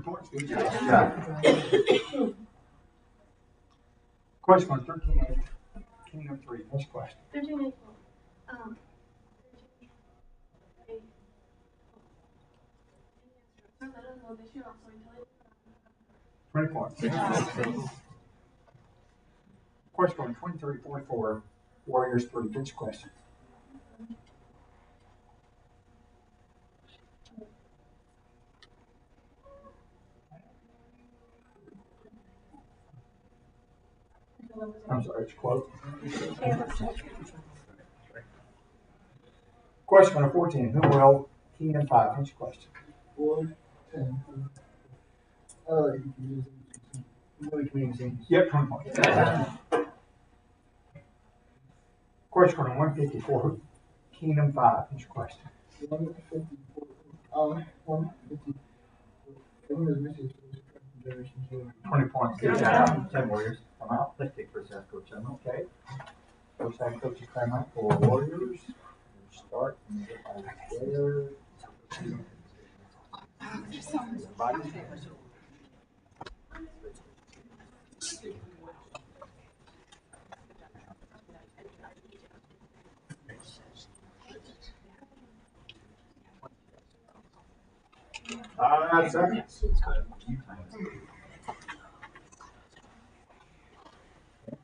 20 points. Good job. Question on 13A, Kingdom 3. Next question. 13A. 20 points. Question on 23-44, Warriors 3. Next question. I'm sorry, it's quote. Question on 14, who will? Kingdom 5. Next question. 4, 10. Yep, 20 points. Question on 154, Kingdom 5. Next question. 154. 150. Everyone is missing 20 points. Good job. 10 Warriors. Come out. Let's take first half, Coach Emma. Okay. First half, Coach Emma for Warriors. Start and get back there. Seconds.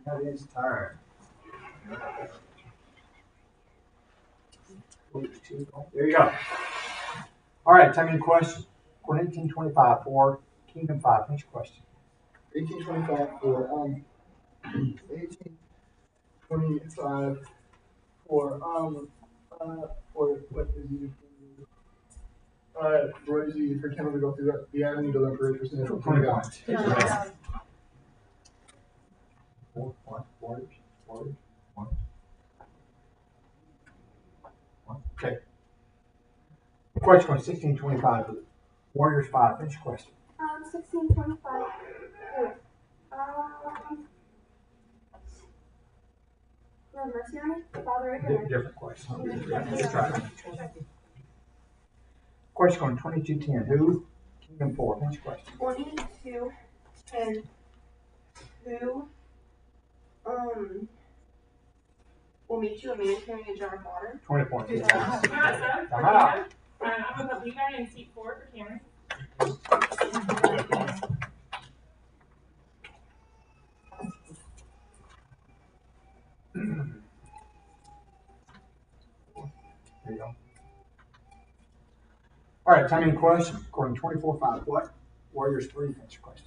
That is turn. There you go. All right, tell me a question. 1825 for Kingdom 5. Next question. 1825 for 1825 for what is he? What is he for Kendall to go through the avenue to liberate for Central? 20 points. 4 points. Warriors. 1. Okay. Question 1625. Warriors 5. Finish question. 1625. No mercy on me, Father Abraham. Different question. Let's try. Question 2210. Who? Kingdom 4. Finish question. 2210. Who? Will meet you a man carrying a jar of water. 20 points. Come out. I'm going to put Levi in seat 4 for Cameron. There you go. All right, time in question. According to 24-5, what? Warriors 3. Finish question.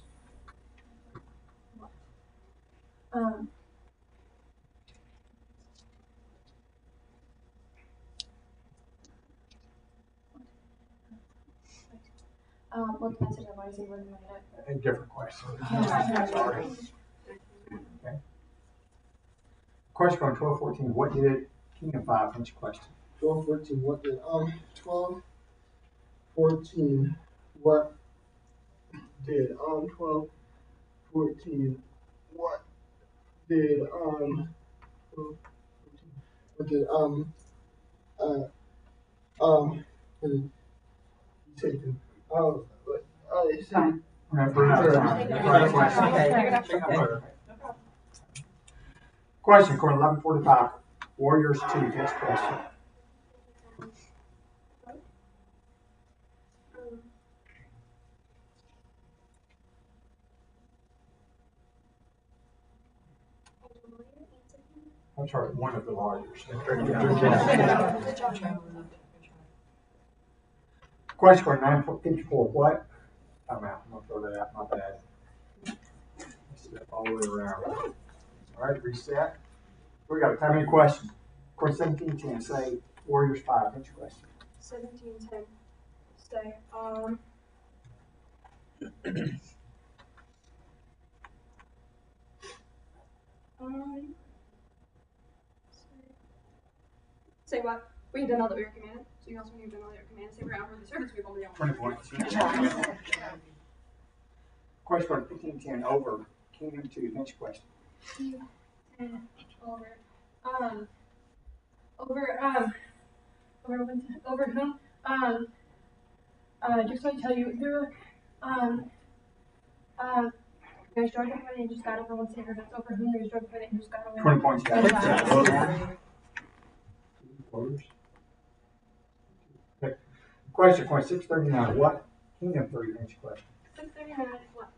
What message am I using with my A different question. Sorry. Okay. Question on 1214. What did Kingdom 5 finish question? 1214. What did 1214? What did 1214? What did what did taken? Question, according to 1145, Warriors 2, next question. I'm sorry, one of the Warriors. Question for 954, what? I'm out. I'm going to throw that out. My bad. Step all the way around. All right, reset. We got a time in question. Course 1710, say Warriors 5. Next question. 1710. Stay. Say what? We done all that we were commanded. So you also need to know that you're commanded. Say we're outward the servants we've only 20 points. Question for 1510, over Kingdom 2. Next question. Over. Over whom? Just want to tell you, There's Georgia Fed and just got over one saver that's over whom there's Georgia Fed and just got over 20 points. Got it. Warriors. Okay. Question point 639. What Kingdom 3 next question? 639 is what?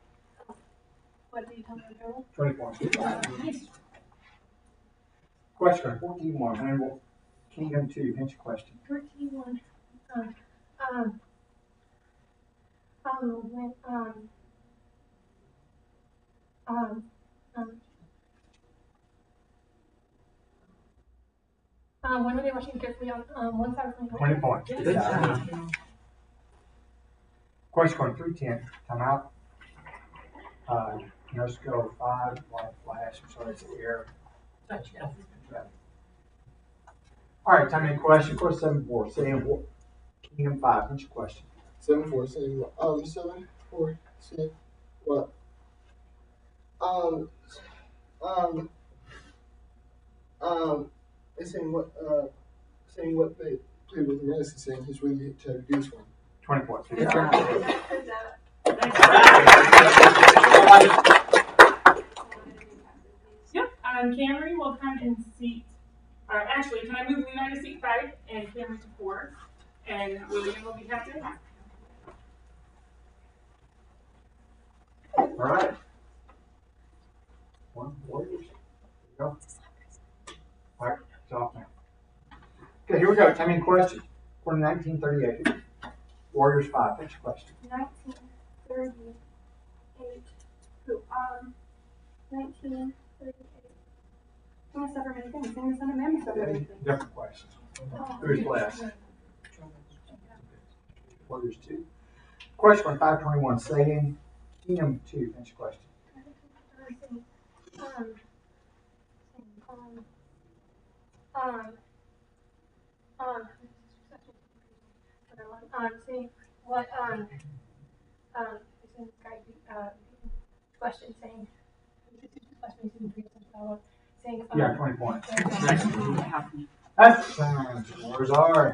What did you tell me the total? 20 points. Question 14-1. Handle Kingdom 2 next question. 14-1. When were they watching carefully on one side of the 20 points. Question 310. Time out. Let's go 5. White flash. I'm sorry, it's the air. Yeah. All right, time in question. Course 7-4. Saying Kingdom 5. What's your question? 7-4, saying what? 7-4, saying what? It's saying what they played with the medicine, saying he's really to do this one. 20 points. Yep. Camry will come in seat. Actually, can I move Levi to seat 5 and Camry to 4? And William will be captain. All right. One Warriors. There you go. All right, it's off now. Okay, here we go. Time in question. For 1938. Warriors 5. Next question. 1938. Who? 1938. Who suffer anything? Sing son of Mammy suffer anything. Different questions. Who's left? Warriors 2. Question 521. Saying Kingdom 2. Next question. See what question saying Yeah, 20 points. That's where's our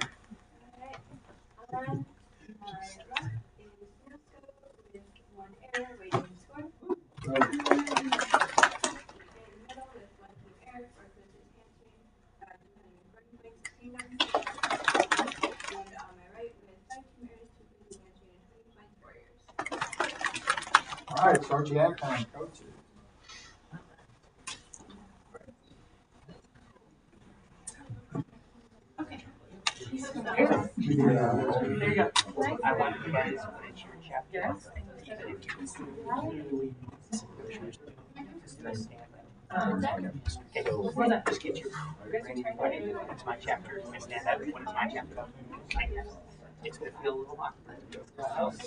all right, start your act time, coaches. There you go. I want you guys to finish your chapters and keep it if you can see continually. Okay, so just get your it's my chapter. I stand up when it's my chapter. It's going to feel a little awkward. Answer.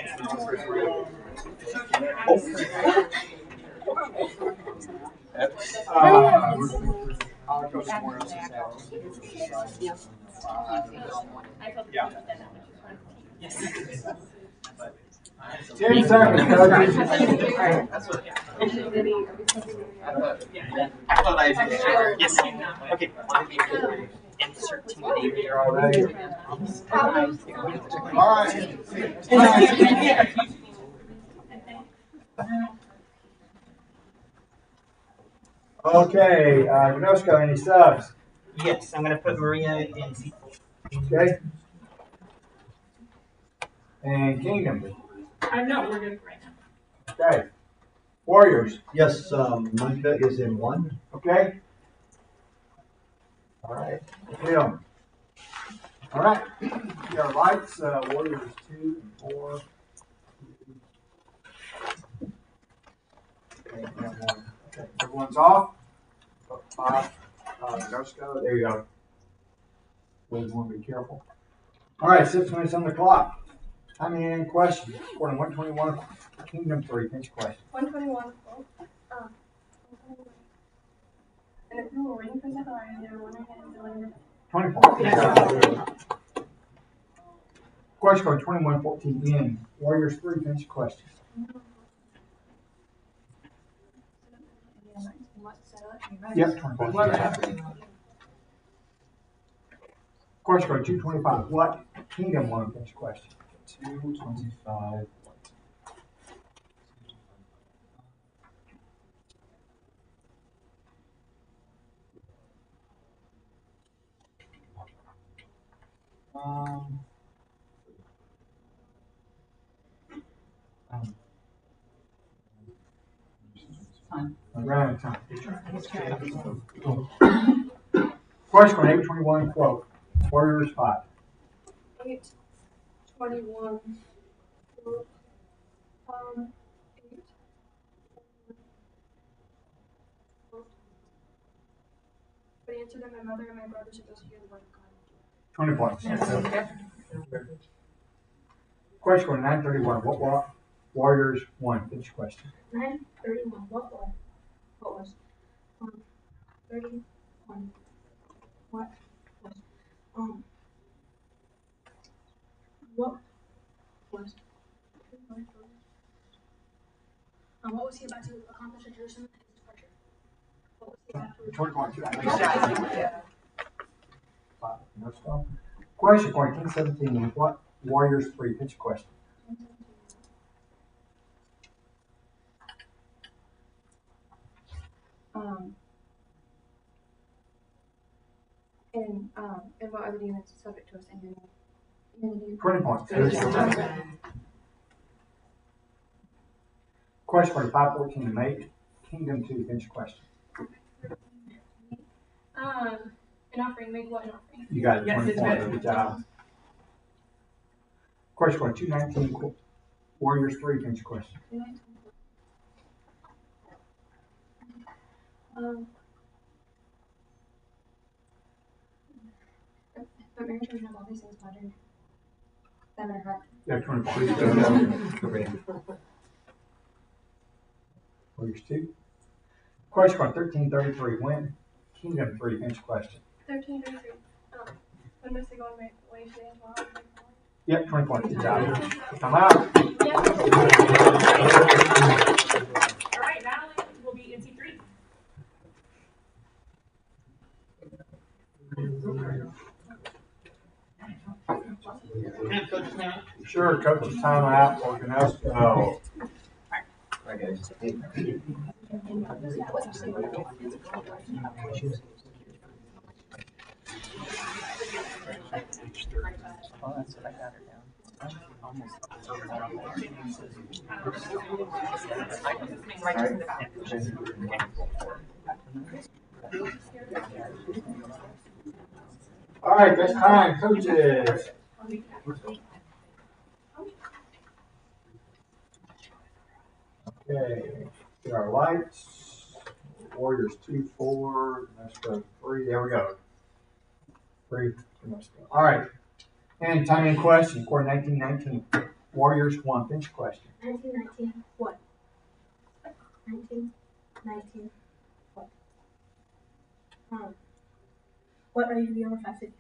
Yeah. I'll go somewhere else this afternoon. 10 seconds, coaches. I thought I did. Yes. Okay. Insert team name here already. All right. Okay, Gnosko, any subs? Yes, I'm going to put Maria in seat 4. Okay. And Kingdom. No, we're good right now. Okay. Warriors. Yes, Micah is in 1. Okay. All right. Film. All right. Your lights, Warriors 2 and 4. Okay, everyone's off. 5. Gnosko. There you go. Please want to be careful. All right, 6 minutes on the clock. Time in question. According to 121, Kingdom 3. Finish question. 121. And if you were waiting for that, or they were wondering if 20 points. Question code 2114 in. Warriors 3. Finish question. what setup? Yep, 20 points. Question code 225. What kingdom won this question? 225. Um, Round of time. Question code 821. Quote. Warriors 5. 821. 8. But answer them, my mother and my brother should also hear the word of God. 20 points. Question code 931. What Warriors won this question? 931. What was? 31. What was? What was? What was he about to accomplish at Jerusalem in his departure? What was he about to 20 points. Question point 1017. What Warriors 3 pitch question? And what other demons subject to us in unity? 20 points. Question point 514. Make Kingdom 2 pitch question. An offering. Make what an offering? You got it. 20 points. Good job. Question point 219. Warriors 3 pitch question. But Mary Church knows all these things about her. That in her heart. Yeah, 20 points. Warriors 2. Question point 1333. When Kingdom 3 pitch question. 1333. When must they go on my way today and tomorrow? Yep, 20 points. Good job. Come out. All right, Natalie will be in T3. Sure, coach's time out. Working us. Oh. Oh, that's what I got her down. Almost. All right, that's time, coaches. Okay, get our lights. Warriors 2, 4. Let's go 3. There we go. 3. Let's go. All right. And time in question for 1919. Warriors 1. Finish question. 1919. What? 1919. What? What are you over 5 cities?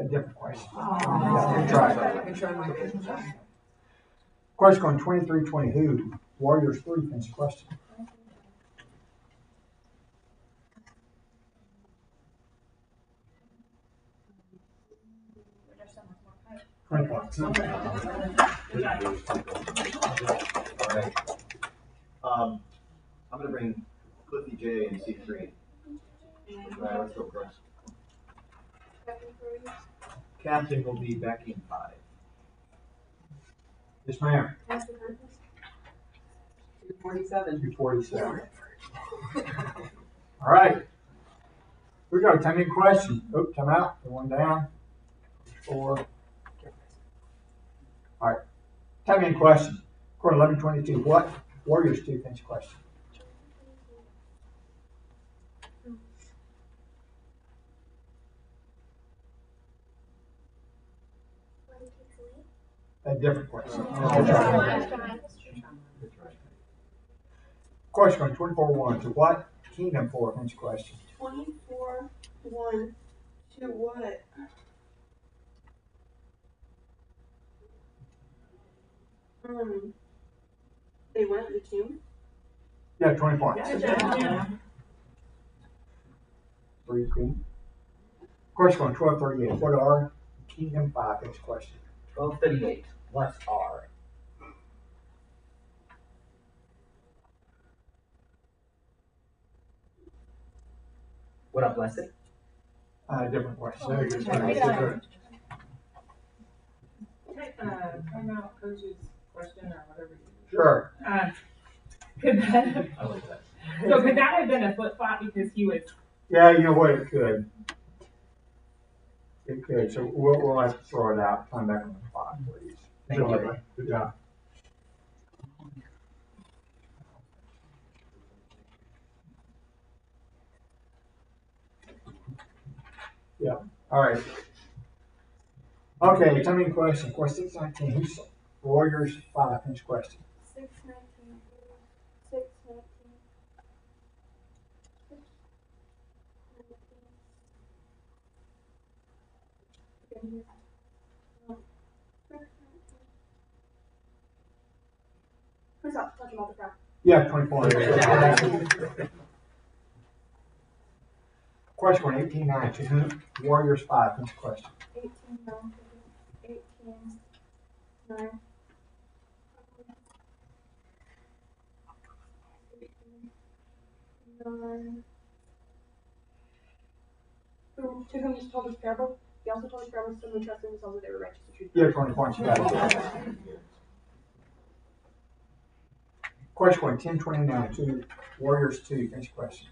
Different question. Good try. Question on 2320. Who? Warriors 3. Finish question. All right. I'm going to bring Cliffy J and C3. All right, let's go first. Captain will be Becky in 5. Yes, ma'am. 247. 247. All right. We got a time in question. Oh, time out. One down. 4. All right. Time in question. Court 1122. What Warriors 2 finish question? A different question. Question on 24-1. To what Kingdom 4 finish question? 24-1 to what? They went to the tomb? Yeah, 20 points. Good job. repeat. Question on 1238. What are Kingdom 5? Next question. 1238. What's R? What up, Blessed? Different question. Oh, There you go. okay. That's good. Time out coach's question or whatever you do. Sure. Could that, I like that. so could that have been a flip flop because he was, Yeah, you know what? It could. It could. So we'll have to throw it out. Come back on the 5, please. Thank you. Good. Good job. Yeah. All right. Okay, tell me a question. Question 619. Who's Warriors 5? Next question. 619. 619. 619. Who's up? Talking about the front. Yeah, 24. Question 1819. Warriors 5. Next question. 18, 9, 18, 9. 9. To whom he told his parable, he also told his parable to whom trusted themselves that they were righteous and true. Yeah, 20 points. You got it. Question 1029. To Warriors 2. Next question.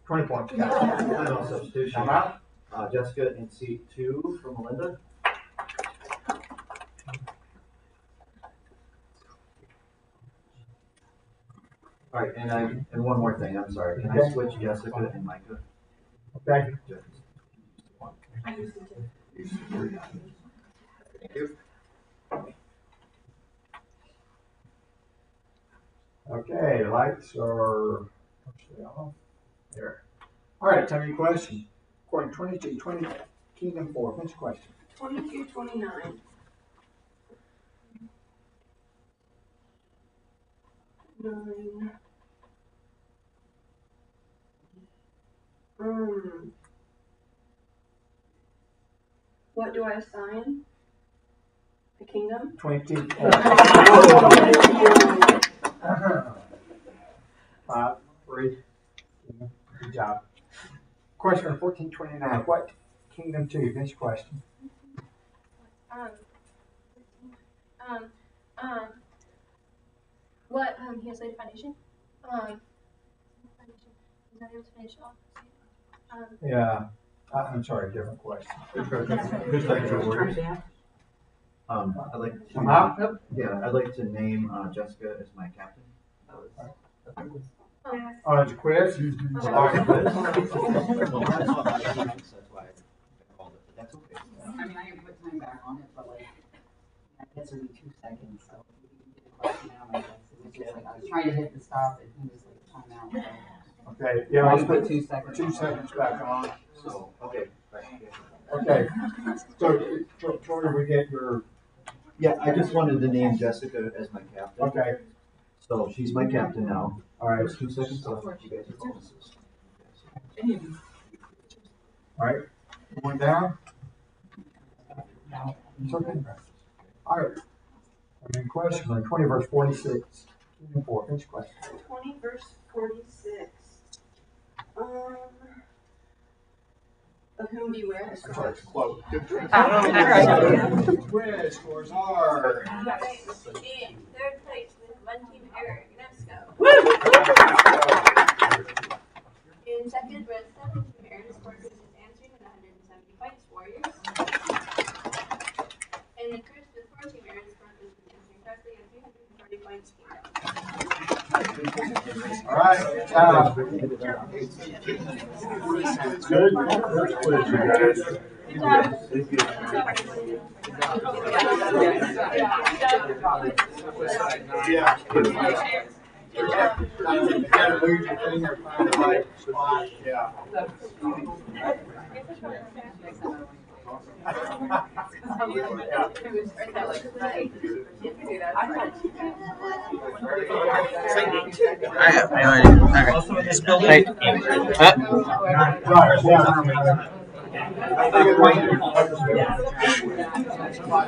20 points. You got it. Final substitution. Time out. Jessica in seat 2 for Melinda. All right, and one more thing. I'm sorry. Can I switch Jessica and Micah? Okay. I used to do. Thank you. Okay, lights are actually off. There. All right, tell me your question. According 2220, Kingdom 4. Next question. 2229. 9. What do I assign? The kingdom? 20. 5, 3. Good job. Question 1429. What Kingdom 2? Next question. What he has laid a foundation? He's not able to finish off. Yeah. I'm sorry, different question. Who's like your Warriors? I'd like Come out. to, yeah, I'd like to name Jessica as my captain. Oh, that's a quiz? That's why I called it, but that's okay. I mean, I can put time back on it, but like, it's only 2 seconds, so if we can get a question out, I guess. It was just like, I was trying to hit the stop, and he was like, time out. So. Okay, yeah, let's put 2 seconds. 2 seconds back on. So, okay, right. Okay, so Troy, we get your, Yeah, I just wanted to name Jessica as my captain. okay, So she's my captain now. all right, There's 2 seconds left. You guys are bonuses. all right. Going down? It's okay. All right. I mean, question on 20 verse 46. Kingdom 4, next question. 20 verse 46. Of whom beware. I'm sorry, it's a quote. Alright. Quiz scores are. In third place with one team error, Gnesco. In second with 7 team error, scores is answering with 170 points, Warriors. And the first with 4 team error, scores is answering correctly at 340 points, All right, good job. Good. Good quiz, you guys. Yeah. You gotta move your finger, find the right spot, yeah. I have no idea. Okay. Spilled it.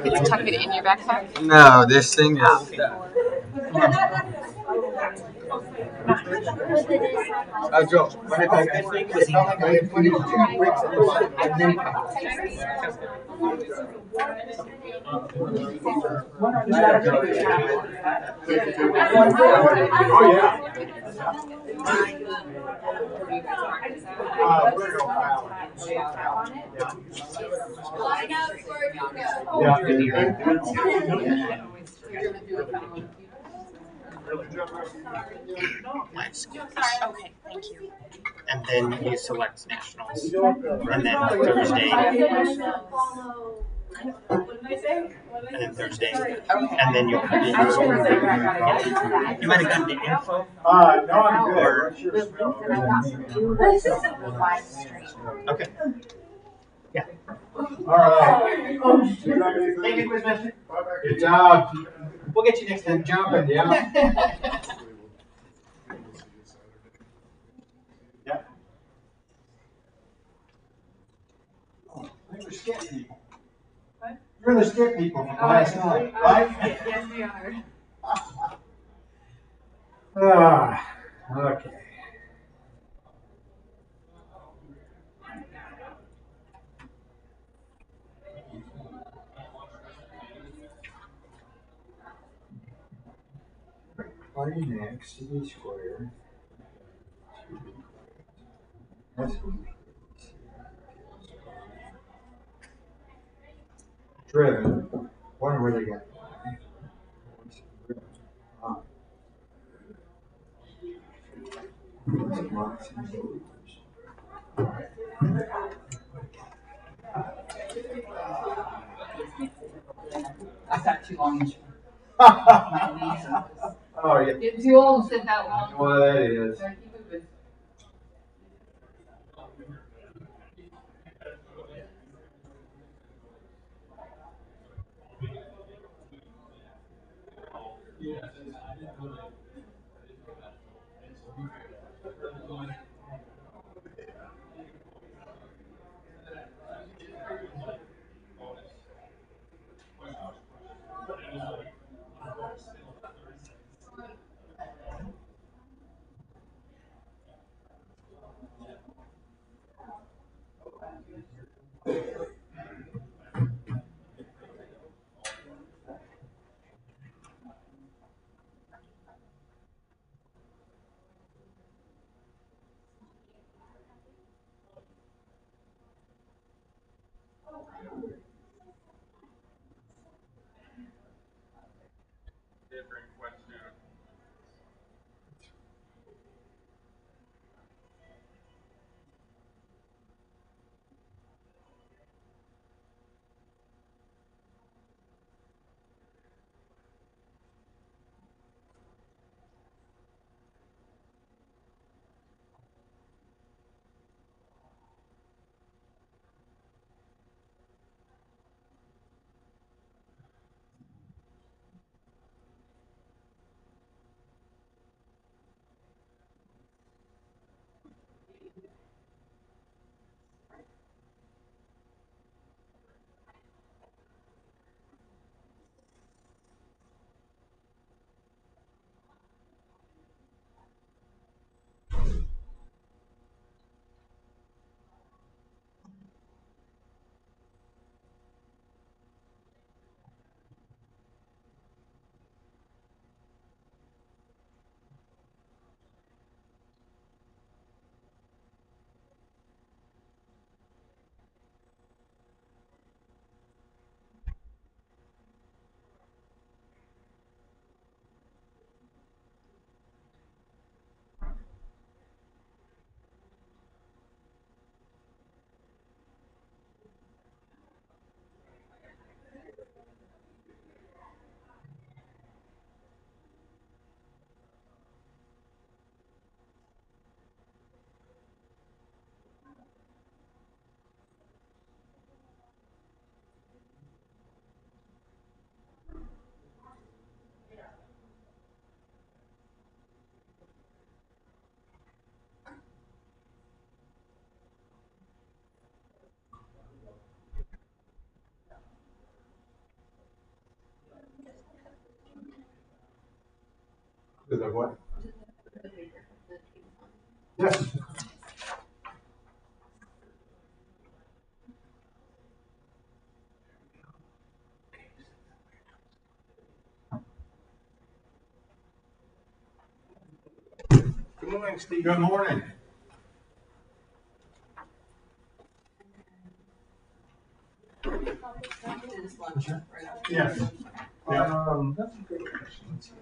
Did you tuck it in your backpack? No, this thing is. Joe, what did I think was when you do bricks at the bottom, and then Oh, yeah. We're going to Line up for you go. Okay, thank you. And then you select nationals. And then Thursday. And then Thursday. And then you'll. You might have gotten the info. no, I'm good. Okay. Yeah. All right. Thank you, Quizmaster. Good job. We'll get you next time. Jumping, yeah. Yeah. I think we're skip people. What? You're the skip people from last night, right? Yes, we are. Okay. Party next to the square. That's driven. Wonder where they got. I sat too long in Oh, yeah. Getting too old to sit that long. Well, that is. Gotta keep moving. Is that what? Yes. Good morning, Steve. Good morning. Yes. Yeah. That's a great question. Let's see.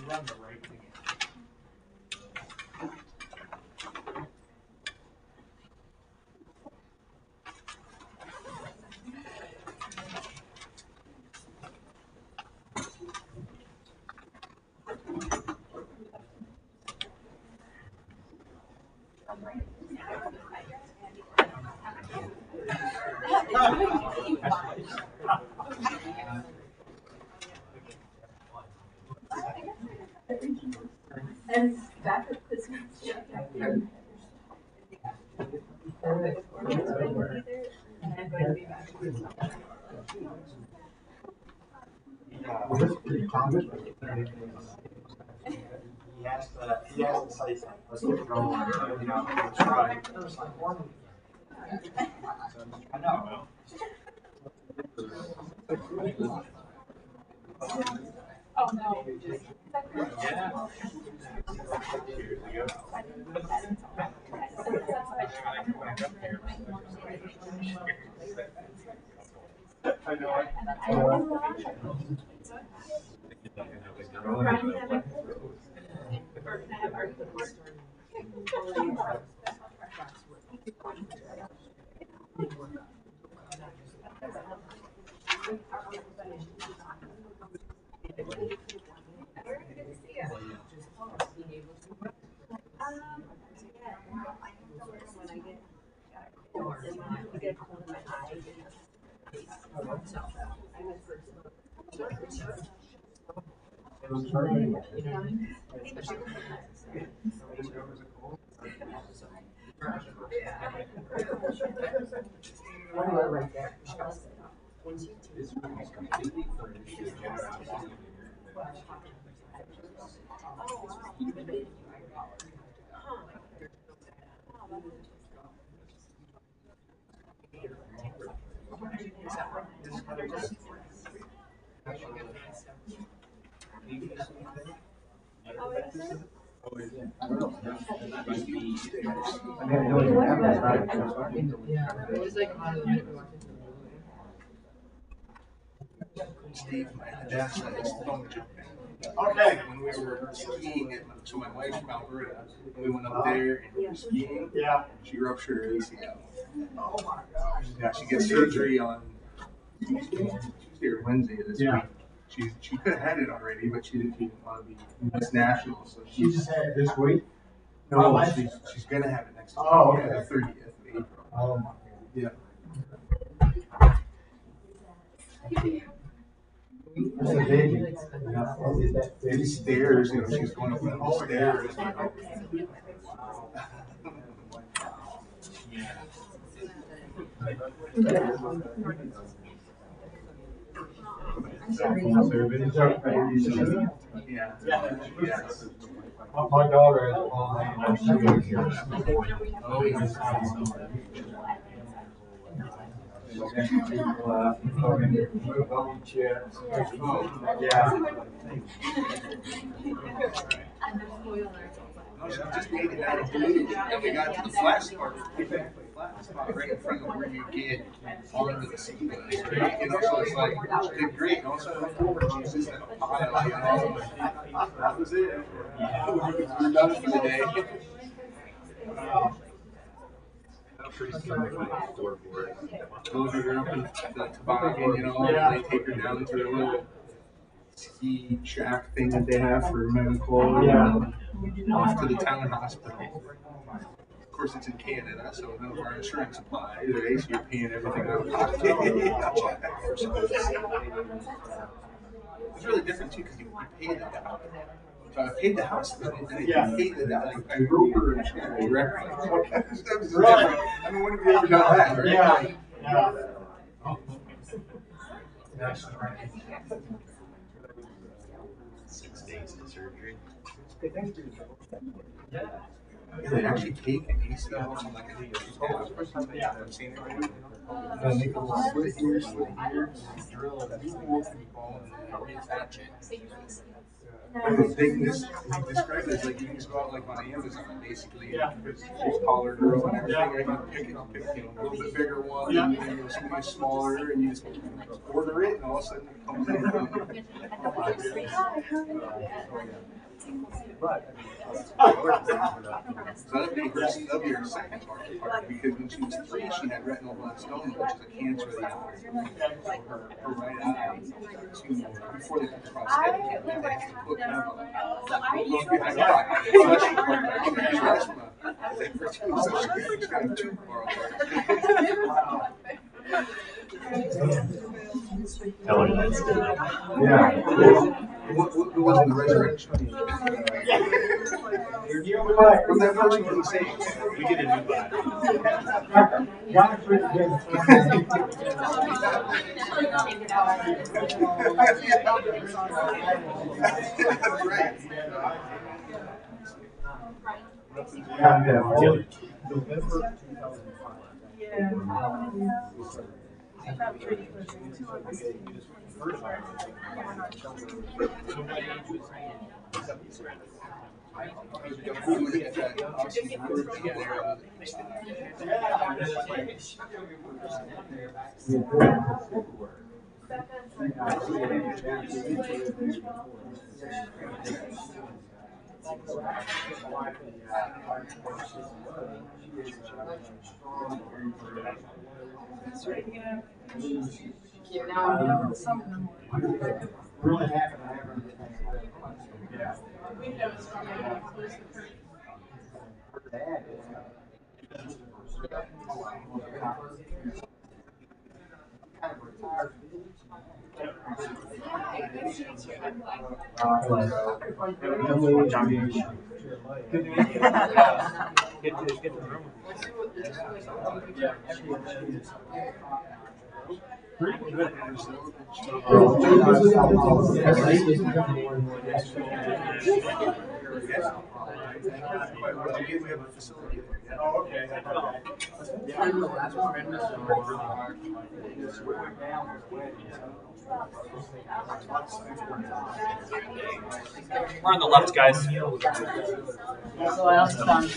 Run the right thing. And back at Christmas. Well, this is pretty common. He has to say something. Let's get it going. You know, let's try. I know. Oh, no. Yeah. I know. Right there. Steve, my dad said it's phone jumping. Okay. When we were skiing to my wife's from Alberta, we went up there and we were skiing. Yeah. She ruptured her ACL. Oh my gosh. Yeah, she gets surgery on Tuesday or Wednesday this week. She could have had it already, but she didn't want to be Miss Nationals, so She just had it this week? no, she's gonna have it next week. Oh, okay. The 30th of April. Oh my. Yeah. That's a baby. These stairs, you know, she's going up the stairs. Yeah. My daughter has No, she just made it out of blue, and we got to the flat spot. Flat spot right in front of where you get onto the seat. You know, so it's like, she did great. And also, she's just in a pile, you know. That was it. We're done for the day. Those are up in the toboggan, you know, and they take her down to their little ski shack thing that they have for medical. Off to the town hospital. Of course, it's in Canada, so none of our insurance applies, right? So you're paying everything out of pocket. It's really different too because you pay the doctor. So I paid the hospital and I paid the doctor. I wrote her insurance directly. Right. I mean, when have you ever done that, right? Yeah. 6 days of surgery. They actually take an ACL from like a first time I've seen it. And they can slit here, drill it, ball, and reattach it. And the thing is, he described it as like you can just go out like on Amazon, basically. Just collar drill and everything. I can pick a little bit bigger one, and something smaller, and you just order it, and all of a sudden it comes in. So that'd be her second part, because when she was 3, she had retinal blastoma, which is a cancer of the eye. Her right eye, before they put the prosthetic in, they had to put kind of look behind her eye. So she got a tooth borrowed. Yeah. What was the resurrection? From that person what he's saying, we get a new body. That's right. November Really happy to We're on the left, guys. So I understand.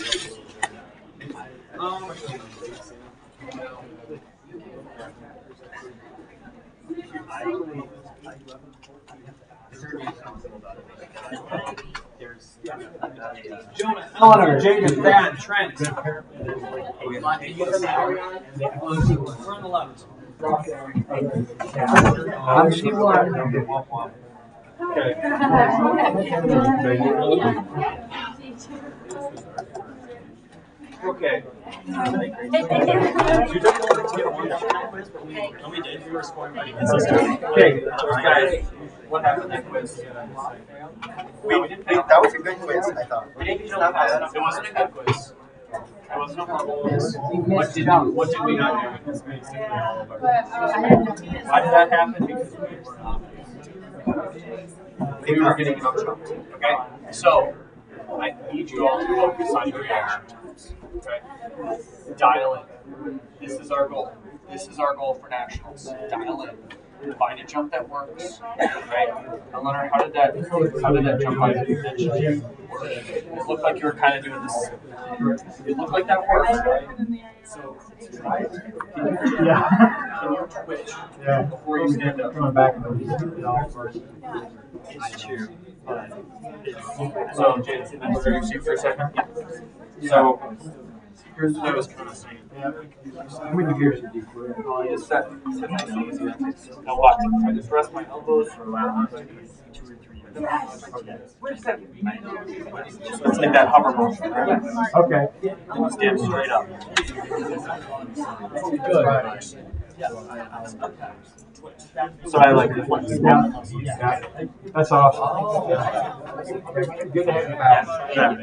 Eleanor, Jacob, Dan, Trent. We're on the left. She won. Okay. No, we did. We were scoring by consistent. Okay, guys. What happened that quiz? That was a good quiz, I thought. We didn't know that. It wasn't a good quiz. It wasn't a horrible quiz. What did we not do? Why did that happen? Because we were getting outjumped. Okay? So, I need you all to focus on your reaction times. Okay? Dial in. This is our goal. This is our goal for nationals. Dial in. Find a jump that works. Right? Now, Leonard, how did that jump by convention work? It looked like you were kind of doing this. It looked like that worked, right? So, can you twitch before you stand up? Coming back. It's true. So, Jason, I'm going to see for a second. So, here's what I was kind of saying. How many years did you quit? Just set nice and easy. Now watch. I just rest my elbows for around 2 or 3 years. Okay. It's like that hover motion, right? Okay. And you stand straight up. Good. So I like this one. Yeah. That's awesome. Good to have you back. Yeah.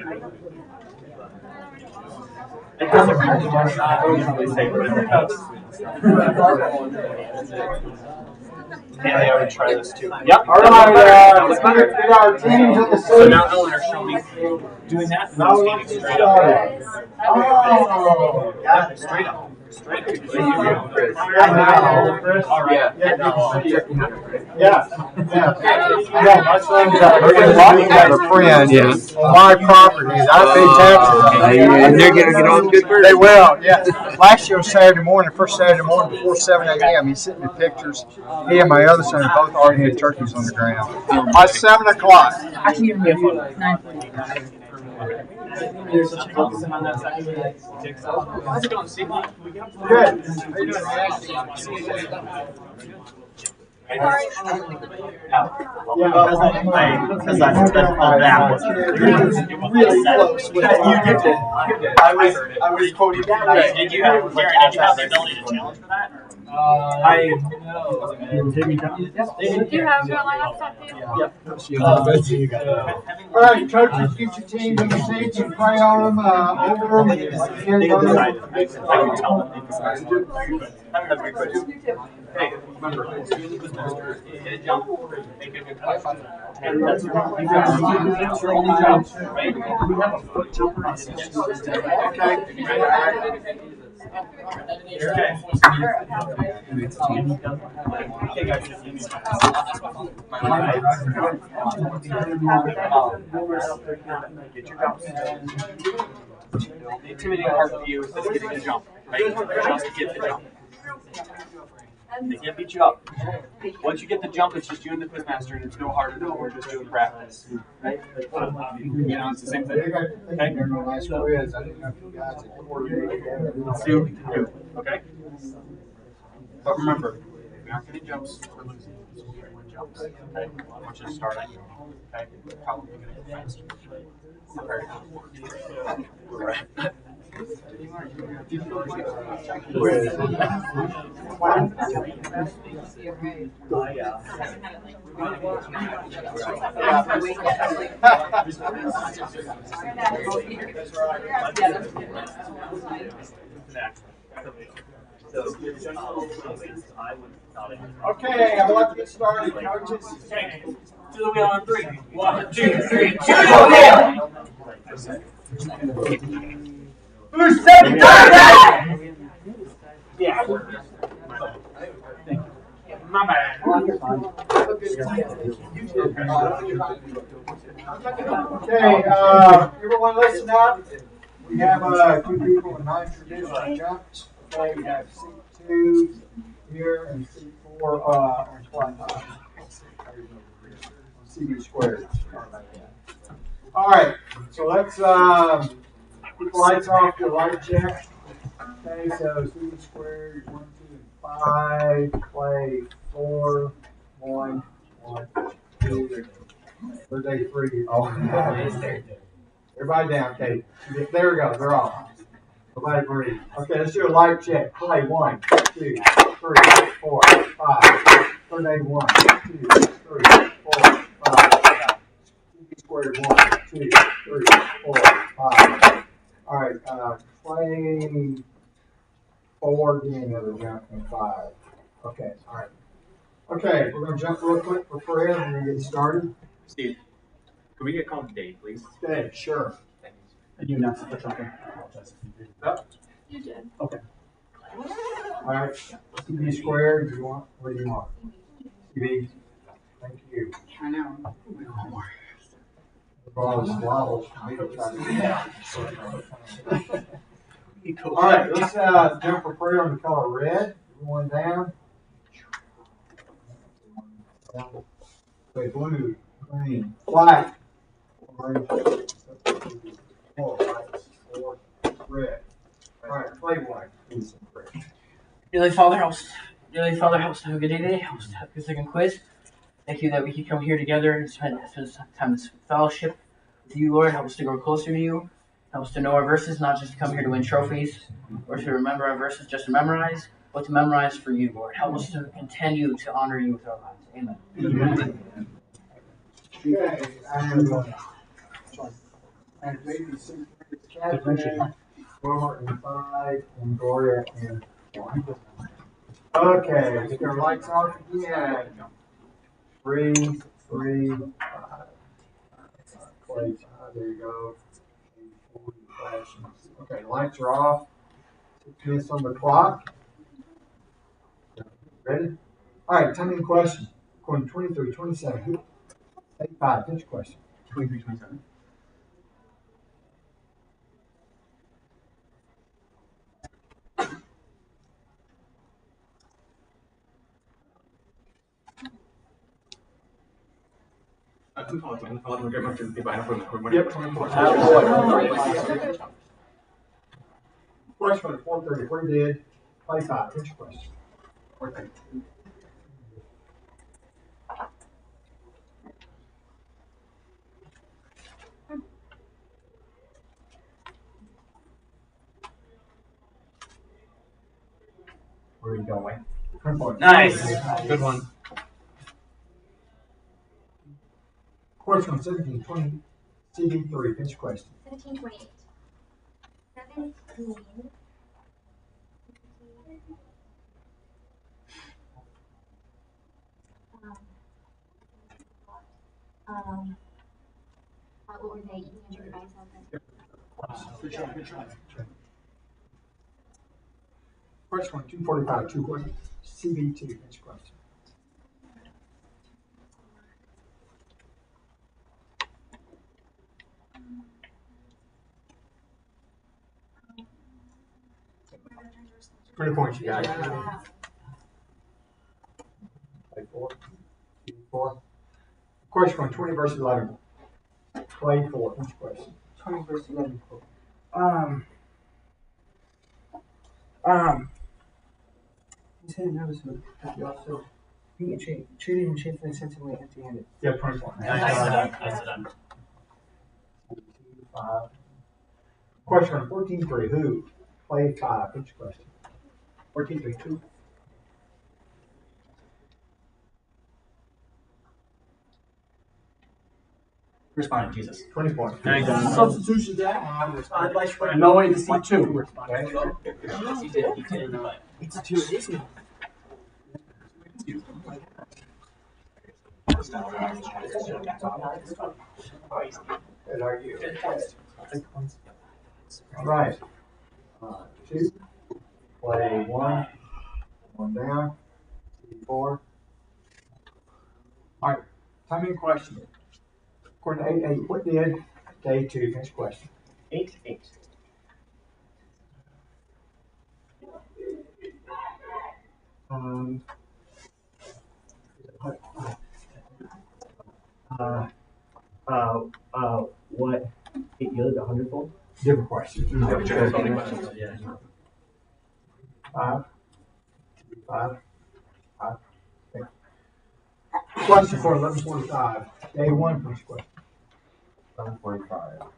It doesn't usually say, but it does. Yeah, I would try this too. Yep. All right, we got our teams in the So suit. now Eleanor, show me doing that. Now let's get started. Oh, Yeah, straight up. Straight up. All right. yeah. My son's a friend on my property. I pay taxes. And they're gonna get on good birds. They will, yeah. Last year on Saturday morning, first Saturday morning before 7 a.m., he sent me pictures. He and my other son both already had turkeys on the ground. By 7 o'clock. I can give you a photo. 9:40. How's it going, Steve? Good. How you doing, man? Yeah, because I all that was really close. I was quoting. Did you have the ability to challenge for that? Do you have your line up top too? All right, coaches, get your teams in the seats and pray on them, over them. I don't tell them. Hey, remember, jump. That's your only job, right? We have a foot jumper on Get your jumps. The intimidating part for you is just getting the jump, right? Just get the jump. They can't beat you up. Once you get the jump, it's just you and the quizmaster, and it's no harder than we're just doing practice, right? You know, it's the same thing. Okay? Let's see what we can do. Okay? But remember, we aren't getting jumps, we're losing. So we're going to win jumps. Okay? I want you to start on your own. Okay? We're probably going to get faster. Very important. Right. Okay, I'd like to get started, coaches. To the wheel on 3. 1, 2, 3, 2. Who's setting that? Yeah. My bad. Okay, everyone listen up. We have 2 people in non-traditional jumps. Okay, we have C2 here and C4 on flat CB squared. All right, so let's keep the lights off, the light check. Okay, so CB squared, 1, 2, and 5, play 4, 1, 1, 2, birthday 3. Oh, everybody down, Kate. There we go, they're off. Everybody breathe. Okay, let's do a light check. Play 1, 2, 3, 4, 5. Birthday 1, 2, 3, 4, 5. Squared 1, 2, 3, 4, 5. All right, play 4, give me another jump and 5. Okay, all right. Okay, we're gonna jump real quick for prayer and we're gonna get started. Steve, can we get called today, please? Okay, sure. And you announced the something. You did. Okay. All right, CB squared, do you want, what do you want? CB, thank you. I know. All right, let's jump for prayer on the color red. Everyone down. Okay, blue, green, black, orange, 4, red. All right, play white. Dearly Father, host, have a good day today. Host, have a good second quiz. Thank you that we could come here together and spend some time in fellowship with you, Lord. Help us to grow closer to you. Help us to know our verses, not just to come here to win trophies or to remember our verses just to memorize, but to memorize for you, Lord. Help us to continue to honor you with our lives. Amen. Okay, and maybe Catherine, Robert and 5, and Gloria and 1. Okay, get our lights off again. 3, 3, 5. Clay 5, there you go. 40 flashing. Okay, lights are off. 6 minutes on the clock. Ready? All right, tell me the question. Going 23, 27. 85, pitch question. 23, 27. Yep, 24. Question on 4:30. What did? Play 5. Pitch question. 4:30. Where are you going? Nice. Good one. Question on 17, 20. CB3. Pitch question. 17, 28. 17. What were they? You can try something. Good try, good try. Question on 245. 2 CB2. Pitch question. Pretty points, you guys. Play 4. CB4. Question on 20 versus 11. Play 4. Pitch question. 20 versus 11. He's hitting nervous with you also. He get treated and chased sensibly empty-handed. Yeah, 24. Nice done. 5. Question on 14-3. Who? Play 5. Pitch question. 14-3, 2. Responded, Jesus. 20 points. Nice. Substitution that. No way to see 2. It's a 2. It is now. Good, are you? All right. 2. Play 1. 1 down. 4. All right. Timing question. According to 8-8, what did day 2? Next question. 8-8. What 8 yielded 100-fold? Different question. Yeah. 5. 5. 5. Okay. Question for 11:45. Day 1. First question. 11:45.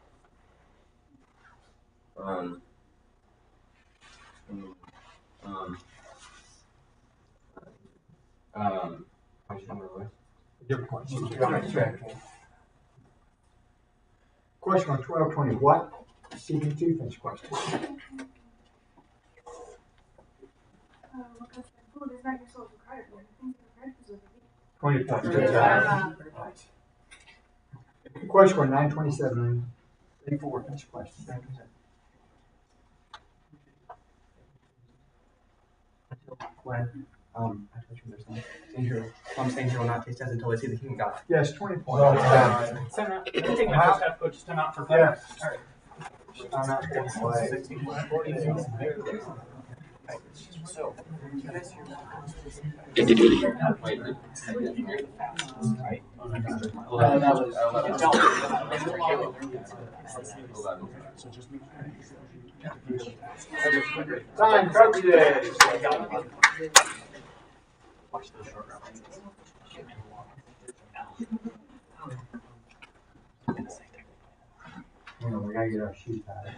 Different question. Question on 12:20. What? CB2 finish question. Food is not your social credit. 20 points. Good job. Question on 9:27. 34 finish question. 9:27. When I told you there's some things will not taste test until they see the human God. Yes, 20 points. Time out. I'm taking the first half, coach. Time out for 5. Yes. All right. I'm not going to play. So, Time, coaches. watch those short routes. We gotta get our shoes tied.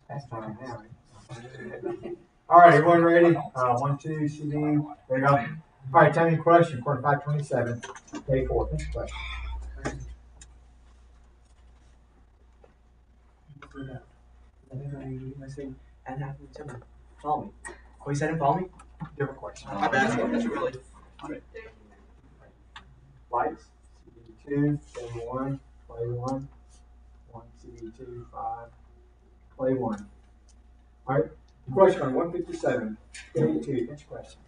That's fine now. All right, everyone ready? 1, 2, CD. There you go. All right, tell me a question. Quarter 527, day 4. Next question. Follow me. Oh, you said him follow me? Different question. Really? Lights, CD2, day 1, play 1. 1, CD2, 5, play 1. All right, question on 157, day 2. Next question.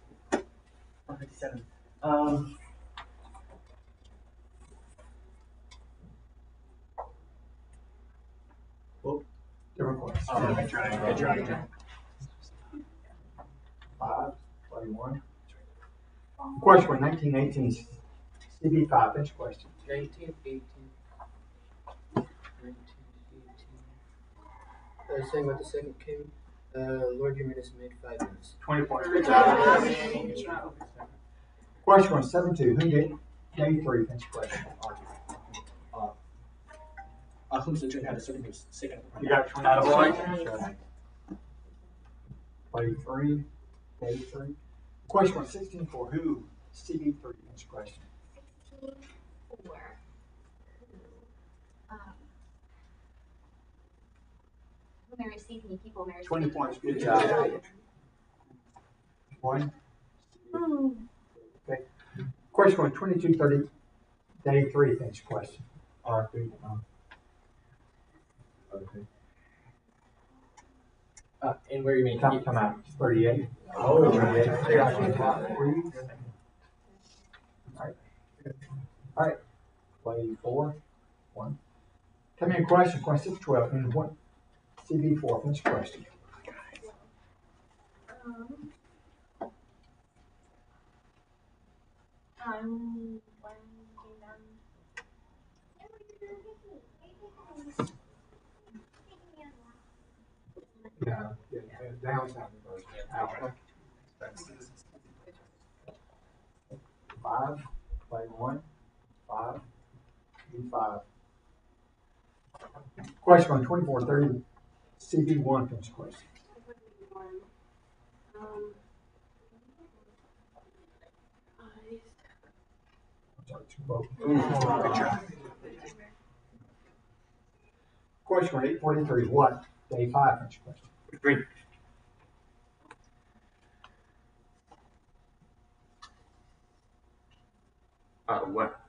157. Different question. Oh, good try. 5, play 1. Question on 1918, CB5. Next question. 1918. Saying about the second king, Lord, your minutes made 5 minutes. 20 points. Good job. Question on 7-2. Who did day 3? Next question. Who's the had a certain second? You got 20 points. Play 3, day 3. Question on 16-4. Who? CB3. Next question. 16-4. Who may receive me, people may receive 20 points. Good job. 1. Okay. Question on 22-30. Day 3. Next question. Okay. And where you mean? Come out. 38. Oh, 38. All right. Play 4. 1. Tell me a question. Question 6-12. And what? CB4. Next question. Yeah, downtown. 5, play 1, 5, B5. Question on 24-30, CB1 finish question. Question on 8-43, what? Day 5 finish question. 3. What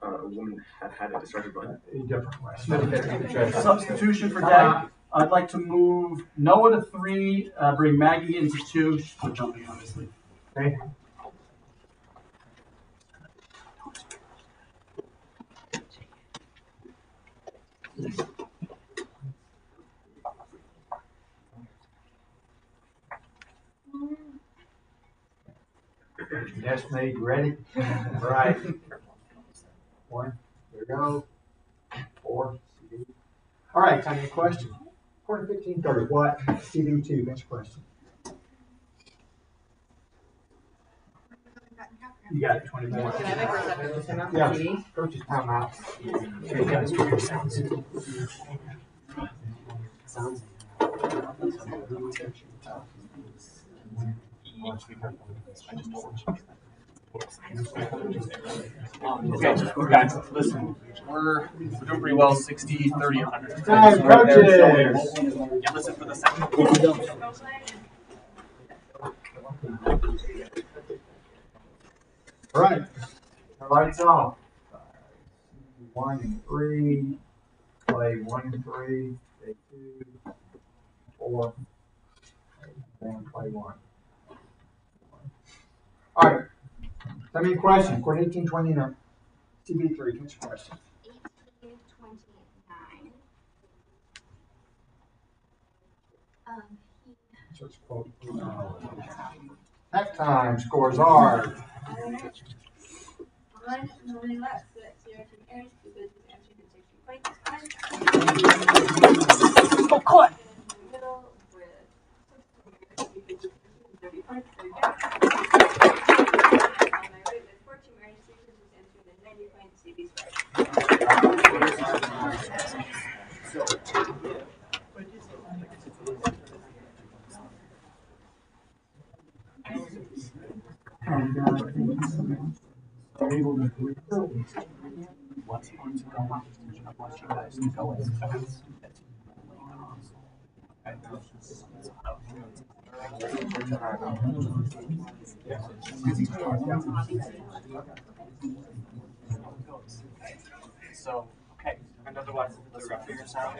a woman had a discharged blood. A different question. Substitution for Dag. I'd like to move Noah to 3, bring Maggie into 2. For jumping, obviously. Okay. Nest made ready. Right. 1. There we go. 4. CD. All right, time your question. Quarter 15-30. What? CD2. Next question. You got 20 minutes. Can I make a second? Yeah. Coach's timeout. Sounds. Okay, guys, listen. We're doing pretty well. 60, 30, 100. Time, coaches. Yeah, listen for the second. All right. Lights off. 1 and 3. Play 1 and 3. Day 2. 4. Then play 1. All right. Tell me a question. Quarter 18-29. CB3. Next question. 18-29. Just quote. Halftime scores are. On moving left, so that's 0 to Aaron, two good to answering the 60 points. Oh, cut! Middle with 30 points. On my right with 14 Aaron, six is answering the 90 points. CB's right. What's going to go on? I want you guys to go as fast as So, okay, and otherwise, let's go figure this out.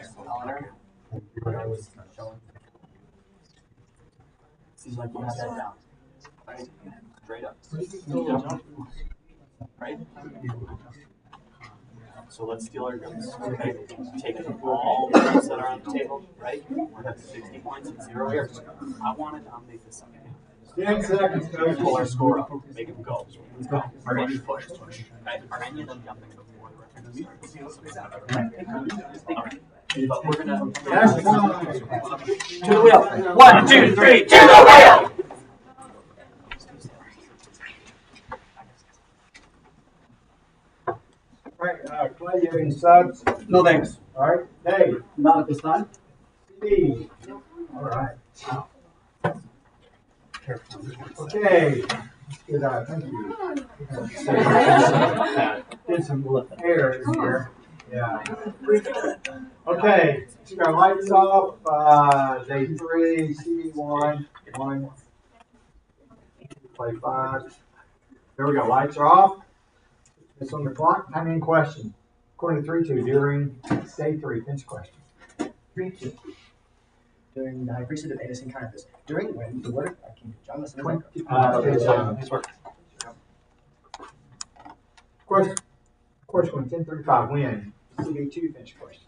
Seems like you have that down. Right? Straight up. Right? So let's steal our guns. Okay? Take all the guns that are on the table, right? We're at 60 points and 0 errors. I want to dominate the second half. 10 seconds, coach. Pull our score up. Make them go. Let's go. Are any push? Okay? Are any of them jumping before the referee starts? But we're gonna That's one. To the wheel. 1, 2, 3, to the wheel! Right, Clay, you have any subs? No thanks. All right, Dave. Not at this time. Steve. All right. Okay. Good, thank you. Get some air in here. Yeah. Okay, we got lights off, day 3, CD1, 1, play 5. There we go, lights are off. It's on the clock, time in question. According to 3-2, during day 3, finish question. 3-2. During the high priesthood of Edison Caiaphas. During when the word of King John the Son Question 10:35, when? CD2, finish question.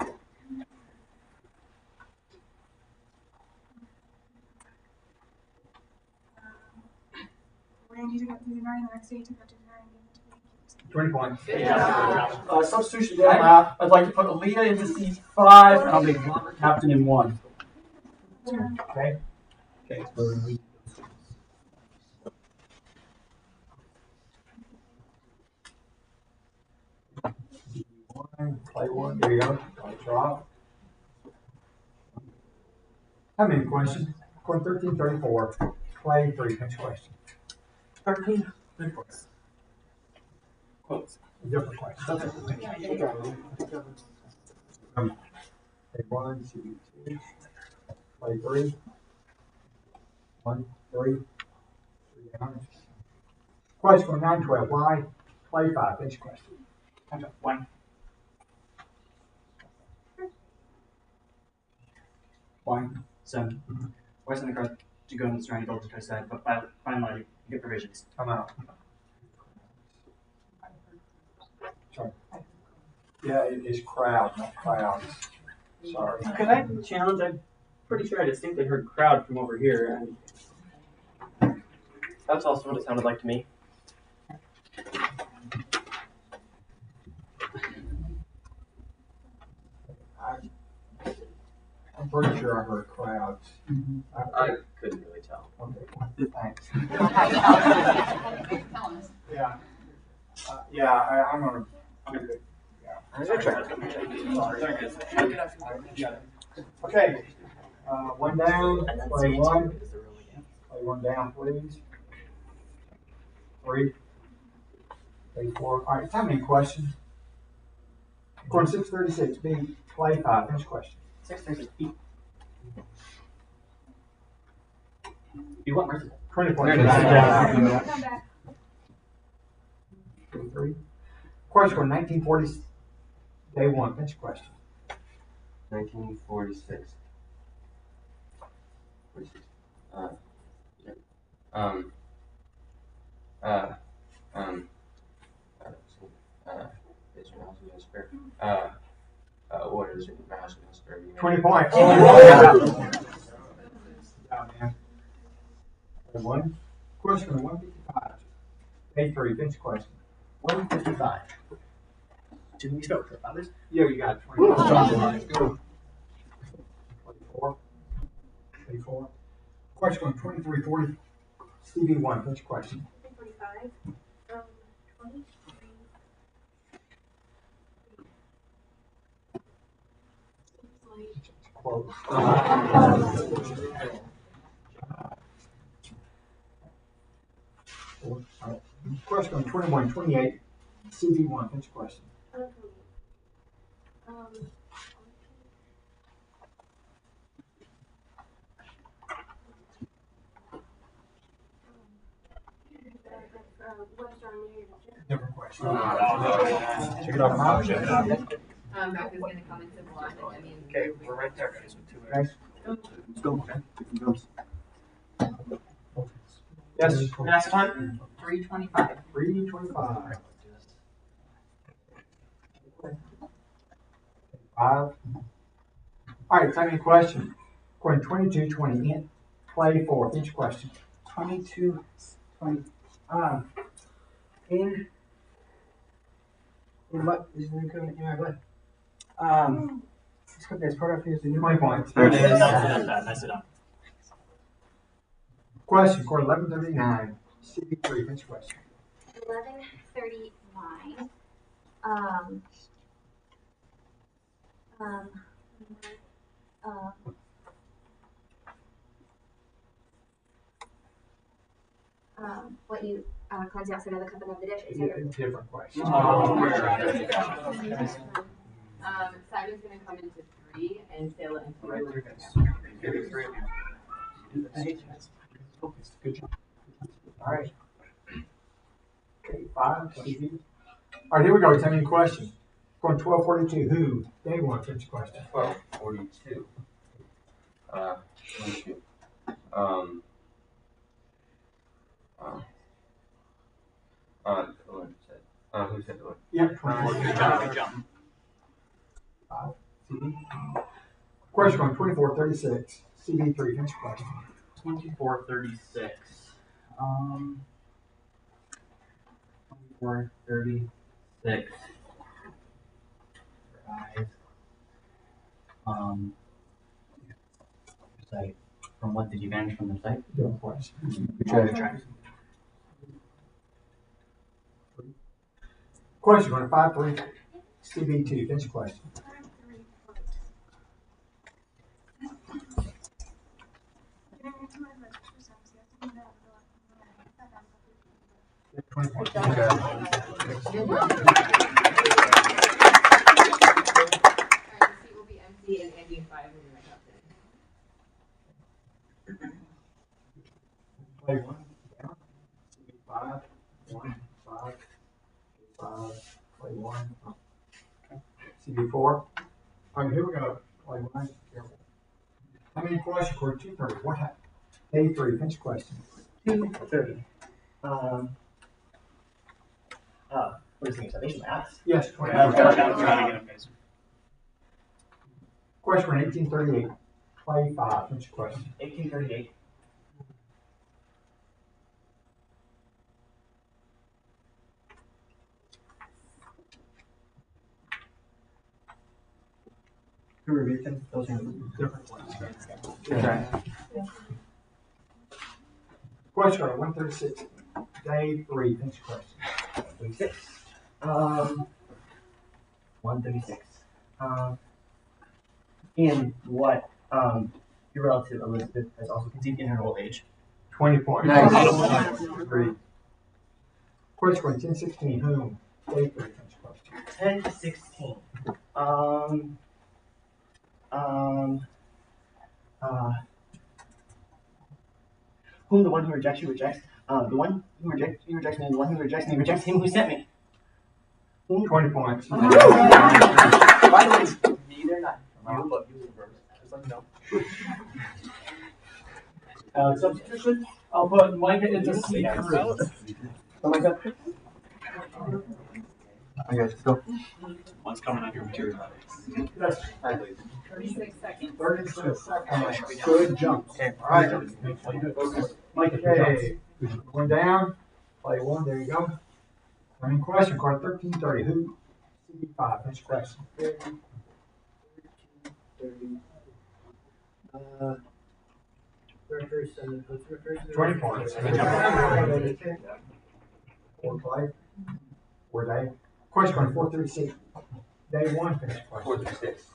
Randy took out 39, the next day he took out 59. 20 points. Substitution. I'd like to put Aaliyah into C5, and I'll make Robert captain in 1. Okay. Okay. Play 1. There you go. Lights are off. How many questions? Question 13:34. Play 3. Finish question. 13. 3 points. Close. Different question. Play 1, CD2. Play 3. 1, 3. 3 down. Question 9:12. Why? Play 5. Finish question. 1. Why? 7. Why send the crowd to go into the surrounding village to try side, but by landlighting, you get provisions. Come out. Sorry. Yeah, it is crowd, not crowds. Sorry. Could I challenge? I'm pretty sure I distinctly heard crowd from over here, and that's also what it sounded like to me. I'm pretty sure I heard crowds. I couldn't really tell. Okay. Thanks. Tell us. Yeah. I'm gonna do it. Yeah. Okay. One down. Play 1. Play 1 down, please. 3. Play 4. All right. Time in question. Question 6:36. B. Play 5. Finish question. 6:36. You want mercy? 20 points. Come back. 3. Question 1940. Day 1. Finish question. 1946. What is it? 20 points. Yeah, man. 1. Question 155. Day 3. Finish question. 155. Too many strokes for others. Yeah, you got 20 points. Go. 24. 24. Question 2340. CV1. Finish question. 345. 23. Close. Question 2128. CB1, finish question. Different question. Check it out. Mac is gonna come into one, I mean. Okay, we're right there, guys, with 2 Guys, Let's go. yes. Last time. 325. 325. 5. All right, time any question. Going 22-20 in play 4. Each question. 22, 20. In what is the new covenant in my blood? This covenant is part of his new 20 points. There it is. Mess it up. Question, court 1139. CB3, finish question. 1139. What you cleanse outside of the cup and of the dish, etc. Different question. Simon's gonna come into 3 and sail it into Right, 2. Good job. All right. Okay, 5. CB. All right, here we go. Time any question. Going 1242. Who? Day 1, finish question. 1242. 22. Who said what? Yep. jump. 5. CB. Question going 2436. CB3, finish question. 2436. 2436. Guys. Site. From what did you vanish from the site? Different question. Question going 53. CB2, finish question. Seat will be empty and Andy and 5 will be my captain. Play 1. Down. CB5. 1. 5. 5. Play 1. CB4. All right, here we go. Play 1. Careful. How many questions? Court 230. What happened? Day 3, finish question. 230. What is the salvation maps? Yes, 20. Question 1838. Play 5, finish question. 1838. Who reviewed them? Those are different ones. Okay. Question 136. Day 3, finish question. 36. 136. And what your relative Elizabeth has also conceived in her old age. 20 points. Nice. 3. Question 1016. Whom? Day 3, finish question. 10 to 16. Whom the one who rejects you rejects. The one who rejects me, the one who rejects me rejects him who sent me. 20 points. By the way, neither not you, but you reverse. Just let me know. Substitution. I'll put Micah into C3. Oh, Micah. I guess go. One's coming on your material. Yes. 36 seconds. 36 seconds. Good jump. Okay. All right. Micah, Okay. Going down. Play 1. There you go. Running question. Card 1330. Who? CB5. Finish question. 20 points. 4 play. 4 day. Question card 436. Day 1. Finish question. 436.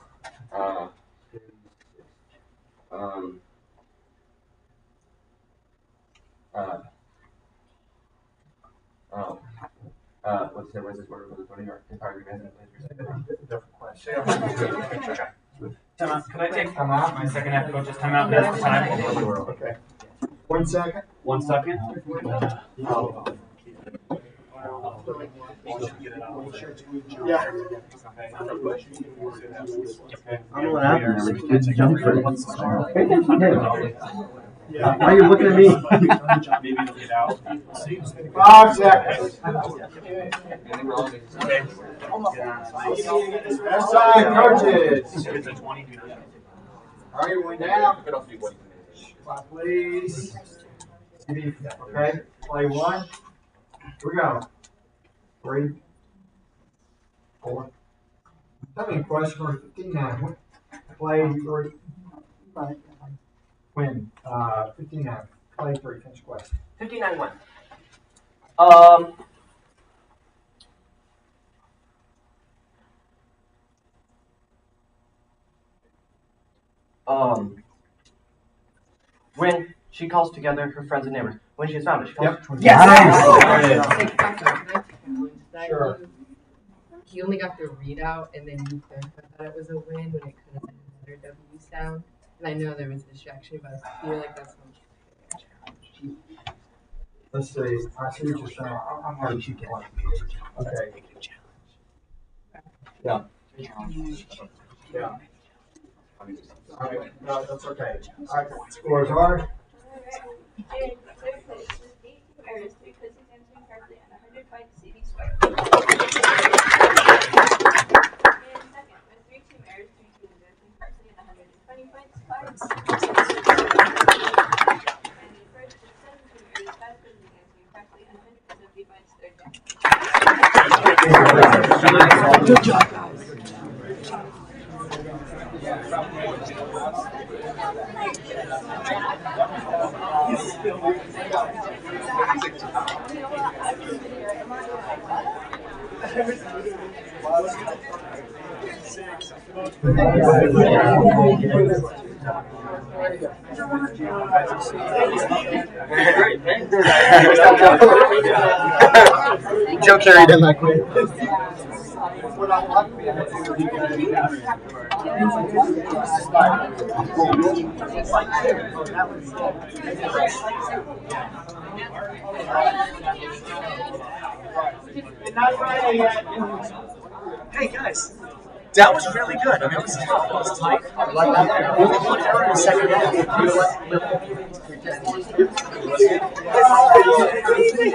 What's this word for the voting or entire event? Different question. Time out. Can I take Time out. my second half coach's time out? That's the time. Okay. 1 second. 1 second. Oh. Yeah. I don't know what happened there. We just jumped for it. Yeah. Why are you looking at me? Maybe it'll get out. 5 seconds. That's time, coaches. All right, one down. Clap, please. Okay, play 1. Here we go. 3, 4. How many questions are 59? Play 3. Win. 59. Play 3. Finish question. 59-1. When she calls together her friends and neighbors, when she is found, she calls. Yep. Yes. Sure. He only got the readout, and then you clarified that it was a win when it could have been another W sound. And I know there was a distraction, but I feel like that's one. Let's see. I see what you're saying. I'm going to get one. Okay. Yeah. Yeah. All right. No, that's okay. All right. Scores are. Jared, third place with 18 errors, 3 quizzes answering correctly, and 105 CD squared. And second, with 3 team errors, 3 quizzes answering correctly, and 120 points, 5. And the first with 7 team errors, 5 quizzes answering correctly, and 170 points, third down. Good job, guys. Joe carried in that quick. Hey guys, that was really good. I mean, it was tough. It was tight. One error in the second half.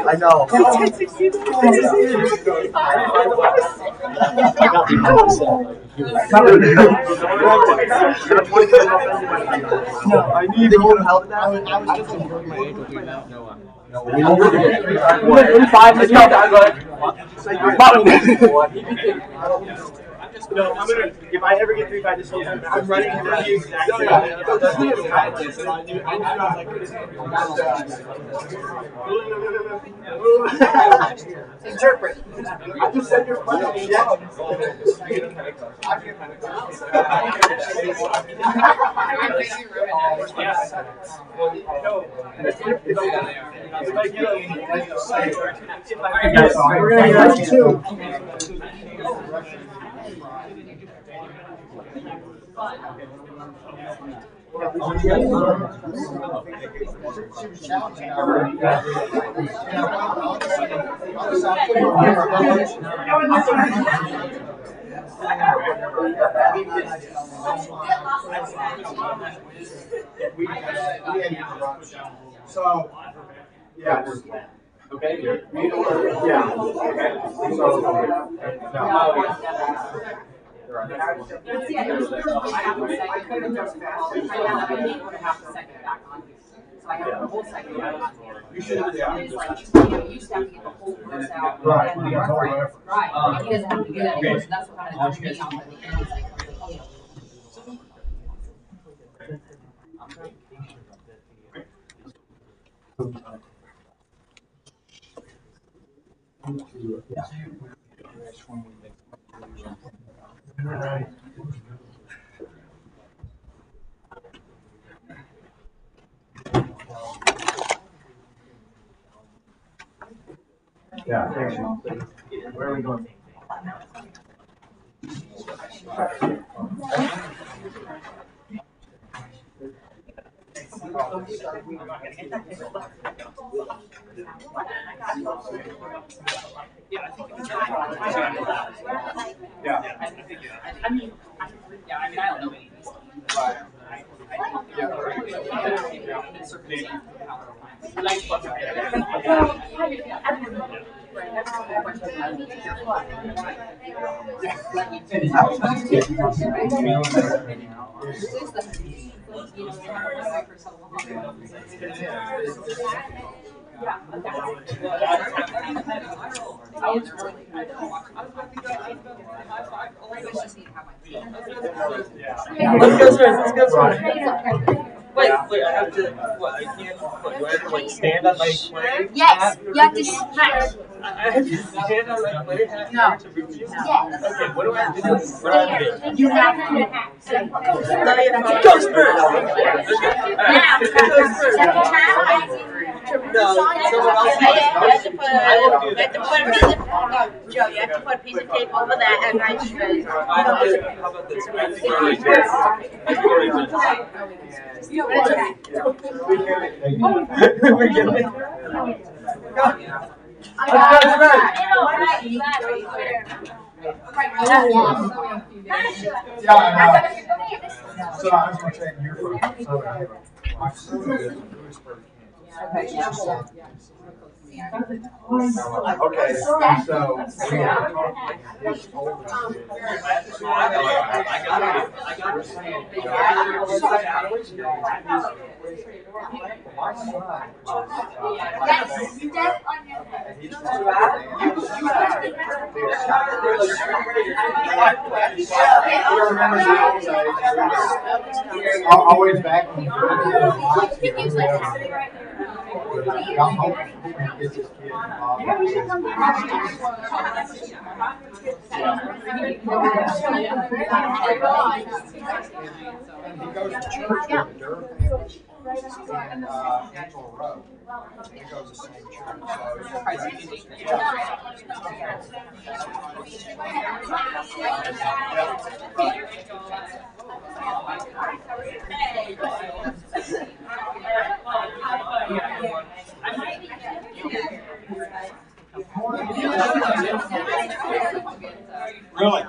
I know. I need to help that. I was just broke my ankle doing that. No, 5, let's go. No, I'm gonna. If I ever get 3-5 this whole time, I'm running for the exact Interpret. I just said your question. We're going to go 2. So, yeah. Okay. Yeah. Okay. So, no. See, I have a second. Right now, I need 1.5 seconds back on. So I have a whole second back on. You should have that. It's like, you used to have to get the whole verse out. Right. And right. And he doesn't have to do that anymore. So that's what kind of threw me off at the end. It's like, okay. Yeah. Where are we going? Let's go first. Let's go first. Wait, I have to. What? I can't. What, do I have to like stand on my play? Yes, you have to smash. I have to stand on my play hat No. to move you? Yes. Okay, what do I have to do? What do I have to do? You have to. Goes first! Goes first! No, someone else has to. I will do that. Joe, you have to put a piece of tape over that and write straight. How about this? I have to go like this. I have to go like this. So I was going to say, you're from Southern. I'm Southern. Okay, so always back when I'm hoping to get this kid involved. And he goes to church with the Durr family in Angel Road. He goes to the same Really?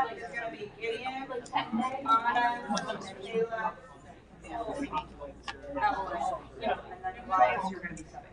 round is gonna be Gideon, Anna, Kayla, Evelyn. And then Elias, you're gonna be seven.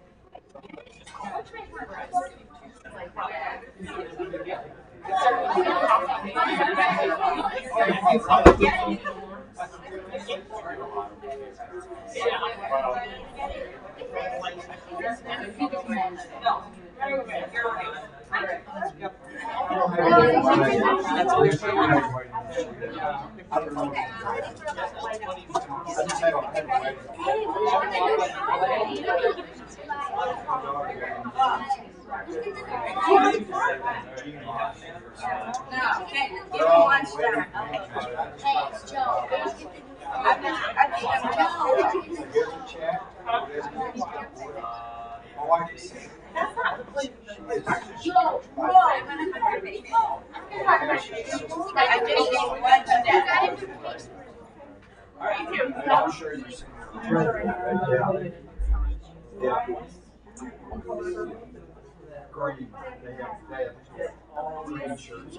I'm sure you're saying. Green, they have all green shirts.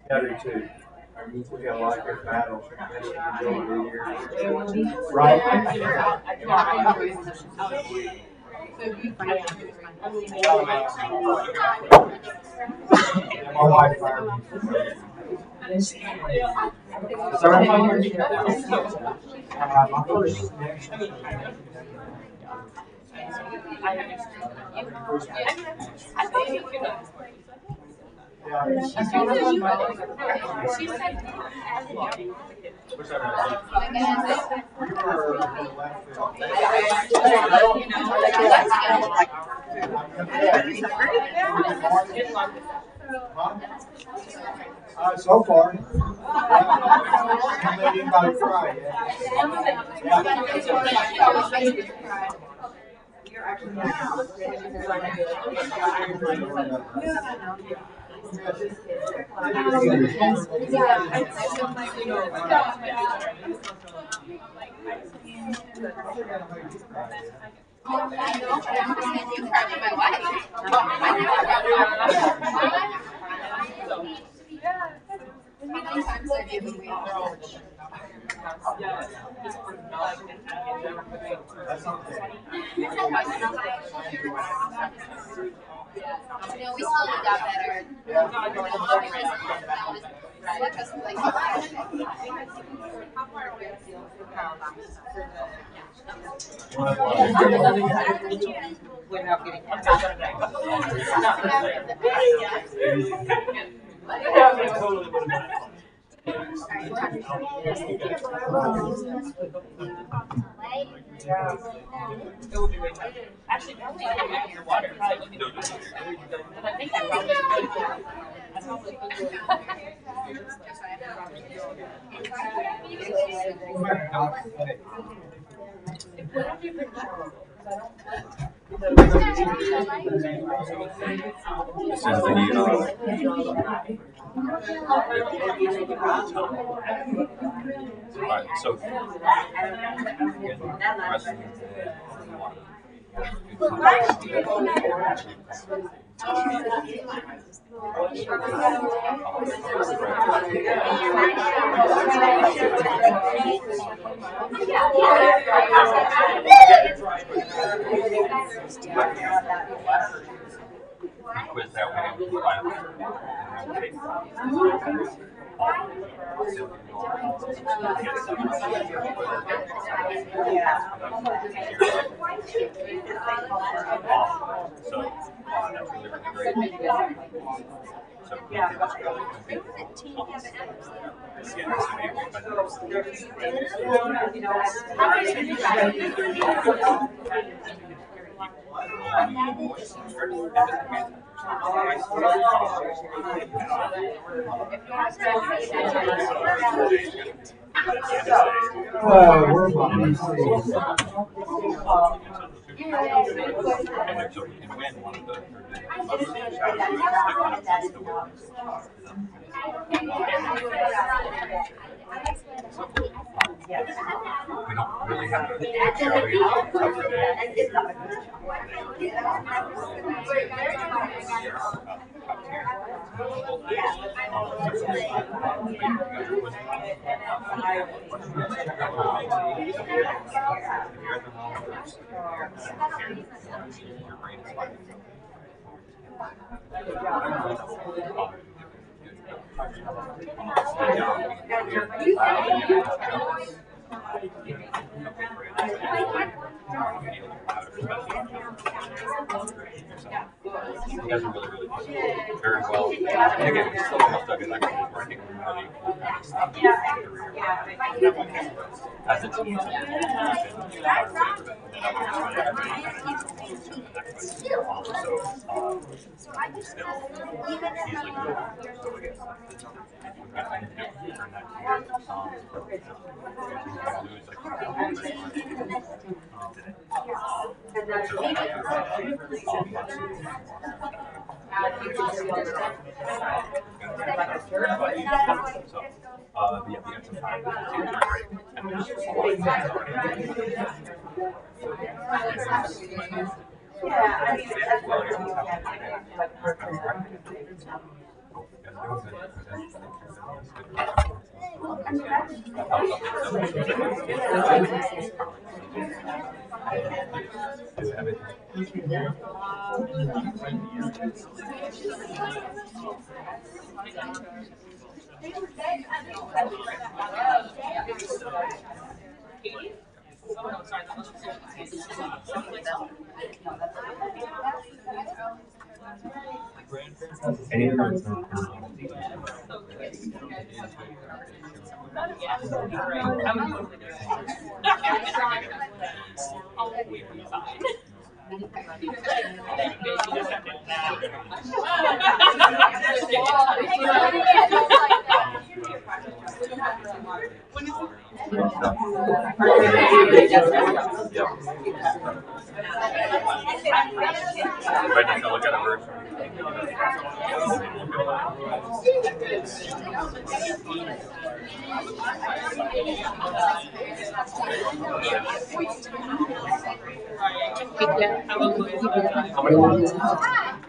Better too. We got a lot of good battles. Right? My wife fired me. Sorry? My first so far, haven't let anybody cry yet. No, we slowly got better. Without getting Actually, probably in your water. But I think that probably This is right, so quiz that we're behind the scenes. We don't really have a shower cover You guys are really, really very well. And again, we still have stuff in like I think we're really as a team. Yeah, we got some time.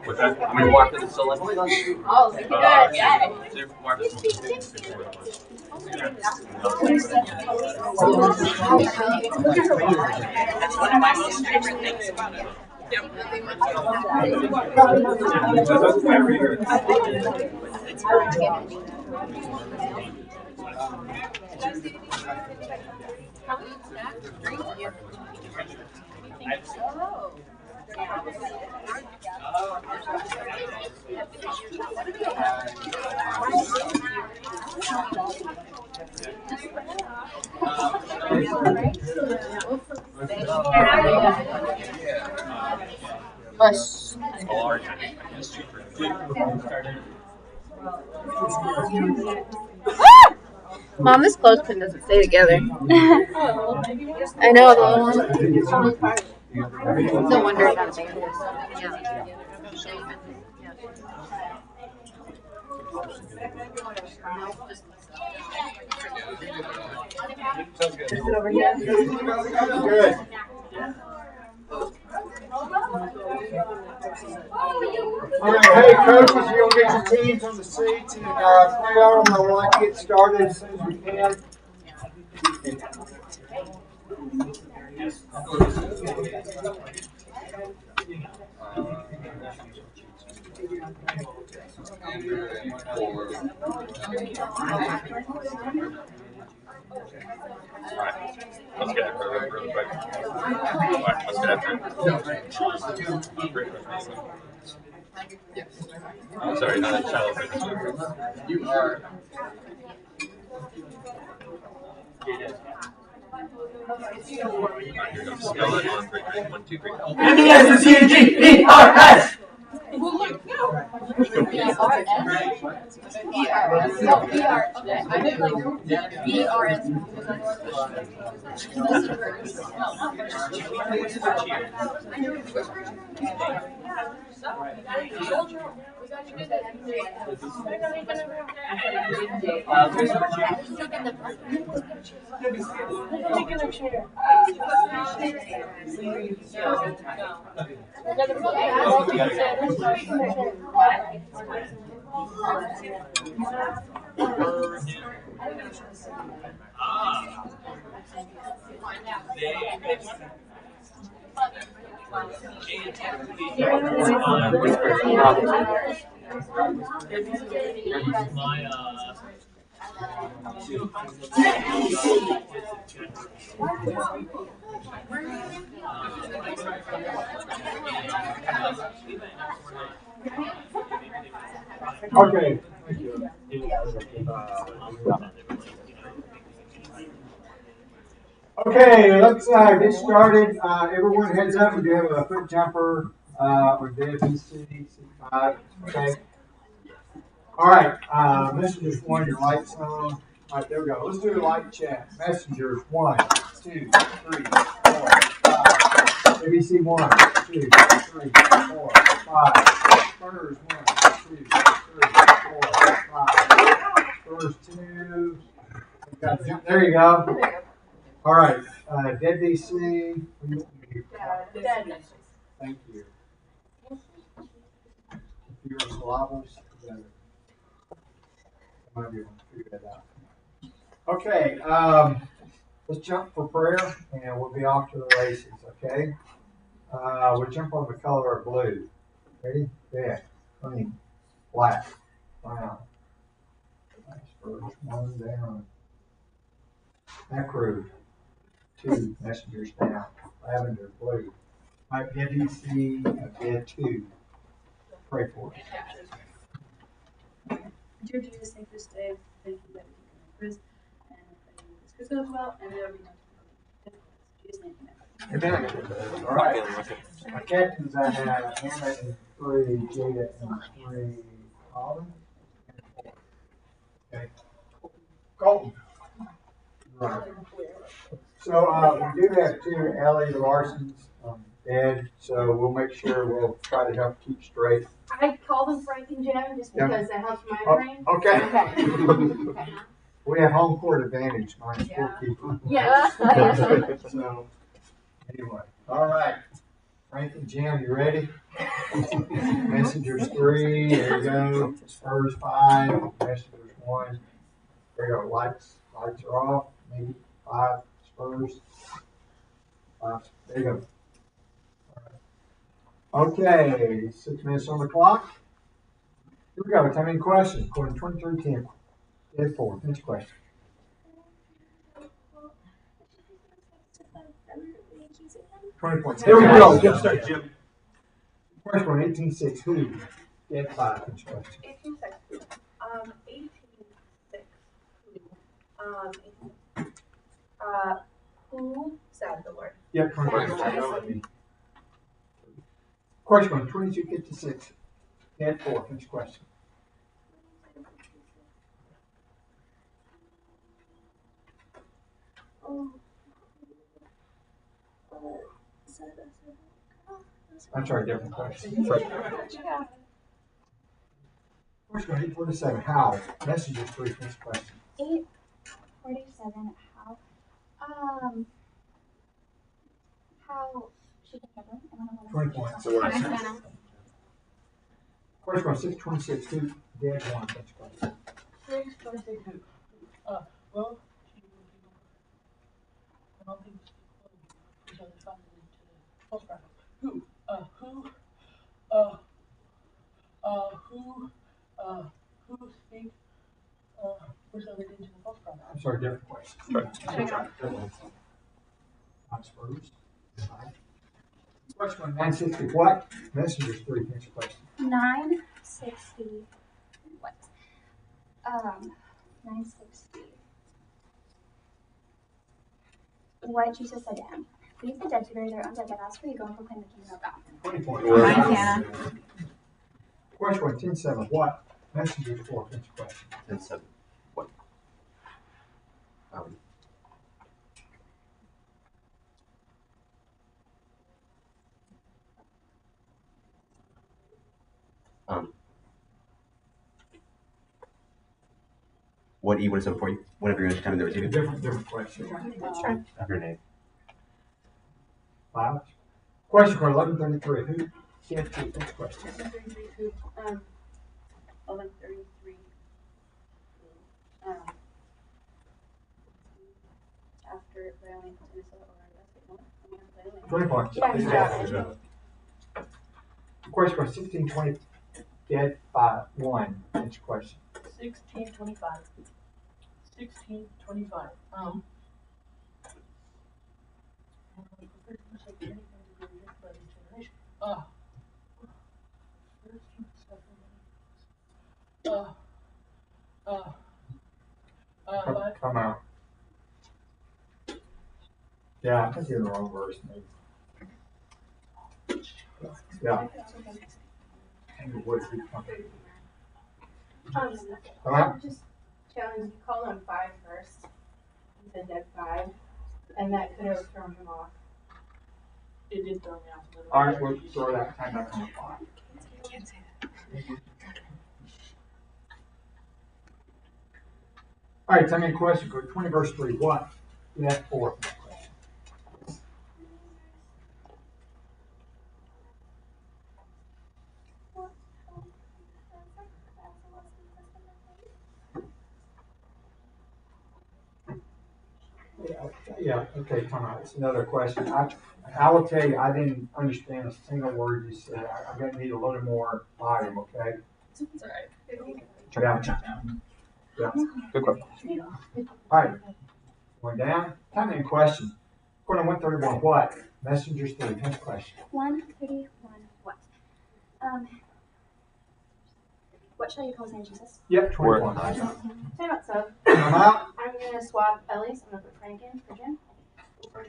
What's that? I'm gonna walk to the select. Oh, look at that. That's one of my most favorite things about it. Mom, this clothespin doesn't stay together. I know, though. No wonder about it. Is it over here? Good. All right, hey coaches, you'll get your teams on the seats and 3 hours. I would like to get started as soon as we can. Let's get after it really quick. Alright, let's get after it. Sorry, not a shallow bit. You are. Spell it on 3, 1, 2, 3. M-E-S-C-G-E-R-S! Okay. Thank you. Okay, let's get started. Everyone heads up. We do have a foot jumper on BC C5. Okay. All right. Messengers 1, your lights on. All right, there we go. Let's do a light check. Messengers 1, 2, 3, 4, 5. ABC 1, 2, 3, 4, 5. Spurs 1, 2, 3, 4, 5. Spurs 2. There you go. All right. Dead DC. Dead. Thank you. Your syllables. I might be able to figure that out. Okay. Let's jump for prayer, and we'll be off to the races. Okay. We'll jump on the color of blue. Ready? Yeah. Green. Black. Brown. Nice. First one down. Necro. 2. Messengers down. Lavender. Blue. All right. Dead DC. Dead 2. Pray for us. Dear Jesus, thank you this day. Thank you that we can come to Chris. And I pray this Chris goes well, and there will be no difficulties. In Jesus' name, Amen. All right. My captains, I have Hannah and 3, Jada and 3, Colin. Okay. Colton. Right. So we do have 2 Ellie Larsons dead, so we'll make sure we'll try to help keep straight. I call them Frank and Jim just because that helps my brain. Okay. Okay. We have home court advantage, minus 4 people. Yes. So, anyway, all right. Frank and Jim, you ready? Messengers 3, there you go. Spurs 5, Messengers 1. There you go. Lights are off. Maybe 5 Spurs. 5. There you go. Okay, 6 minutes on the clock. Here we go. Time in question. According to 2310. Dead 4. Finish question. $20. There we go. Good start, Jim. First one, 18.6. Who? Dead 5. Finish question. 18.6. 18.6. Who said the word? Yep, 20. Question one, 2256. Dead 4. Finish question. I'm sorry, different question. Question one, 847. How? Messages 3. Finish question. 847. How she can cover? 20 points. Question one, 626. Who? Dead 1. Finish question. 626. Well, I don't think she's on the front into the post round. Who speak, presented into the post round? I'm sorry, different question. Spurs. Question one, 960. What? Messengers 3. Finish question. 960. What? 960. What Jesus said to him. Leave the dead to bury their undead, but as for you, go and proclaim the kingdom of God. 20 points. Nice, Hannah. Question one, 10-7. What? Messengers 4. Finish question. 10-7. What? What E would it stand for you? Whenever you're determining the receiving. Different question. Grenade. 5. Question for 1133. Who? CFT. Next question. 1133. After Wyoming, Minnesota, or 20 points. Yeah. Question for 1620. Get 1. Next question. 1625. 1625. Come out. Yeah, I think you're in the wrong verse, maybe. Yeah. Come out. Just challenge. You called on 5 first. You said dead 5, and that could have thrown him off. It did throw me off a little. All right, we'll throw that time back on the 5. Can't say that. All right, tell me a question. Go to 20 verse 3. What? Yeah, 4. Yeah, okay, come on. It's another question. I will tell you, I didn't understand a single word you said. I'm going to need a little more volume, okay? It's all right. Yeah. Good question. All right. Going down. Tell me a question. Going on 131. What? Messengers 3. Next question. 131. What? What shall you call his name, Jesus? Yep, 21. Tell you what, so Come out. I'm gonna swap Ellie's. I'm gonna put Frank in for Jim.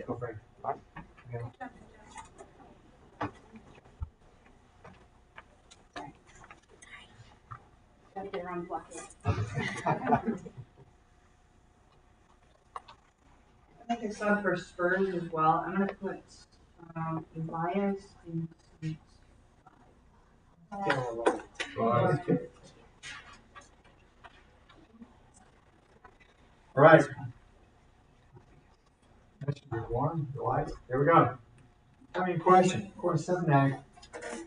Go Frank. All right. Gotta get around the block here. Make a sub for Spurs as well. I'm gonna put Elias in seat 5. All right. Messenger 1, Delight. Here we go. Tell me a question. According to 7-9,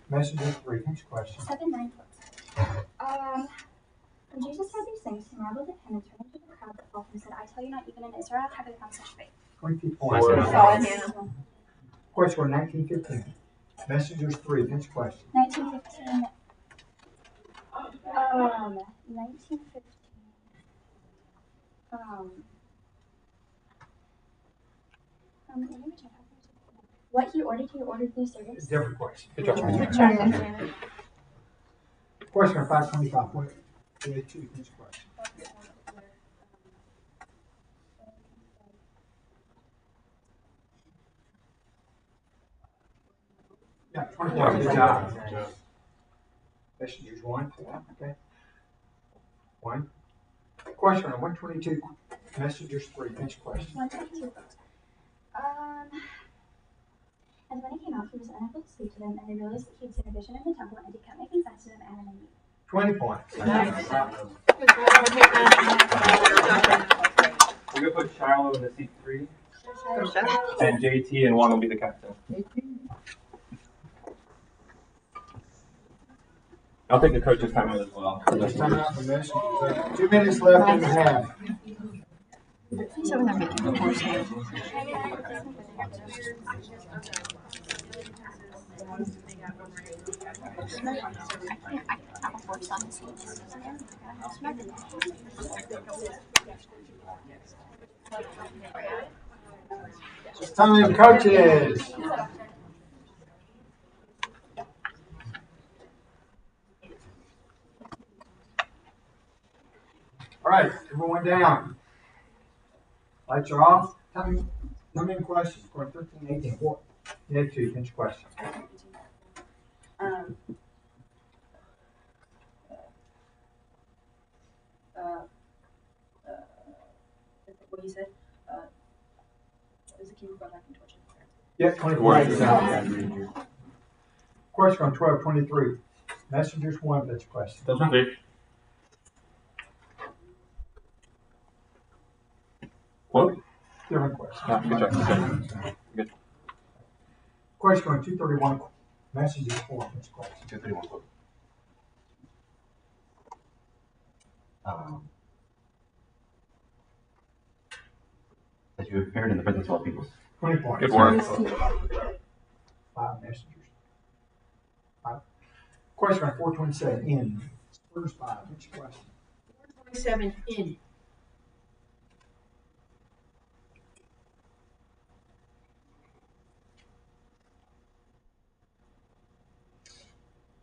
Messenger 3. Next question. 7-9. When Jesus said these things, he marveled at him and turned to the crowd that followed him and said, I tell you, not even in Israel have they found such faith. 20 points. Question for 1915. Messengers 3. Next question. 1915. 1915. What he ordered new service. Different question. Good job. Question for 525. What? 2. Next question. Yeah, 24. Good job. Messengers 1. Okay. 1. Question on 122. Messengers 3. Next question. 122. And when he came out, he was unable to speak to them, and they realized that he had seen a vision in the temple, and he kept making signs to them and in the meeting. 20 points. Nice. We're gonna put Shiloh in the seat 3. And JT and Juan will be the captain. I'll take the coach's time out as well. Just time out for Messengers. 2 minutes left in the half. It's time, coaches. All right, everyone down. Lights are off. Tell me a question. Score 13-18. What? You have 2. Finish question. What you said? Is the king brought back in torture? Yeah, 24. Question on 12-23. Messengers 1, that's a question. That's my favorite. What? Different question. Ah, good job. Good. Good. Question on 231, Messengers 4, that's a question. 231 quote. That you appeared in the presence of all peoples. 20 points. Good work. 5 messengers. 5. Question on 427, in. Spurs 5, which question? 427 in.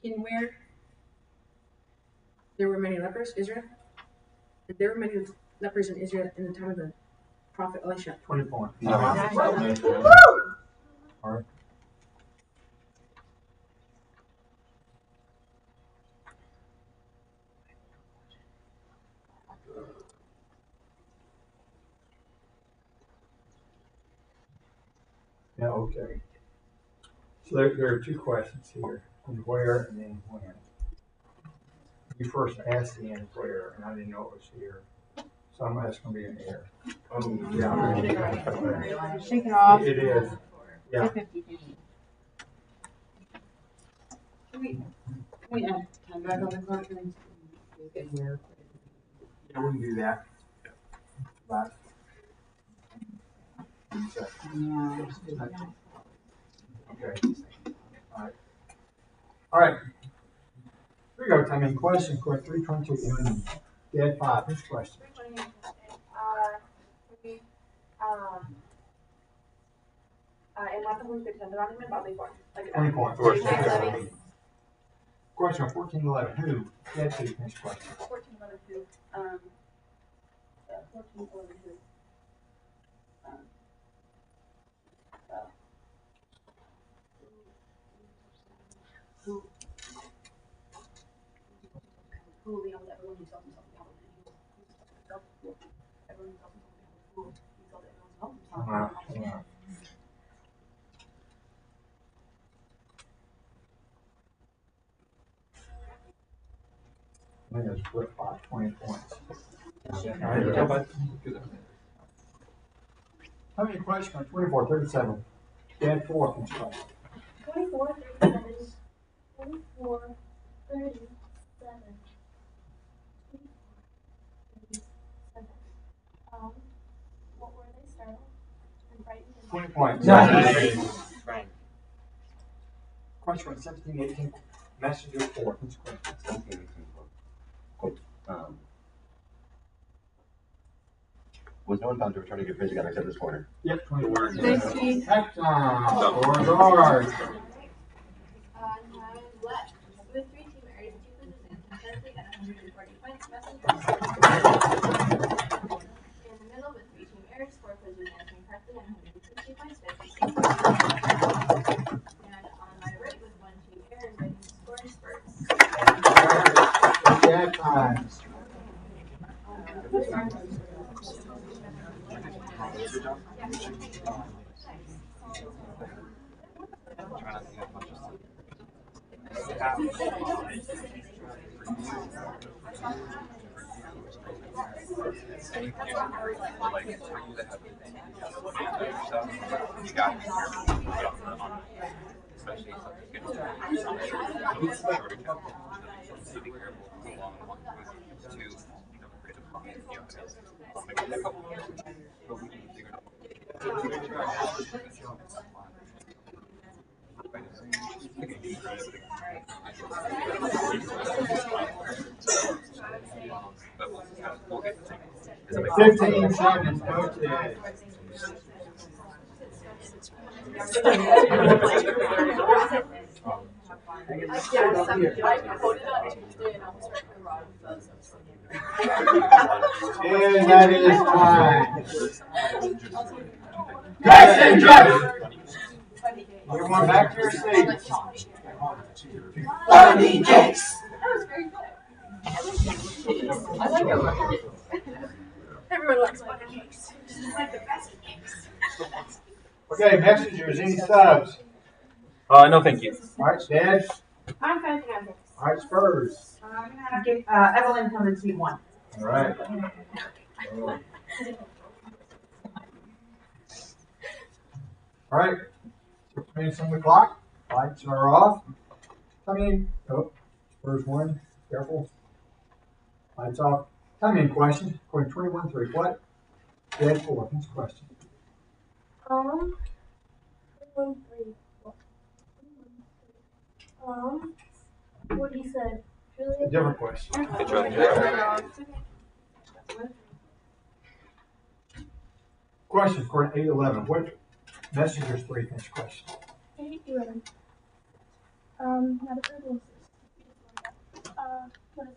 In where there were many lepers, Israel? There were many lepers in Israel in the time of the prophet Elisha. 20 points. Woo! All right. Yeah, okay. So there are 2 questions here, and where and then when. You first asked the end where, and I didn't know it was here. So I'm asking to be an error. Yeah. Shake it off. It is. Yeah. 50-50. Can we add time back on the clock? Yeah, we can do that. But, okay. All right. Here we go, Tommy. Question, 322. Dead 5. Which question? En cuántos puntos se tendrán en Bobby Ford? 20 points. Question 1411. Who? Dead 2. Next question. 1411 who? 1411 who? Who will be able to everyone who tells himself to be able to everyone who tells himself to be able to fool. He told everyone to help himself. I think it's split by 20 points. How many questions on 2437? Dead 4. Next question. 2437. 2437. What were they startled and frightened? 20 points. Question 1718. Messenger 4. Next question. 1718 quote. Was no one found to return to give praise to God except this foreigner? Yep, 20 words. 19. Excellent. 4 guards. Time left. With 3 team areas, 2 positions, contested at 140 points. Messengers. In the middle with 3 team areas, 4 positions, contested at 160 points. 56 points. And on my right with 1 team air is ready to score in spurts. Dead time. It's 15 seconds. Go to and that is time. Everyone back to your seats. Funny Jakes. That was very good. I like it. Everyone likes bunny cakes. It's like the best cakes. Okay, messengers, any subs? No, thank you. All right, Dad. I'm fine, All right, Spurs. I'm gonna have to Evelyn come in seat 1. All right. All right. 6 minutes on the clock. Lights are off. Oh, Spurs 1. Careful. Lights off. Time in question. According 21-3. What? Dead 4. Next question. 1-3. What he said. A different question. Question according 8-11. What Messengers 3? Next question. 8-11. Not a problem. What is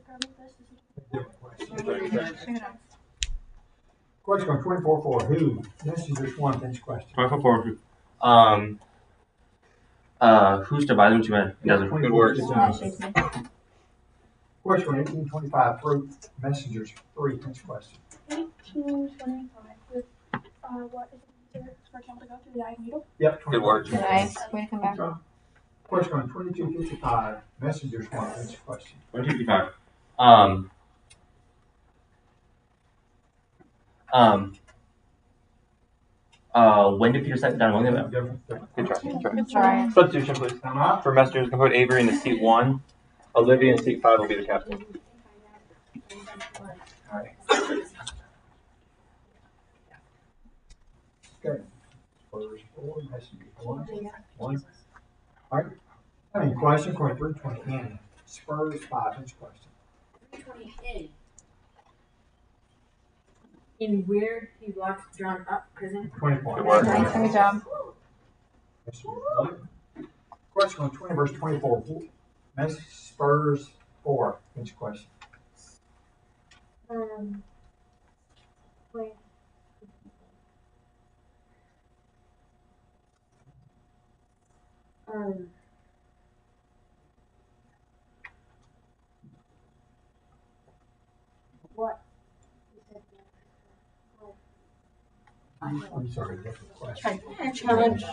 the Different question. Question on 24-4. Who? Messengers 1. Next question. 24-4. Who's divided into men? Good words. Question on 18-25. Fruit. Messengers 3. Next question. 18-25. With what is it for example to go through the eye needle? Yep. Good words. Nice. Way to come back. Question on 22-55. Messengers 1. Next question. 22-55. When did Peter set down among them? Good try. Good try. Substitution, please. For Messengers, can put Avery in the seat 1. Olivia in seat 5 will be the captain. All right. Okay. Spurs 4. Messengers 1. All right. Question according 320. Spurs 5. Next question. 320 in where he locked John up prison. 24. Nice. Good job. Question on 20 verse 24. Spurs 4. Next question. Wait. What? I'm sorry, different question. Challenge.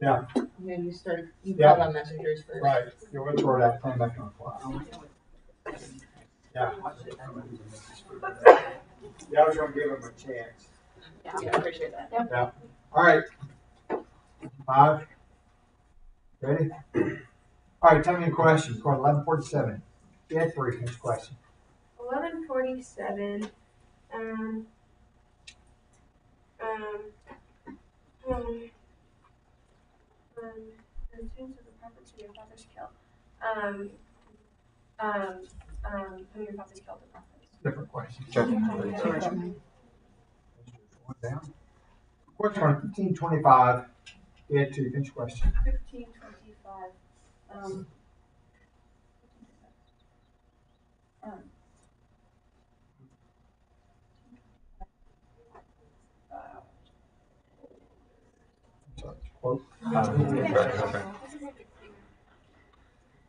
Yeah. Yeah, you started. You Yeah. called on messengers first. Right. You're going to throw that plan back on the fly. Yeah. Yeah, I was going to give him a chance. Yeah, I appreciate that. Yep. Yeah. All right. 5. Ready? All right, tell me a question. Question 1147. Get 3. Next question. 1147. In terms of the preference of your father's kill. Who your father's killed the preference. Different question. Sure. One down. Question on 1525. Get 2. Finish question. 1525.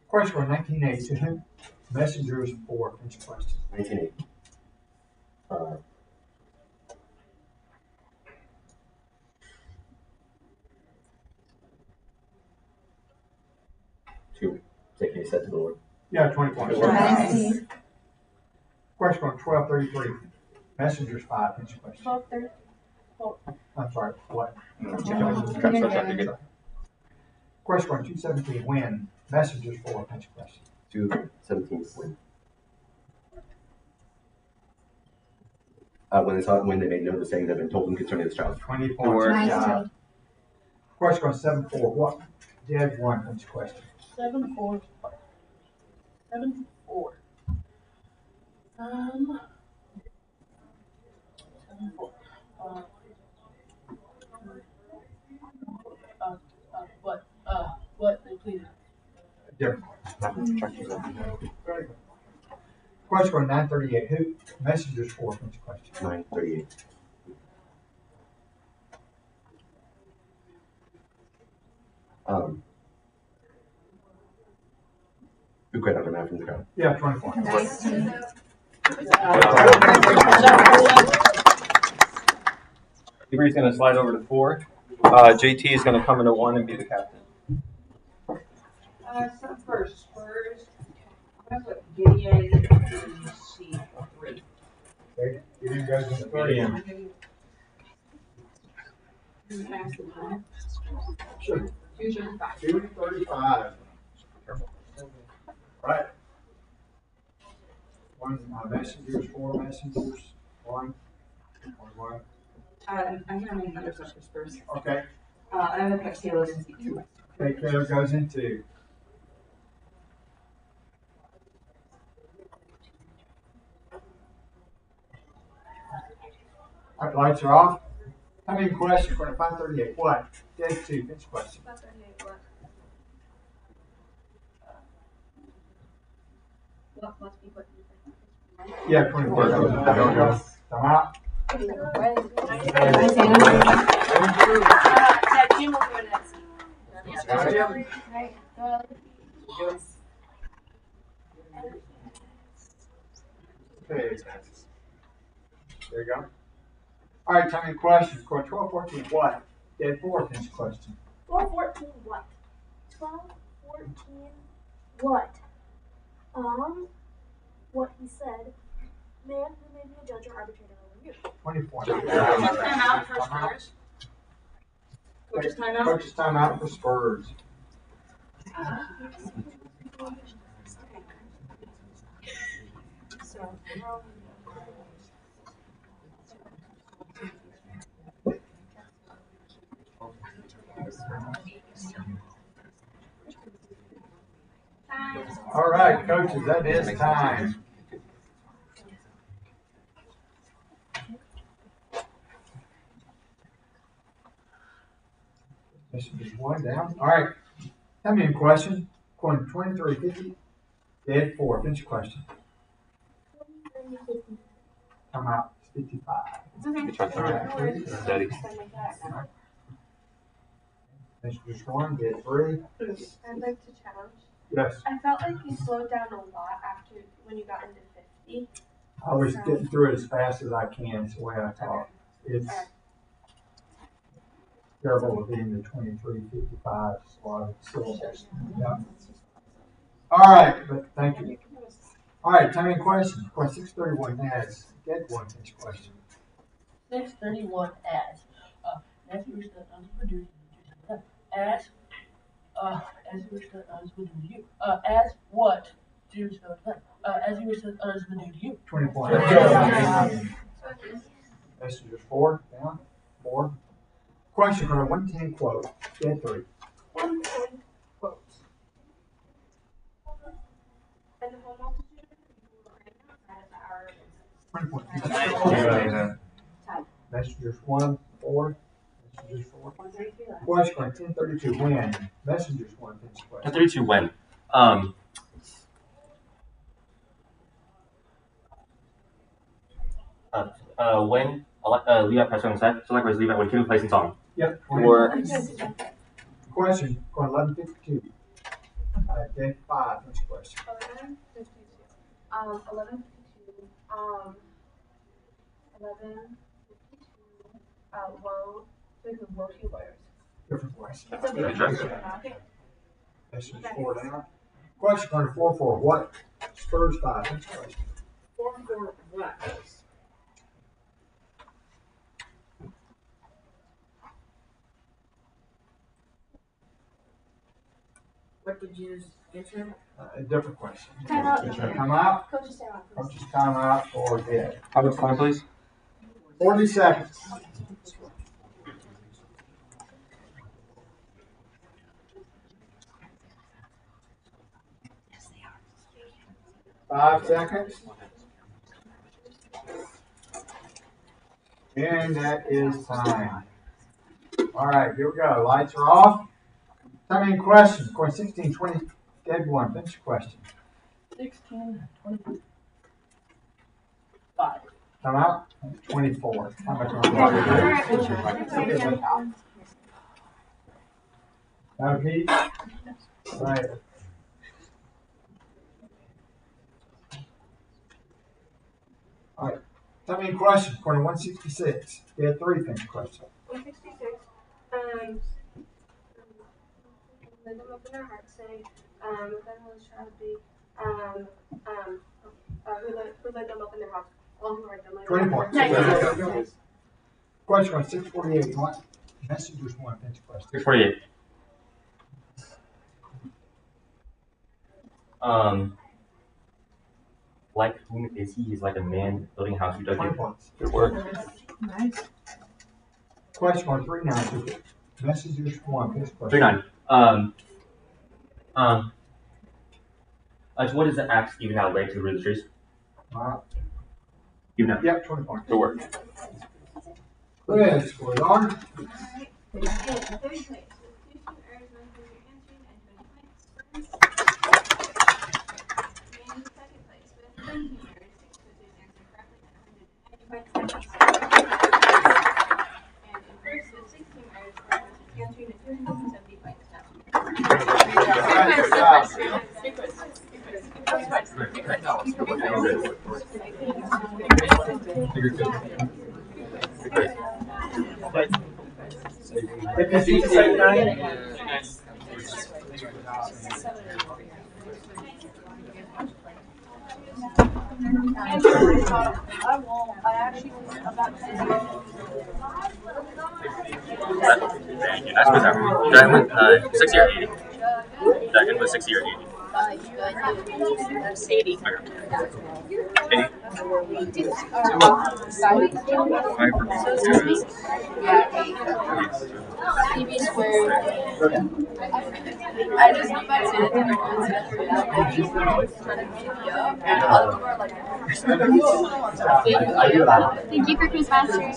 Question on 1980. Messengers 4. Finish question. 1980. 2. Taking a set to the Lord. Yeah, 20 points. Nice. Question on 1233. Messengers 5. Finish question. 1230. I'm sorry. What? Question on 217. Win. Messengers 4. Finish question. 217. Win. When they made note of the saying that had been told them concerning this child. 20 points. Nice. Question on 74. What? Dead 1. Finish question. 7-4. 7-4. 7-4. What they pleaded. Different. Question on 938. Who? Messengers 4. Finish question. 938. Who quit out of that from the crowd? Yeah, 20 points. Nice. Avery's going to slide over to 4. JT is going to come into 1 and be the captain. So for Spurs, I'm gonna put Gideon in C3. Okay, Gideon goes in 3. Sure. 235. Right. One messengers, 4 messengers, 1. What? I'm gonna make another question for Spurs. Okay. I'm gonna put Caleb in C2. Okay, Caleb goes into. All right, lights are off. How many questions? 538. What? Dead 2. Finish question. 538 what? What must be put in the Yeah, 24. There we go. Come out. Jim will do it next. Okay. There you go. All right, tell me a question. 12, 14, what? Dead 4, finish question. 12, 14, what? 12, 14, what? What he said, man who may be a judge or arbitrator over you. 24. Time out for Spurs. Coach's timeout. Coach's timeout for Spurs. All right, coaches, that is time. This should be 1 down. All right. Tell me a question. Going 23, 50. Dead 4. Finish your question. Come out. 55. Steady. Finish just 1. Dead 3. I'd like to challenge. Yes. I felt like you slowed down a lot after when you got into 50. I was getting through it as fast as I can. It's the way I talk. It's terrible with being the 23, 55 slot syllables. Yeah. All right, but thank you. All right, tell me a question. Question 631 has dead 1. Finish question. 631 as you wish that I was produced as you wish that others would do to you. As what do as you wish that others would do to you. 24. Messengers 4 down. 4. Question from a 110 quote. Dead 3. 110 quote. And the whole multitude of people were praying outside of the hour of Messengers 1, 4. Messengers 4. Question 1032. When? Messengers 1. Finish question. 1032 when? When Levi passed on set, so likewise Levi when Kim plays in song. Yep. Or question 1152. Dead 5. Finish question. 1152. 1152. 1152. Woe. There's a woe to lawyers. Different question. Okay. Messengers 4 down. Question 4 what? Spurs 5. Finish question. 4 what? What did you just answer? A different question. Time out. Come out. Coach's time out. Coach's time out or dead. How much time, please? 40 seconds. Five seconds. And that is time. All right, here we go. Lights are off. Tell me a question. Question 16, 20, dead 1. Finish your question. 16, 25. Come out. 24. How much now, Pete? Right. All right. Tell me a question. Corner 166. Dead 3. Finish your question. 166. Lay them up in their hearts, saying, Then was trying to be, who led them up in their house? All who led them up. 20 points. Nice. Question on 648. What messengers want to answer question? 648. Like whom is he? He's like a man building a house who does 20 points. good work. Nice. Question on 39. Messengers want this question. 39. So what is the axe even out leg to the root of the trees? Even out. Yep, 20 points. Good work. Quiz for Arn. I won't. I actually was about to. Thank you. Nice quiz out. Dragon with 60 or 80. Dragon with 60 or 80. 80. 80. I just know about to and all of them are like, thank you for Quizmaster.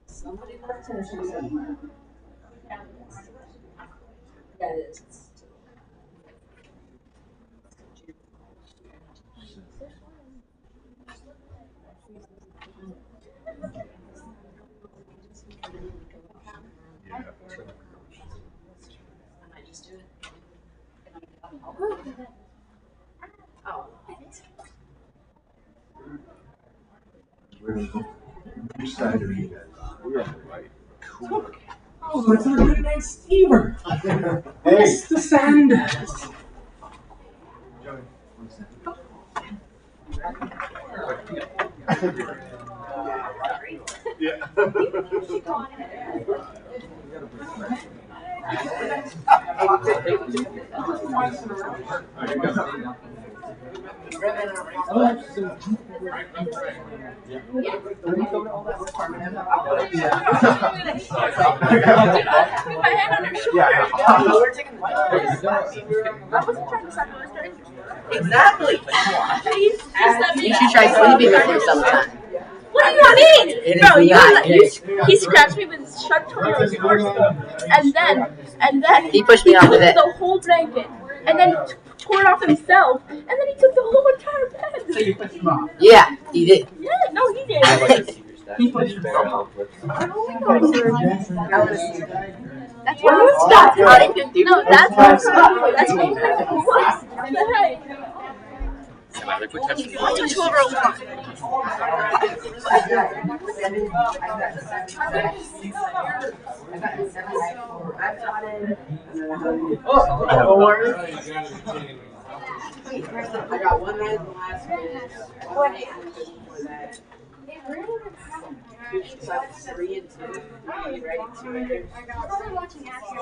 Somebody left tension. Yeah, it is. Which side are you guys on? We're on the right. Cool. Oh, it's a good night, steamer. Hey. It's the sand. Yeah. Exactly. You should try sleeping with him sometime. What do you mean? Bro, he scratched me with his sharp toenails first, and then He pushed me took off of it. the whole blanket, and then tore it off himself, and then he took the whole entire bed. So you pushed him off? Yeah, he did. Yeah, no, he did. He pushed himself off. That's how they can do. No, that's what what the heck? What's a 12-year-old want? I got one right in the last minute. One before that. So I was 3 and 2. Right? 2 years. Probably watching after.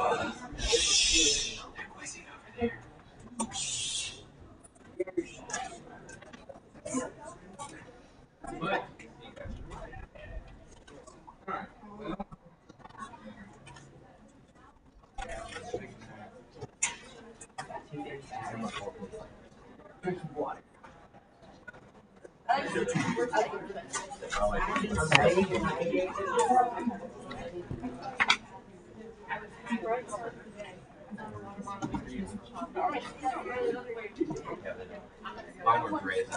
Mine were great.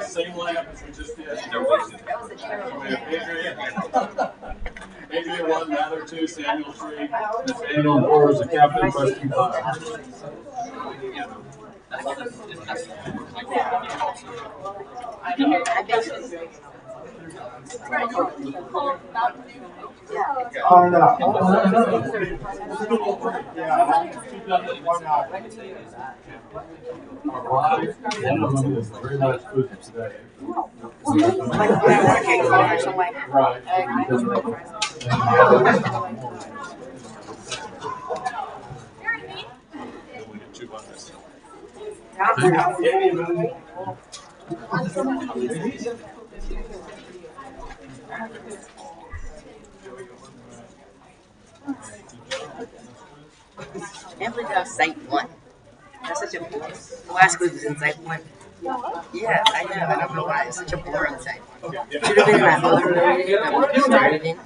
Same lineup as we just did. Adrian 1, Mather 2, Samuel 3, Nathaniel 4 was the captain, Preston 5. Oh, no. Very nice food today. Can't believe that was site 1. That's such a the last quiz was in site 1. Yeah, I know. I don't know why. It's such a boring site 1. Should have been that other meeting that we started in.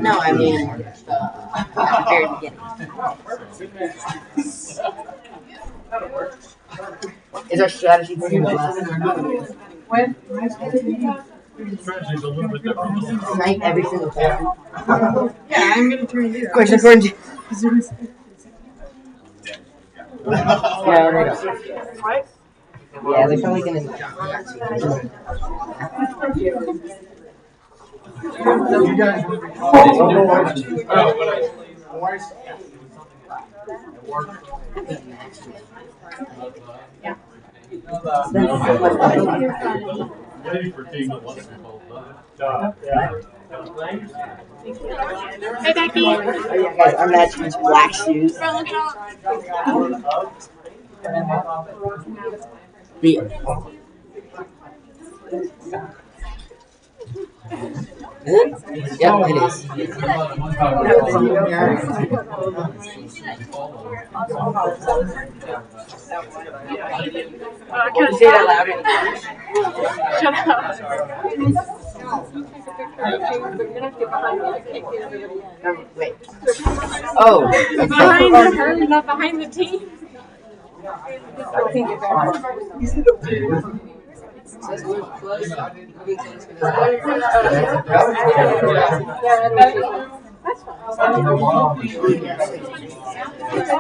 No, I mean at the very beginning. Is our strategy team the last? When? Strategy's a little bit different. Night every single time. Yeah, I'm gonna turn it. Question according to. Yeah, they're probably gonna. You guys would be Ready for team that wants to hold Hey, Becky. Oh, yeah, guys, I'm matching these black shoes. Bro, look at all. Yep, it is. Say that louder. Shut up. Wait. Oh. Behind her, not behind the team. Oh,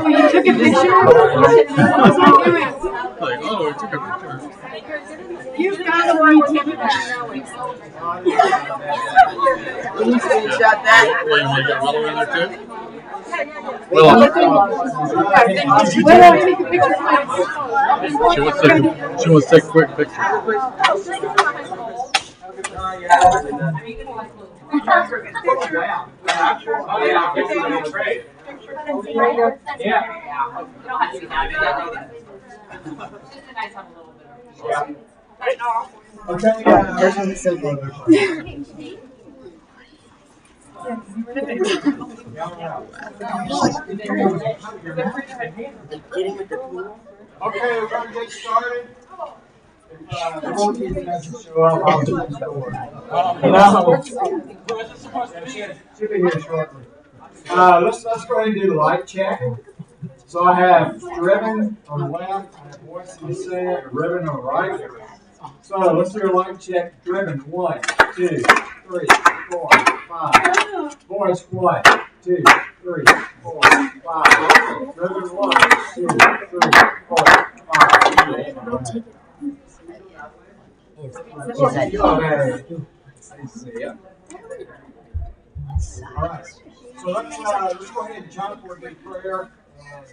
you took a picture? Like, oh, I took a picture. You've got to retake that. You screenshot that. Well, you want to get Willow in there too? Willow, take a picture of my She wants to take a quick picture. Okay, This one's so good. Okay, we're gonna get started. Everyone needs to show up. I'll do the score. Should be here shortly. Let's go ahead and do the light check. So I have Driven on the left, I have Voice in the center, Ribbon on the right. So let's do a light check. Driven 1, 2, 3, 4, 5. Voice 1, 2, 3, 4, 5. Driven 1, 2, 3, 4, 5. Alright, so let's go ahead and jump for a big prayer, and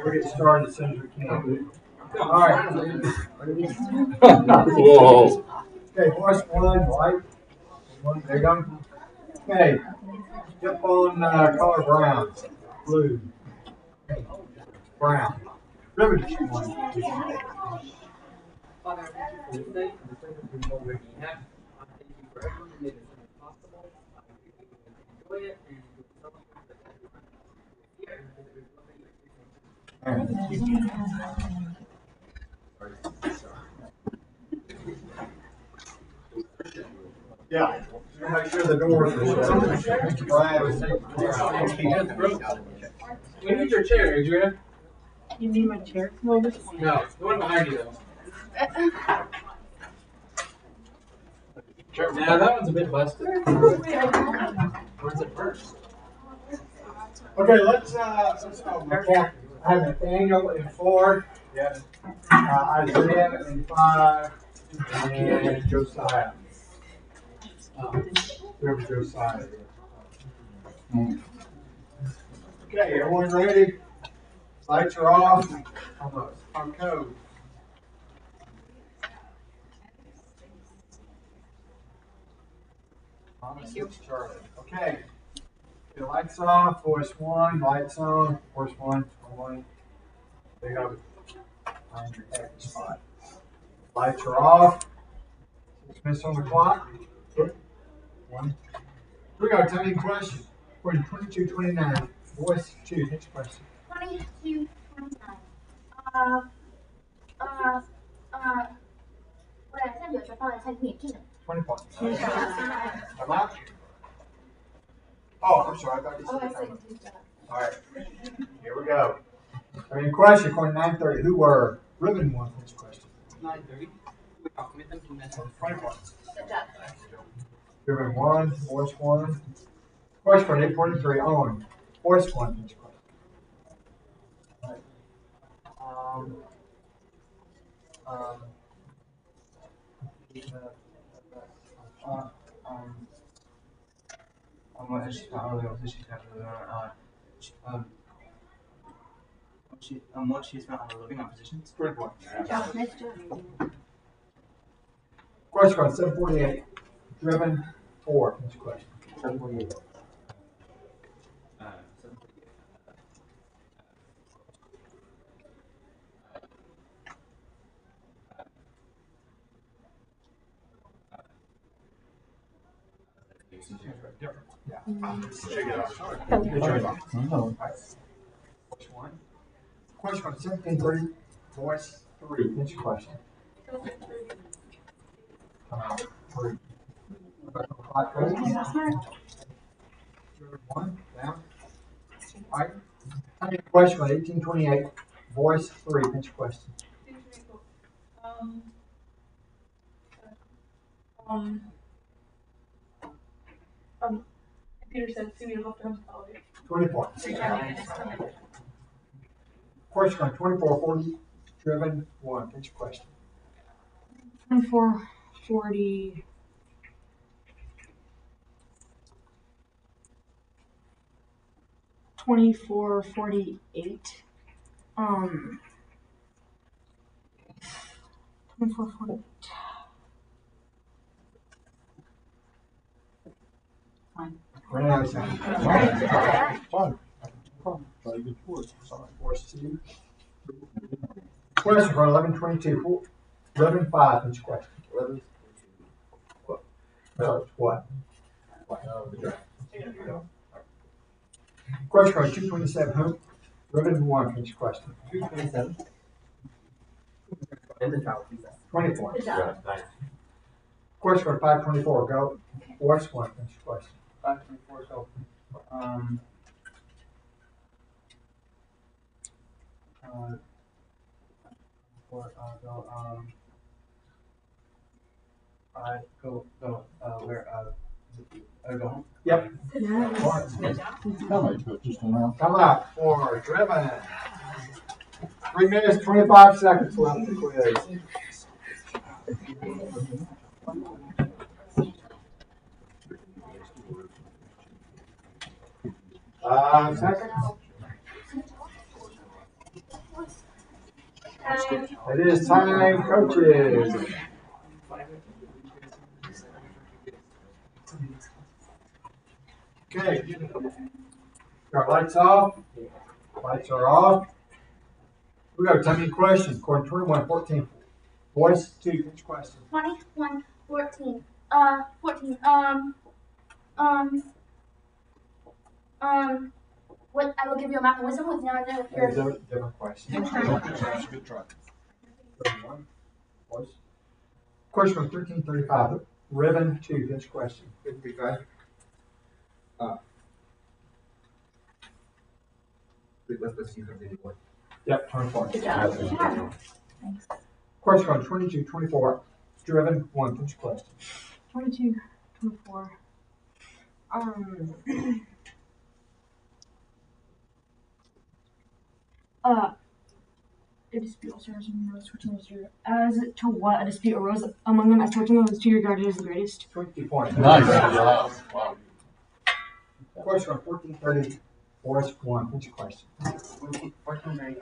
we'll get started as soon as we can. Alright. Whoa. Okay, voice 1, light. There you go. Okay, jump on color brown, blue, brown. Ribbon 1, Father, thank you for this day and the pleasure we've already had. Thank you for everyone who made this possible. I enjoy it and enjoy the fellowship that everyone here. Yeah. Make sure the doors are shut. We need your chair, Adrian. You need my chair? No, this one. No, the one behind you though. Yeah, that one's a bit busted. Where's it first? Okay, let's go. Okay. I have Nathaniel in 4. Yes. Isaiah in 5. And Josiah. Whoever Josiah. Okay, everyone ready? Lights are off. On code. Charlie. Okay. The lights off, voice 1, lights on, voice 1, 1. There you go. Find your happy spot. Lights are off. 6 minutes on the clock. 1. We got a timing question. We're in 22:29. Voice 2, next question. 22:29.我俩现在有着放在餐厅里智能。 20 points. Come out. Oh, I'm sorry. I thought you said all right. Here we go. I mean, question according to 9:30. Who were ribbon 1 for this question? 9:30. 20 points. Ribbon 1, voice 1. Question for 8:43. Owen. Voice 1 for this question. What she's not on the living oppositions. 20 points. Nice job. Question card 748. Driven 4. Next question. 748. Different. Yeah. Check it out. Voice 1. Question card 1730. Voice 3. Next question. 3. 1. Down. All right. Question on 1828. Voice 3. Next question. Peter said Sue left home holiday. 20 points. Question on 2440. Driven 1. Next question. 2440. 2448. 2448. Fine. Ran out of time. Fine. Try to get towards. Force 2. Question for 1122. 11:05. Next question. 11. No, what? Question card 227. Who? Driven 1. Next question. 227. 20 points. Question card 524. Go. Voice 1. Next question. 524. So, go home. Yep. Come out for Driven. 3 minutes, 25 seconds left to quiz. Seconds. It is time, coaches. Okay. Got lights off. Lights are off. We got a timing question. According to 21:14. Boys, 2, pinch question. 21, 14. 14. What I will give you a map of wisdom with none of your. That was a different question. Good try. 31. Boys. Question from 1335. Ribbon 2, pinch question. 55. Let's see if there's any more. Yep, 24. Good job. Good job. Thanks. Question from 2224. Driven 1, pinch question. 22, 24. A dispute also arose among those 14 was your. As to what a dispute arose among them, as 14 was to regarded as the greatest. 20 points. Nice. Wow. Question from 1430. Boys 1, pinch question. 1430,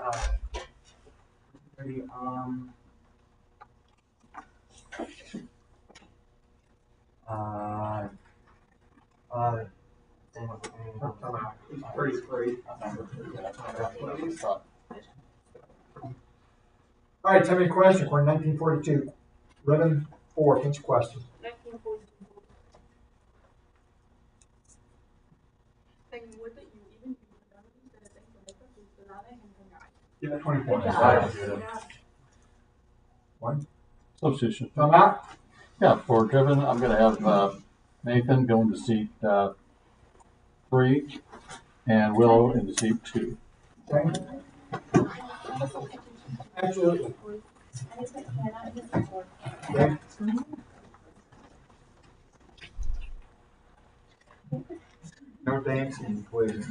He's pretty free. All right, tell me a question. We're in 1942. Ribbon 4, pinch question. 1942. Thing would that you even use the remedies that I think the makeup is the not Yeah, 20 points. One. Substitution. Come out. Yeah, for Driven, I'm going to have Nathan going to seat 3 and Willow in seat 2. Okay. Absolutely. Okay. No dancing, please.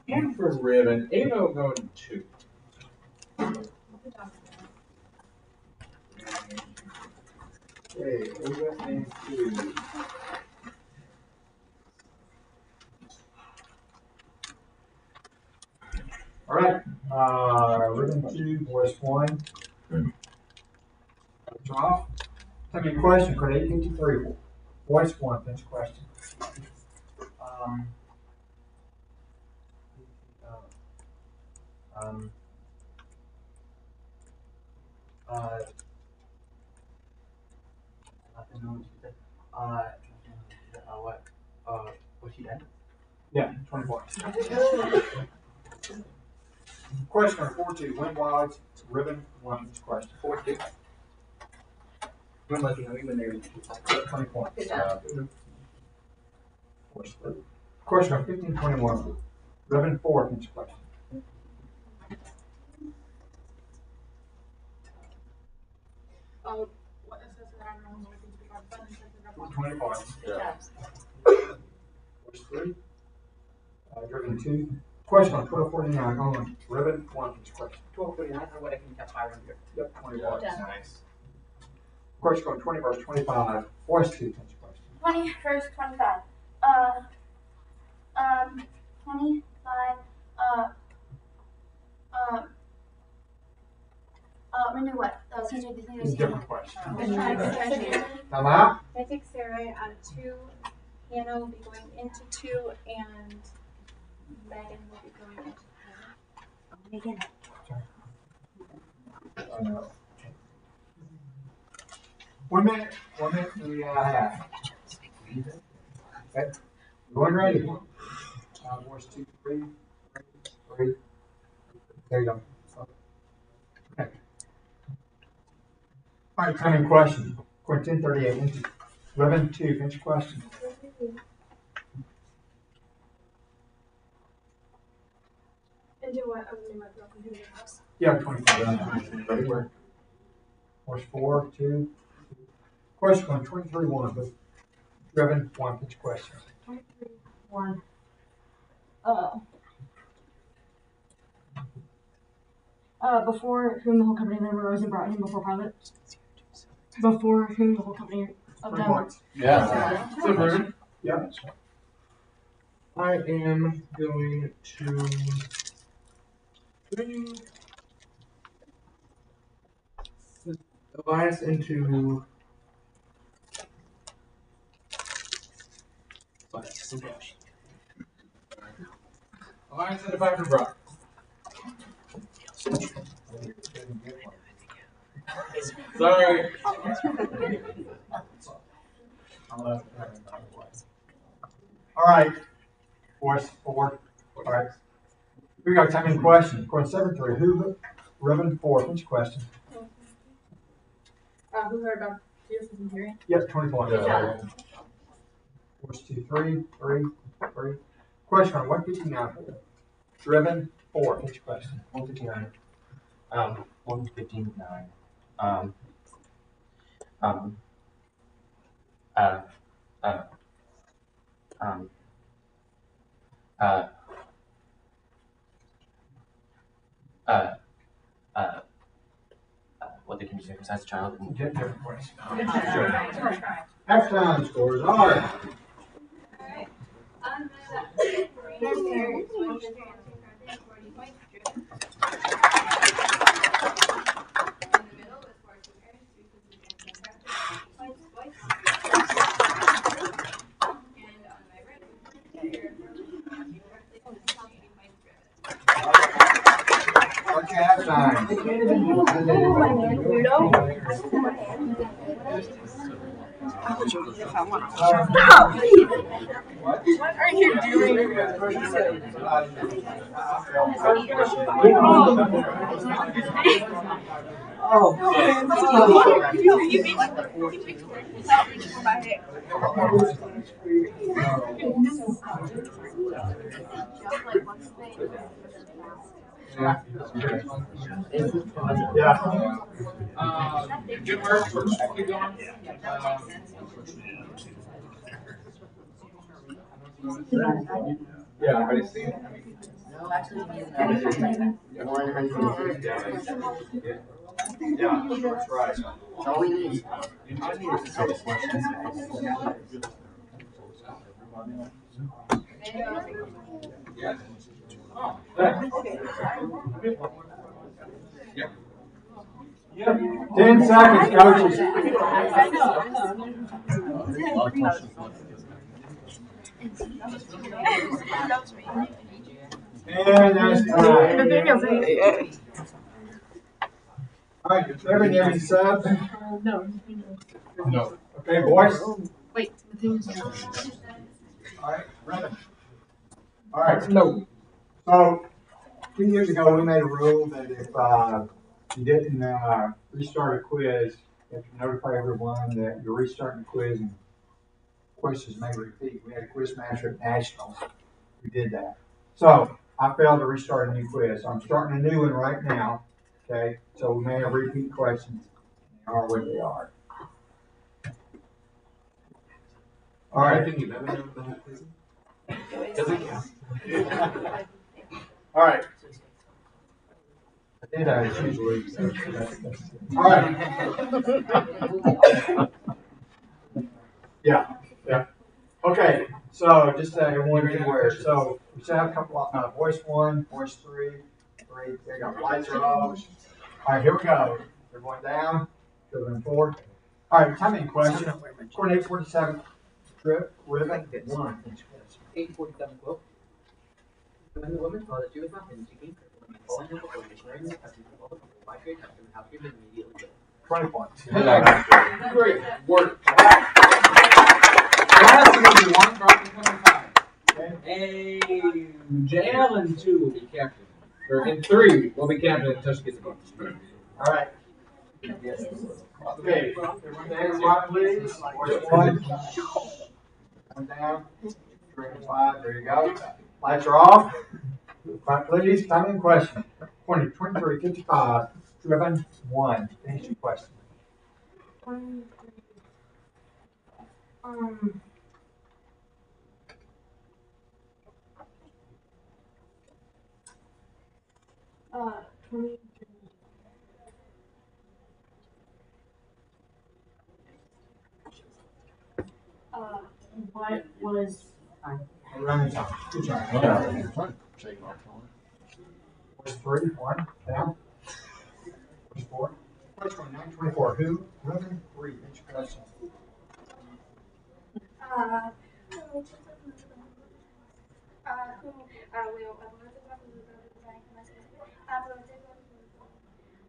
And for Ribbon, Avo going 2. Okay, Ava and 2. All right, ribbon 2, voice 1. Off. Tell me a question, code 853. Voice 1, pinch question. Was she dead? Yeah, 20 points. Question number 42. Wind Wilds, ribbon 1, pinch question. 42. I'm looking, I'm even there. 20 points. Good job. Question number 1521. Ribbon 4, pinch question. What assessor admiral was looking to provide funding for 20 points. Yeah. Voice 3. Driven 2. Question on 1249 only. Ribbon 1, pinch question. 1249, I would have kept 500. Yep, 20 points. Yeah. Nice. Question on 20 verse 25. Voice 2, pinch question. 20 verse 25. 25. Renew what? These are the things. Different question. Time out. I take Sarah out of 2, Hannah will be going into 2, and Megan will be going into 4. Megan. 1 minute. 1 minute do we have? Okay. Going ready. Voice 2, 3. There you go. Okay. All right, coming question. Question 1038. Ribbon 2, pinch question. And do what? I might go from here to house. Yeah, 25. Voice 4, 2. Question on 23 1. Ribbon 1, pinch question. 23 1. Before whom the whole company of them arose and brought him before Pilate. Before whom the whole company of them. Yeah. So, Ribbon, Yeah. I am going to bring Elias into Alliance into 5 for Brock. Sorry. All right, voice 4. All right. We got time in question. Question 7-3. Who ribbon 4? Which question? Who heard about Jesus and hearing? Yep, 24. Yeah. Question 2, 3. Question 1. What did you now? Ribbon 4. Which question? 159. 159. What they can do besides a child. Different question. Halftime scores are. Okay, halftime. What are you doing? Yeah. Good work. Keep going. Yeah, I see it. No, actually, Yeah, that's right. that's all we need. Yep. 10 seconds, coaches. And that's time. All right, does everybody have any subs? No. No. Okay, boys. Wait. All right, Brandon. All right, no. So, 2 years ago, we made a rule that if you didn't restart a quiz, you have to notify everyone that you're restarting the quiz and questions may repeat. We had a quiz master at Nationals. We did that. So, I failed to restart a new quiz. So I'm starting a new one right now. Okay, so we may have repeat questions. They are what they are. All right. All right. I did usually. All right. Yeah. Yeah. Okay. So just everyone be aware. So we should have a couple of voice 1, voice 3. There you go. Lights are off. All right. Here we go. Everyone down. Children 4. All right. Timing question. 4847. Trip. Ribbon 1. 847 quote. When the woman saw that she was not hidden, she came quickly and falling on the floor, declaring the touches of all the people by great after the house had been immediately killed. 20 points. Great work. Last will be 1 from 25. Okay. Jail and 2 will be captain. Or in 3 will be captain until she gets a bonus. All right. Okay. Everyone down, please. Voice 1. One down. 3 and 5. There you go. Lights are off. Front, please. Timing question. 2355. Driven 1. Finish your question. What was Around the time. Good job. Voice 3. 1. Down. Voice 4. Voice 924. Who? Driven 3. Finish your question.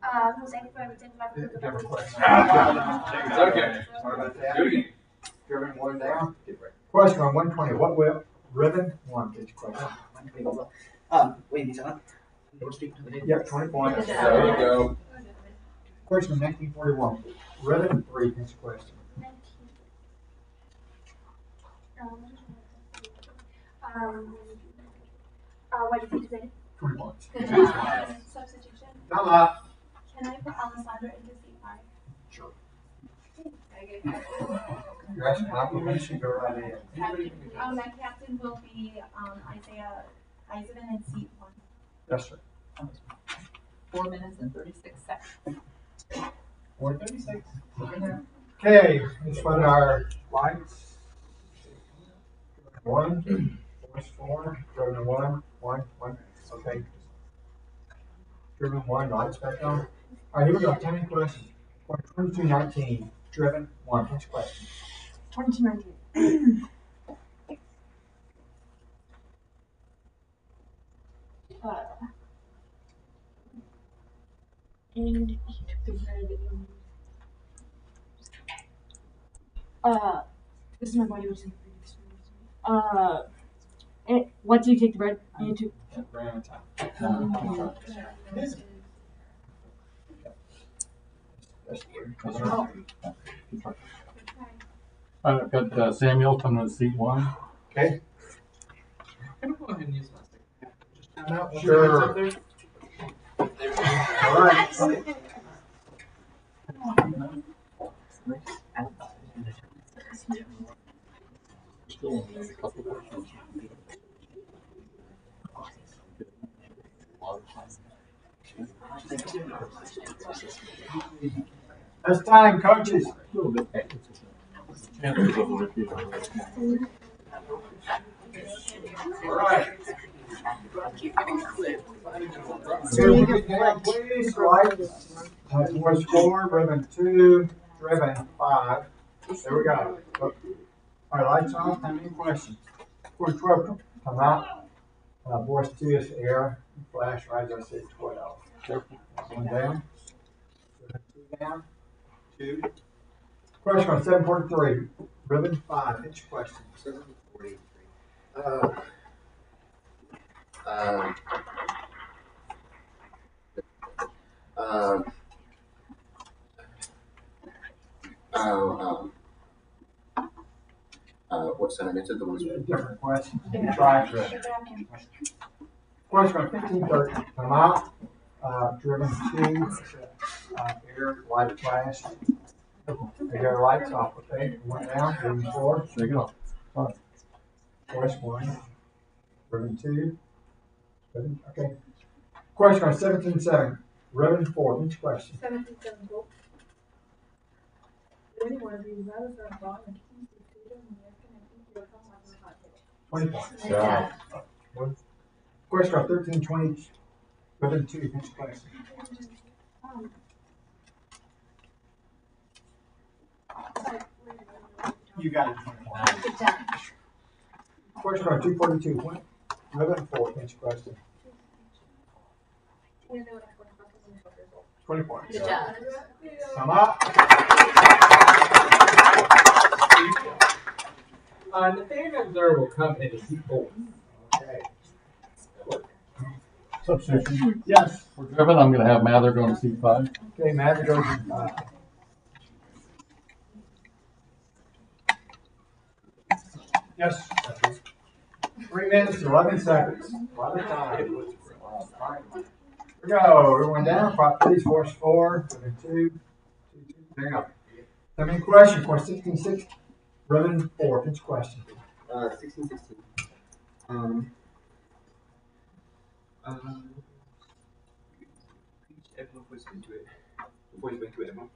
Jose for Different question. It's okay. Sorry about that. Driven one down. Question on 120. What will ribbon one? Each question. Wait, these on? Yep, 20 points. There you go. Question 1941. Ribbon three. Each question. What did you say? 20 points. Substitution. Not a lot. Can I put Alessandro into seat 5? Sure. Okay. You're asking complimentary, go right ahead. My captain will be Isaiah Eisenman in seat 1. Yes, sir. 4 minutes and 36 seconds. 4:36. Okay, let's put our lights. 1, force 4, driven 1, 1, 1. Okay. Driven 1, lights back on. All right, here we go. 10 questions. 2219, driven 1. Next question. 2219. And he took the red and this is my body was in the previous one. What do you take the bread? You took I've got Samuel coming to seat 1. Okay. Can I go ahead and use my second? Just time out. Sure. Up there. All right. That's time, coaches. All right. So you get down, please. Lights. Force 4, ribbon 2, driven 5. There we go. All right, lights off. How many questions? Force 12, come out. Force 2 is air. Flash, right, I said 12. 1 down. 2 down. 2. Question on 743. Ribbon 5. Each question. 743. What's that? I answered the ones. Different question. Try it. Question on 1530. Come out. Driven 2. Air, light, flash. Air, lights off. Okay. 1 down. Driven 4. There you go. All right. Force 1. Driven 2. Okay. Question on 17.7. Ribbon 4. Each question. 17.7 volts. Anyone of you rather than wrong and keep the freedom and you can keep your come on the hot table. 20 points. Yeah. Question on 1320. Ribbon 2. Each question. You got it. Question on 242. Ribbon 4. Each question. 20 points. Good job. Come up. Nathaniel Zer will come into seat 4. Okay. Substitution. Yes. For driven, I'm going to have Mather going to seat 5. Okay, Mather goes to 5. Yes. 3 minutes, 11 seconds. A lot of time. Here we go. Everyone down. Please, force 4. Ribbon 2. There you go. How many questions? For 16-6. Ribbon 4. Each question. 1616. Everyone was into it. Before you went to it, Emma.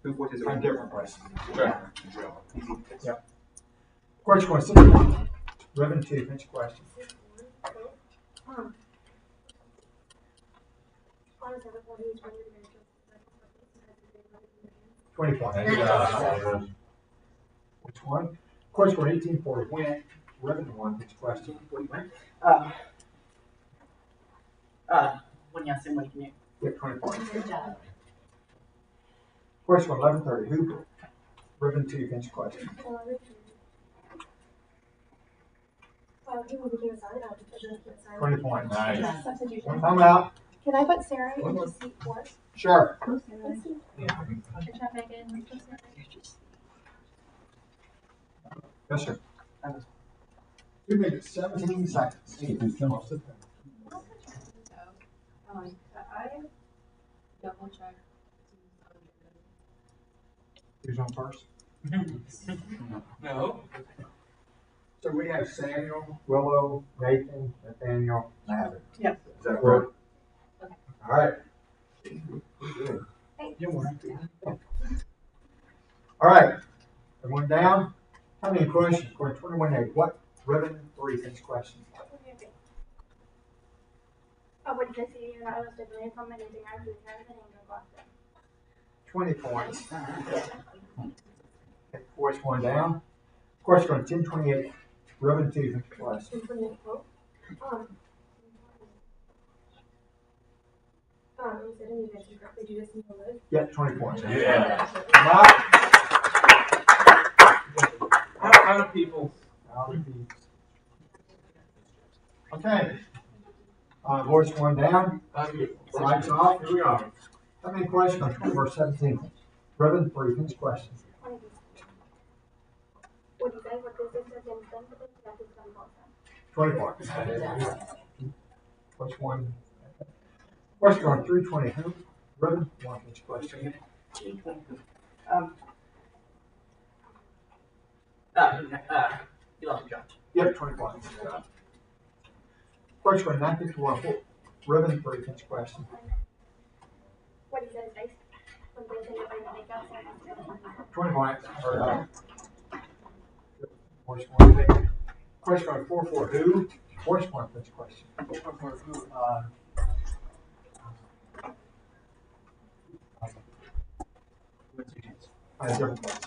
Who voted A different question. Sure. Yep. Question for 16. Ribbon 2. Each question. 20 points. Which one? Question for 1840. When? Ribbon 1. Each question. When you ask him what he can Get 20 points. Good job. Question 1130. Who? Ribbon 2, finish question. Who will become a sign out? 20 points. Nice. Substitution. Time out. Can I put Sarah into seat 4? Sure. Good job, Megan. Yes, sir. 2 minutes, 17 seconds. I double check. Who's on first? No. So we have Samuel, Willow, Nathan, Nathaniel, and Abby. Yep. Is that correct? Okay. All right. All right. Everyone down? How many questions? Question 21A. What ribbon 3 finish question? What did I see? You're not listed in from anything. I do everything in Boston. 20 points. Okay, voice one down. Question 1028. Ribbon 2 finish question. You said you guys correctly do this in the list. Yep, 20 points. Yeah. How do people? Okay. Voice one down. Lights off. Here we go. How many questions on 20 verse 17? Ribbon 3 finish question. What do you say? What this is insensitive that is done both. 20 points. Which one? Question on 320. Who? Ribbon 1 finish question. You lost your job. Yep, 20 points. Question on 951. Ribbon 3 finish question. What do you say? Face. When they say everybody make up. 20 points. Voice one. Question on 44. Who? Voice one finish question. 444 who? Different place.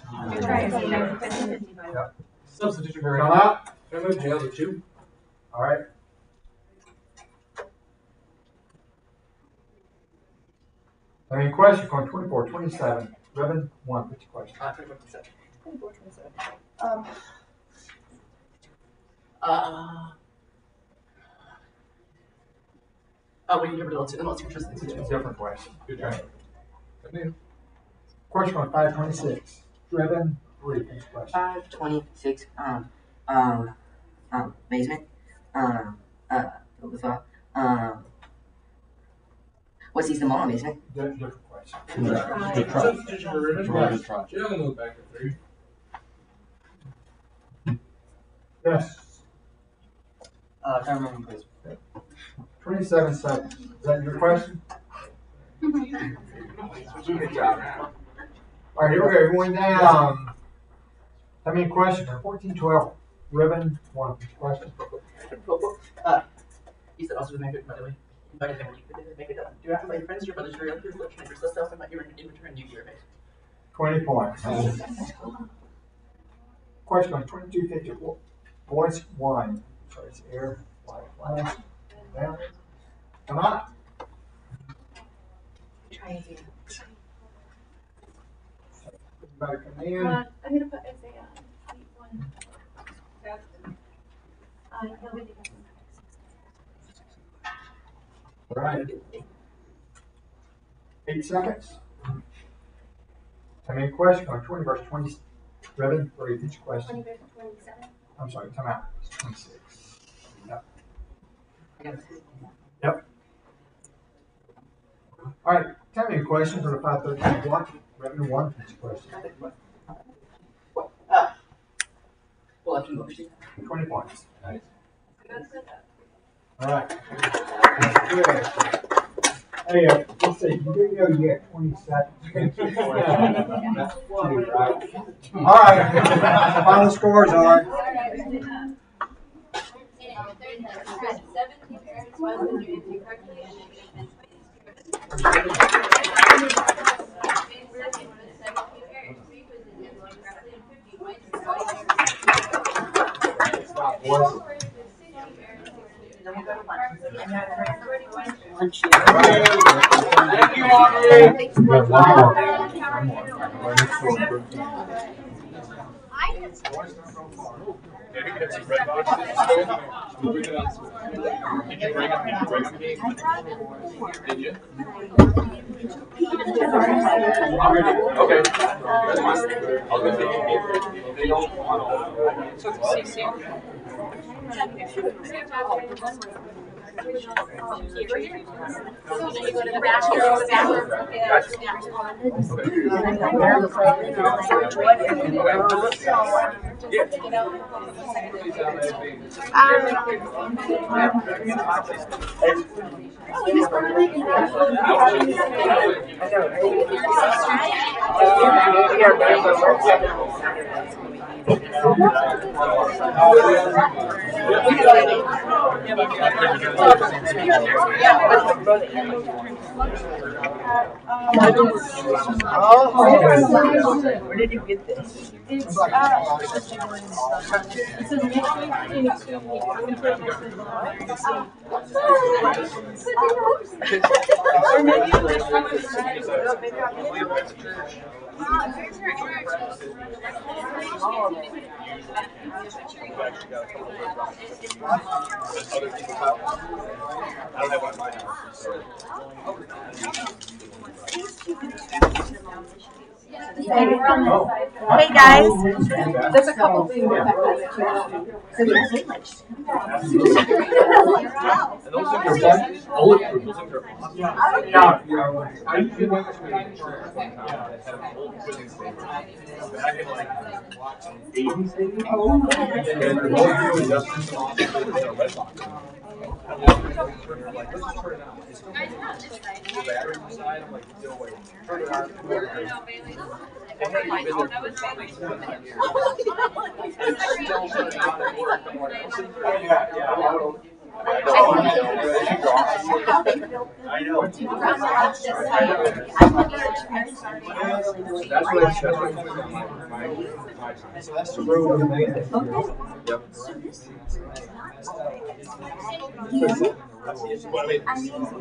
Yep. Substitution for Come out. Can I move jail to 2? All right. Any question on 24, 27? Ribbon 1 finish question. 24, 27. 24, 27. We can give it the most interesting situation. Different question. Good try. Question on 526. Ribbon 3 finish question. 526. Basement. What sees them all in basement? Different question. Good try. Substitution for ribbon. Good try. Jail and move back to 3. Yes. Can I remember, please? 27 seconds. Is that your question? Good job. All right, here we go. Everyone down. How many questions? 1412. Ribbon 1 finish question. You said also to make it, by the way. Invited him when you could make it done. Do you have my friends, your brothers, your relatives, your neighbors, yourself, and your in return you your face? 20 points. Question on 2250. Voice 1. Sorry, it's air. Flash. Down. Come on. Everybody come in. I'm going to put Isaiah on seat 1. He'll be the All right. 8 seconds. How many questions on 20 verse 27? For each question. 20 verse 27. I'm sorry, time out. It's 26. Yep. Yep. All right. How many questions on the 513 block? Revenue 1 for each question. Well, I can go. 20 points. Nice. All right. That's good. Hey, let's see. You do know you got 20 seconds. That's 2, right? All right. Final scores are. 17 parents was when you answered correctly, and Lunch. Thank you, Audrey. We have one more. One more. Right next door. Maybe we have some red boxes. Did you bring them? Did you bring them? Did you? Okay. That's fine. I'll go to they don't want Where did you get this? It's it says next week Phoenix Week. I'm gonna put it next week. Or maybe Hey guys, there's a couple things that I know. That's the room. Yep.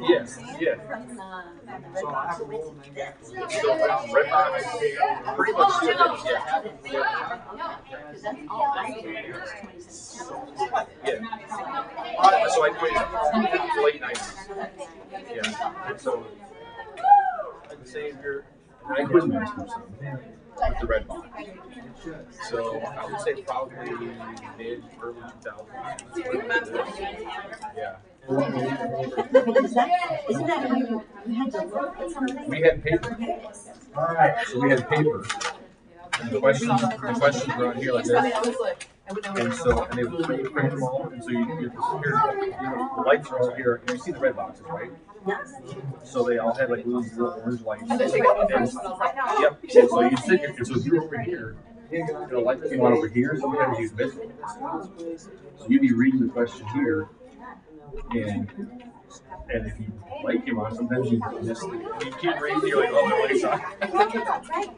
Yes, yeah. Red box, pretty much, yeah. So I played late nights. Yeah. So I'd say if you're, I quiz master with the red box. So I would say probably mid, early 2000s. Yeah. We had paper. So we had paper. And the questions were on here like this. And so, and they would print them all. And so you here, the lights are all here. And you see the red boxes, right? So they all had like little orange lights. Yep. And so you sit here. So if you're over here, the light came on over here. Sometimes you'd miss it. So you'd be reading the question here, and if you light came on, sometimes you miss it. You keep reading, you're like, oh, the light's on.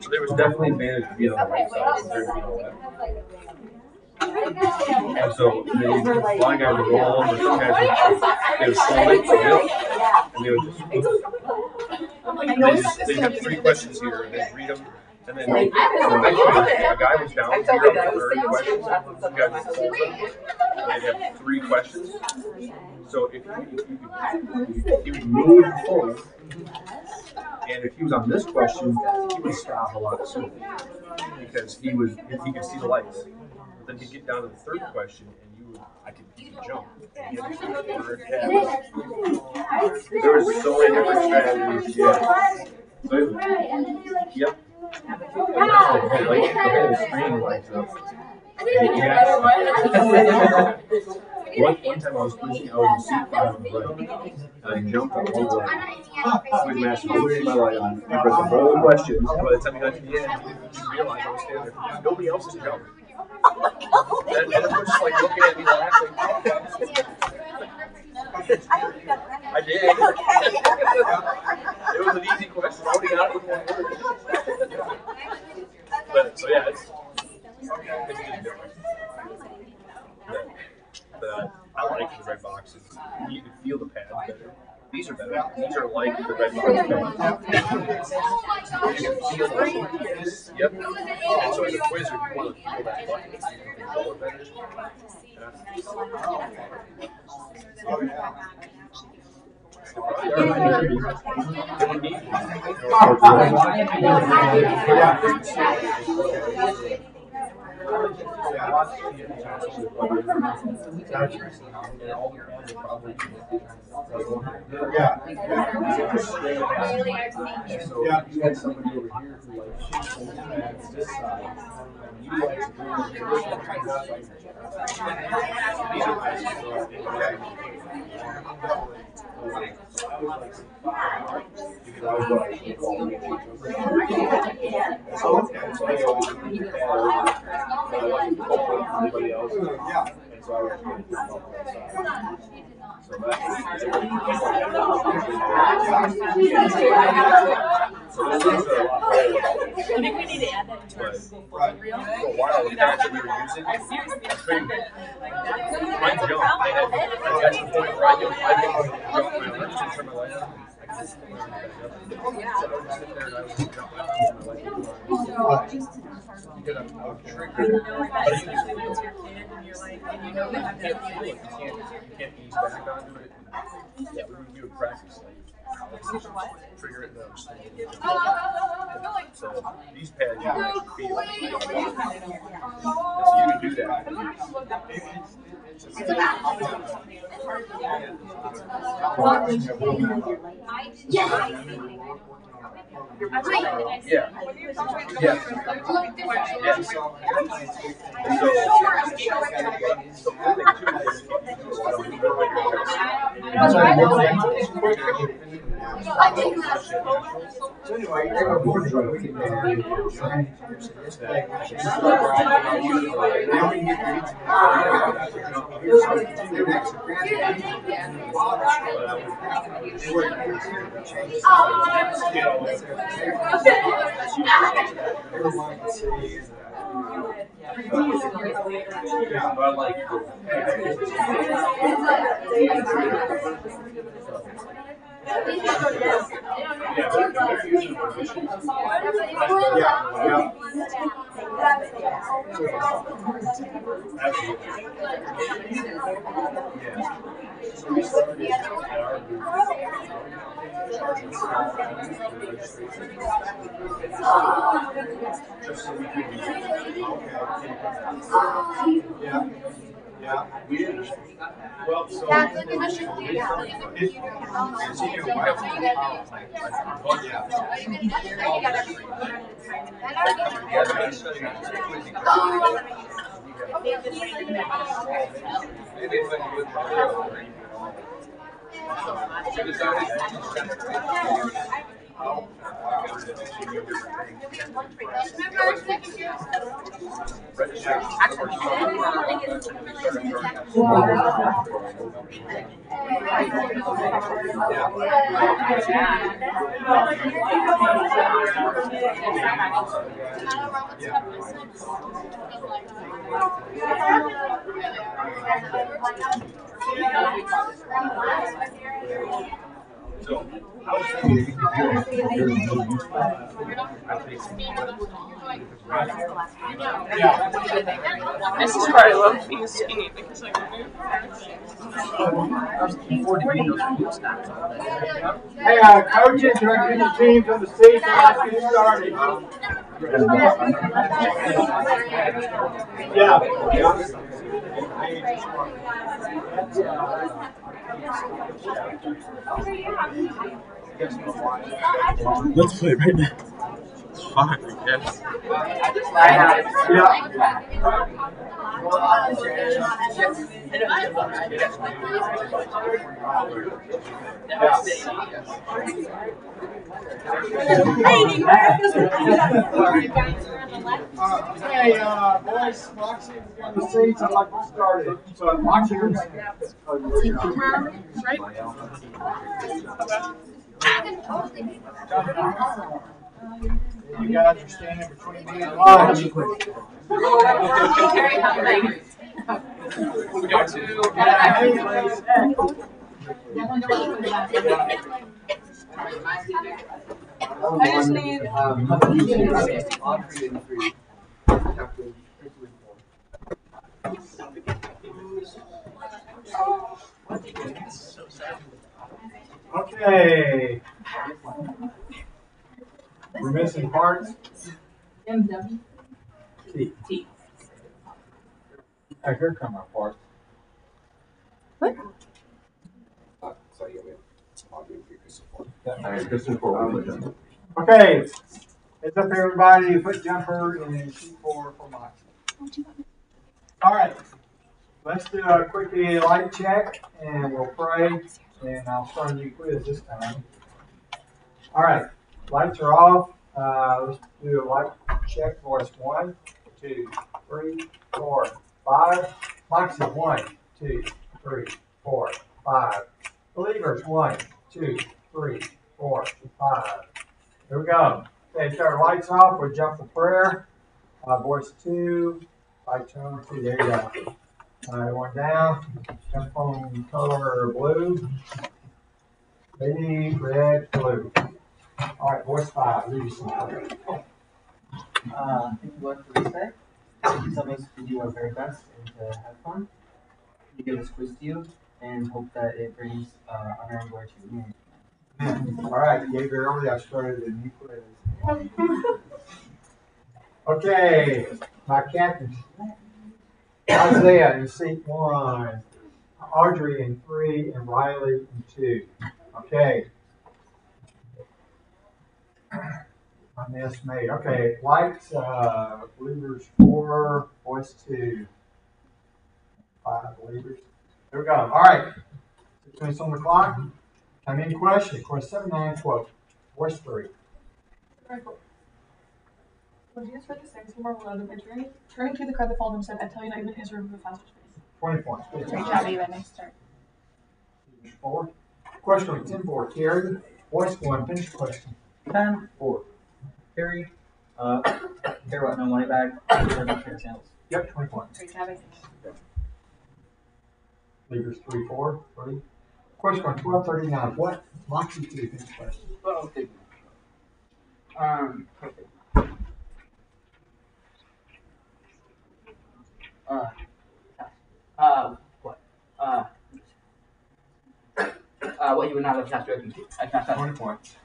So there was definitely an advantage to being on the right side compared to being on the left. And so a lot of guys would roll over, some guys would slow it to milk, and they would just, they'd have 3 questions here, and they'd read them, and then a guy was down here on the 3rd question, some guys would fold them, and they'd have 3 questions. So if he would move and fold, and if he was on this question, he would stop a lot sooner, because he could see the lights. Then he'd get down to the 3rd question, and you could jump. There was so many different strategies. Yeah. So yep. The whole screen lights up. One time I was pushing, I was in seat 5 on the right, and I jumped on one leg. Quick match, I pushed my light on. I read the whole question. By the time I got to the end, I realized I was standing there. Nobody else is jumping. And everyone's just like looking at me laughing. I did. It was an easy question. I already got it with 1 word. But so yeah, it's just different. But I like the red boxes. You can feel the pad better. These are better. these are like the red box bags. You can feel the Yep. And so as a quizzer, you want to feel that bucket so you can control it better. Yeah, you had somebody over here who like shoots this side. You like to do I think we need to add that to our Google Photo reel. For a while, the pads that we were using, I seriously mine's young. I got to the point where I can jump my arms and turn my light on. I can just turn it back up. So I would sit there and I would jump my arms and my light on. Because I'm triggered. you know that especially when it's your kid and you're like, and you know they have that feeling. You can't ease back onto it. Yeah, we would practice like trigger it and so these pads you can actually feel it. So you can do that. Yeah. Yeah. So anyway, they were born to Well, so This is why I love being skinny because I can move. hey, coaches, directors, and teams on the stage, let's get started. Let's play right now. It's fine, I guess. Hey, boys, Moxie, on the stage, I'd like to start it. So, Moxie, you're you guys are standing between me and lunch. We got two. I just need. Okay. We're missing parts. MW. T. T. Hey, here come our parts. What? Okay. It's up everybody. Foot jumper and sheet for Mike. All right. Let's do a quick light check and we'll pray and I'll start a new quiz this time. All right. Lights are off. Let's do a light check. Voice 1, 2, 3, 4, 5. Moxie 1, 2, 3, 4, 5. Believers 1, 2, 3, 4, 5. Here we go. Okay, turn our lights off. We'll jump for prayer. Voice 2, light tone 2. There you go. One down. Jump on color blue. Baby, red, blue. All right, voice 5. Leave some color. Thank you, Lord, for this day. Please help us to do our very best and to have fun. You give this quiz to you and hope that it brings honor and glory to you. All right, you gave it early. I started a new quiz. Okay, my captains. Isaiah in seat 1, Audrey in 3, and Riley in 2. Okay. I'm estimated. Okay, lights, believers 4, voice 2, 5 believers. There we go. All right. 6 minutes on the clock. Come in question. Question 7, 9, quote. Voice 3. When Jesus read the sixth from our beloved victory, turning to the crowd that followed him said, I tell you, not even Israel will pass his face. 20 points. Great job, Eva. Nice start. 4. Question 10 4. Carrie. Voice 1. Finish the question. 10-4. Carrie, care about no money bag. Care about fair sales. Yep, 20 points. Great job, Eva. Leaders 3 4. 3. Question 1239. What? Moxie 2. Finish the question. Okay. What you would not have passed directly to. I passed 20 points.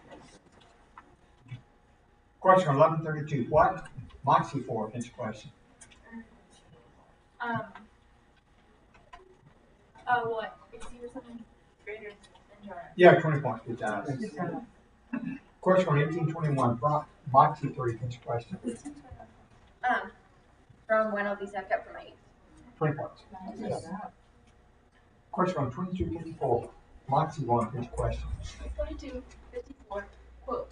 Question 1132. What? Moxie 4. Finish the question. What? Exceed or something greater than Jordan. Yeah, 20 points. Good job. Question 1821. Moxie 3. Finish the question. From when I'll be sacked up for my 20 points. Question 2254. Moxie 1. Finish the question. 2254. Quote.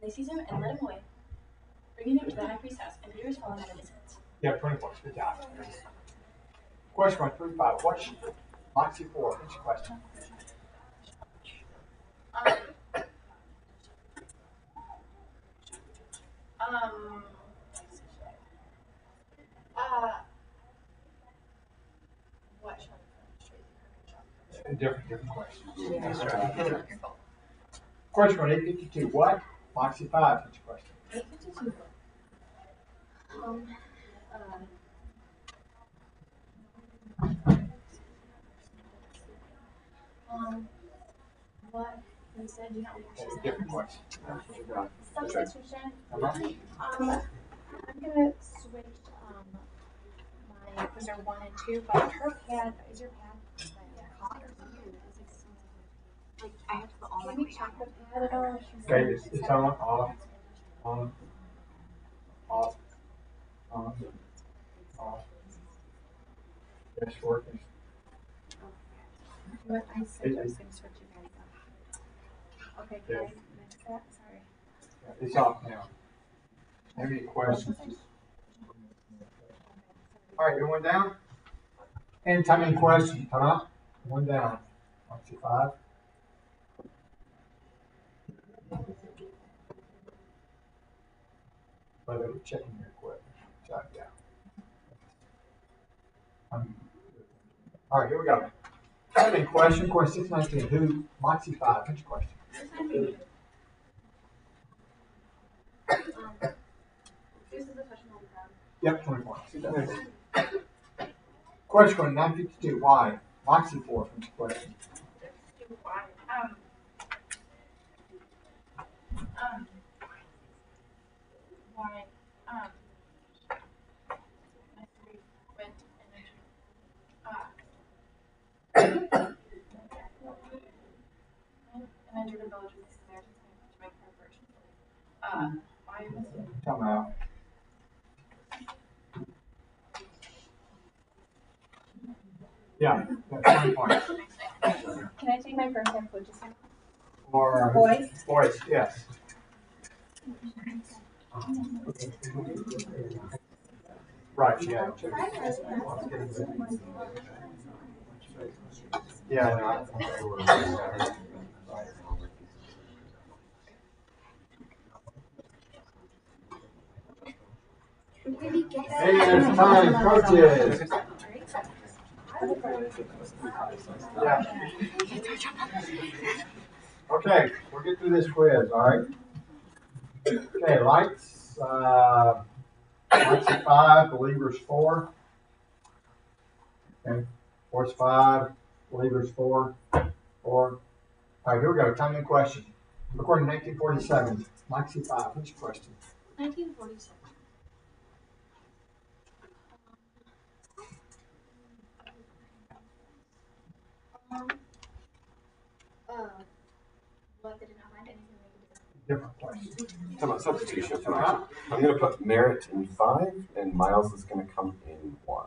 They seized him and led him away, bringing him to the high priest's house, and Peter was falling out of his hands. Yeah, 20 points. Good job. Question 135. What? Moxie 4. Finish the question. What? Different questions. Question 852. What? Moxie 5. Finish the question. 852. What? You said you not Different questions. substitution. I'm gonna switch my reserve 1 and 2, but her pad is your pad hot or cold? Like I have to put all. Can we check the pad at all? Okay, it's on, off, on, off, on, off. Yes, working. What I said I was gonna switch you guys up. Okay, can I mix that? Sorry. It's off now. Any questions? All right, everyone down? And time in question. Come up. One down. 1, 2, 5. By the way, checking your equipment. Jot down. All right, here we go. Second question, question 619. Who? Moxie 5. Which question? This is the question on the ground. Yep, 20 points. Question 952. Why? Moxie 4. Which question? Why? Why? Went and entered a village with the Samaritans to make preparations. Why was it? Come out. Yeah, that's 20 points. Can I take my first half foot just now? Or Boys? Boys, yes. Right, yeah. Yeah, no. Hey, it's time, coaches. Yeah. Okay, we'll get through this quiz, all right? Okay, lights, lights at 5, believers 4. Okay, force 5, believers 4. 4. All right, here we go. Time in question. According to 1947, Moxie 5, which question? 1947. What did it not find anything Different question. Talk about substitution. I'm going to put Merritt in 5, and Miles is going to come in 1.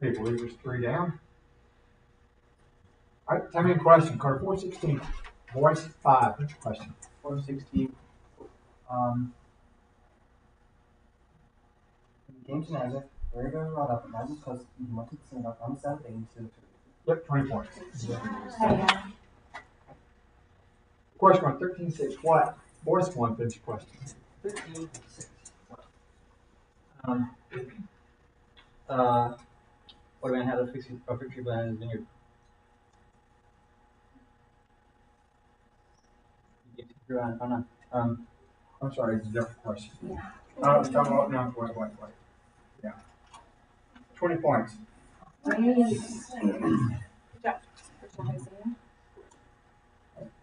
Okay, believers 3 down. All right, time in question. Card 416. Voice 5, which question? 416. James Nazareth, very brought up, not because he wanted to sing up on Saturday into Yep, 20 points. Question on 13.6. What? Voice 1, finish question. 13.6. What do I have a fig tree plant in his vineyard? I'm sorry, it's a different question. No, wait. Yeah. 20 points.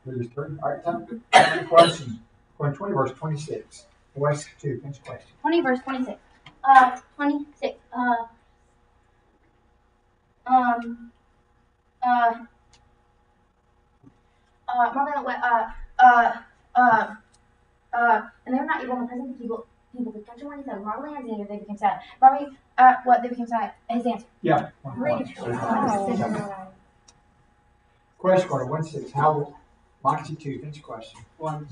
There's 3. All right, time question. Going 20 verse 26. Voice 2, finish question. 20 verse 26. 26. Marvin went, and they were not able to present the people to catch him when he said, Marvin and Xavier, they became sad. Marvin, what, they became sad? His answer. Yeah. Question quarter 1-6. How Moxie 2, finish question. 1.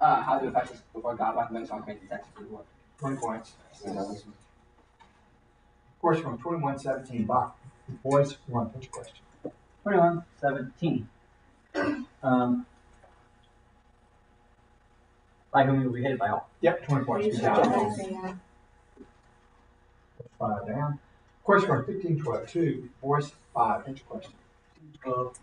How do affect us before God recommends on crazy sex for the world? 20 points. Question 21-17. Voice 1, finish question. 21-17. By whom you will be hated by all. Yep, 20 points. Good job. 5 down. Question 15-12. 2. Voice 5, finish question. 12.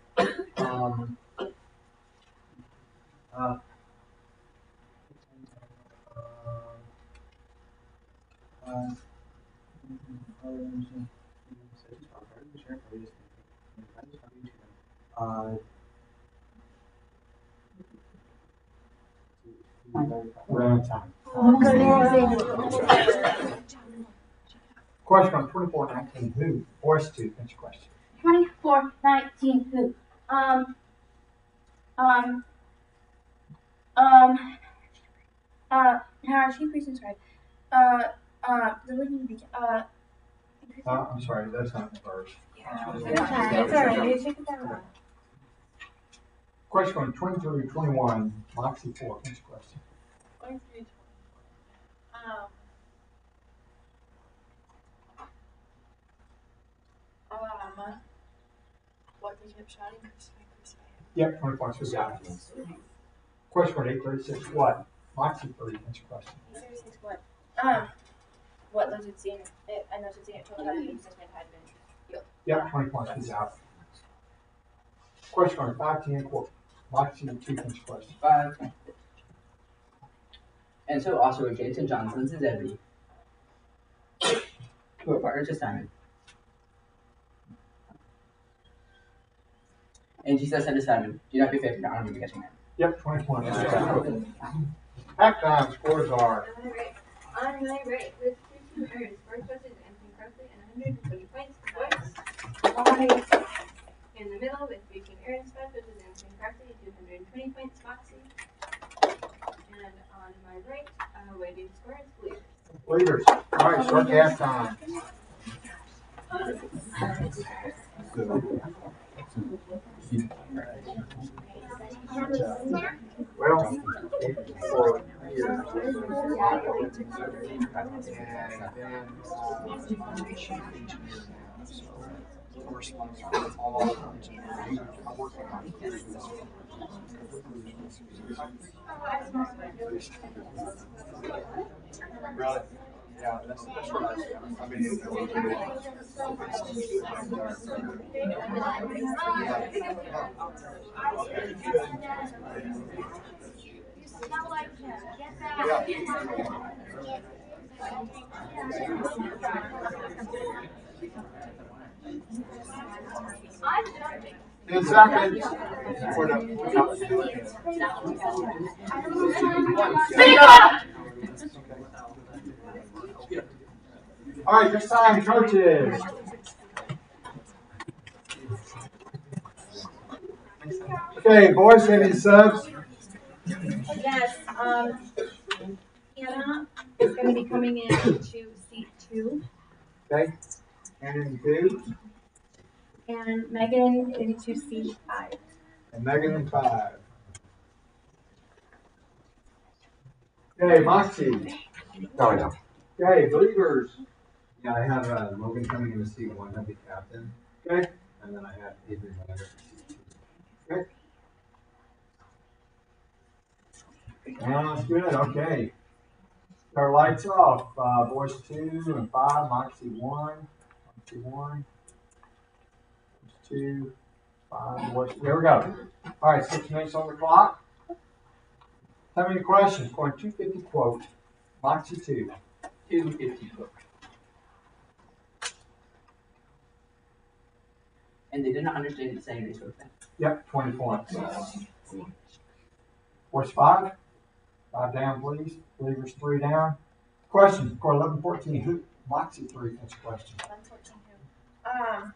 We're out of time. Question on 24-19. Who? Voice 2, finish question. 24-19. Who? Our chief priest and scribe. The living beach. I'm sorry, that's not the verse. It's alright. Take it down. Question on 23-21. Moxie 4, finish question. What they kept shouting? Yep, 20 points for that. Question for 836. What? Moxie 3. That's your question. 836 what? What those had seen it, I know since it told how to use this had been healed. Yep, 20 points for out. Question for 510. Moxie 2. That's your question. 5. And so also Jason Johnson's is Debbie. Who are partners to Simon. And Jesus said to Simon, do not be faithful to honor me catching them. Yep, 20 points. Halftime scores are. On my right, with 15 earns, first question answering correctly and 120 points. Boys. In the middle, with 15 earns, 5 questions answering correctly, 220 points. Moxie. And on my right, waiting score is Leaders. All right, start halftime. Well, for years, Really? Yeah, that's what I mean. In seconds. All right, this time, coaches. Okay, boys, have any subs? Yes, Hannah is going to be coming in to seat 2. Okay, and in 2. And Megan into seat 5. And Megan in 5. Okay, Moxie. Oh, yeah. Okay, Believers. Yeah, I have Logan coming in to seat 1, he'll be captain. Okay. And then I have Adrian Leonard for seat 2. Okay. Sounds good. Okay. Our lights off. Boys 2 and 5. Moxie 1. Moxie 1. 2, 5. Boys. There we go. All right, 6 minutes on the clock. How many questions? Going 250 quote. Moxie 2. 250 quote. And they did not understand the saying they spoke then. Yep, 20 points. Force 5. 5 down, please. Believers 3 down. Question, score 11-14. Who? Moxie 3. That's a question. 11-14 who?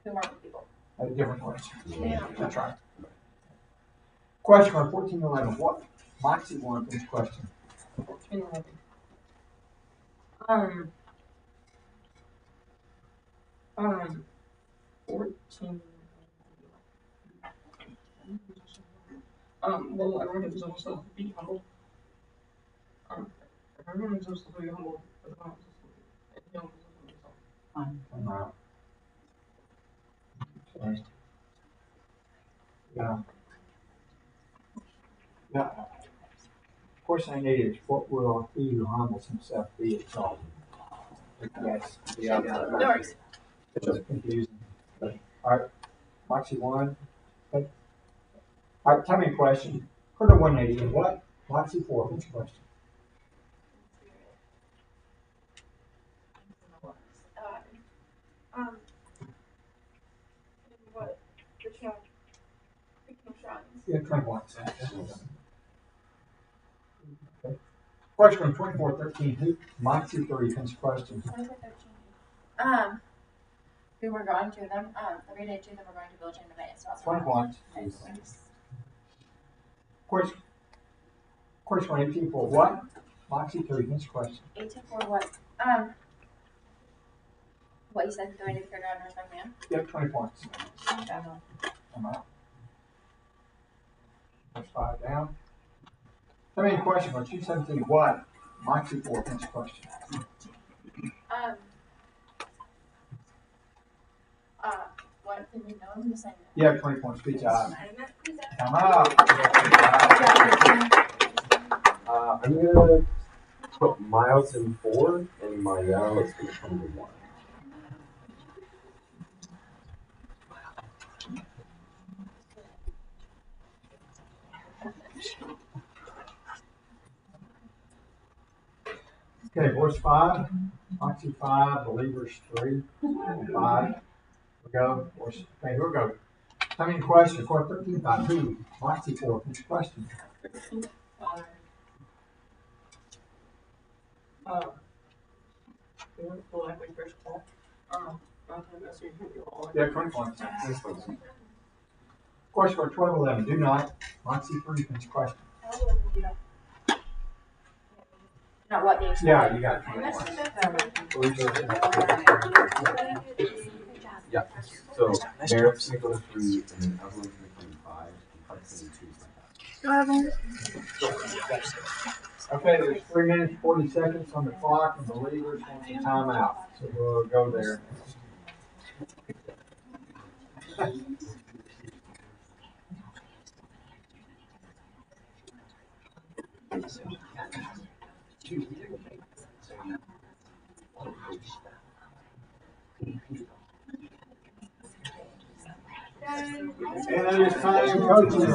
Two more people. A different question. Yeah. That's right. Question on 14-11. What? Moxie 1. That's a question. 14-11. 14. Well, everyone is supposed to be humble. Everyone is supposed to be humble, but not supposed to be Wow. Okay. Yeah. Yeah. Question I need is what will he who humbles himself be exalted? Yes. Yeah. No worries. It's just confusing. But, all right. Moxie 1. Okay. All right. Tell me a question. Heard of 180 and what? Moxie 4. What's your question? What? The shrines. Yeah, 20 points. Okay. Question 24-13. Who? Moxie 3. What's your question? 24-13. We were going to them. Every day, 2 of them were going to village in the night. So 20 points. Question 18 for what? Moxie 3. What's your question? 18 for what? What you said, do I need to figure out another man? Yep, 20 points. Come out. That's 5 down. How many questions on 217? What? My 2-4 pinch question. What can we know? I'm just saying. Yeah, 20 points. Good job. Come out. I'm gonna put Miles in 4, and Mael is gonna come to 1. Okay, voice 5, Moxie 5, believers 3, and 5. Here we go. Voice, okay, here we go. How many questions? Court 13 by who? Moxie 4, pinch question. Yeah, 20 points. Question for 1211. Do not. Moxie 3, pinch question. Not what days? Yeah, you got it. 20 Yeah. So Merrick's gonna go to 3, and then Evelyn's gonna come to 5, and Hudson's 2. Okay, there's 3 minutes, 40 seconds on the clock, and the leaders want some time out. So we'll go there. And it is time, coaches.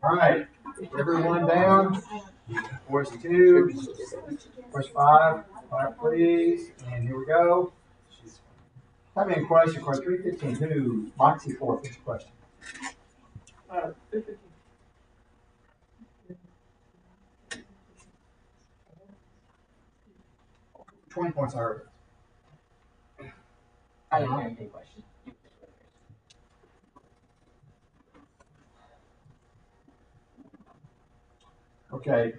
All right, everyone down. Voice 2, voice 5, 5 please, and here we go. Have any question? Question 315. Who? Moxie 4, fifth question. 20 points I heard. I didn't hear any question. Okay.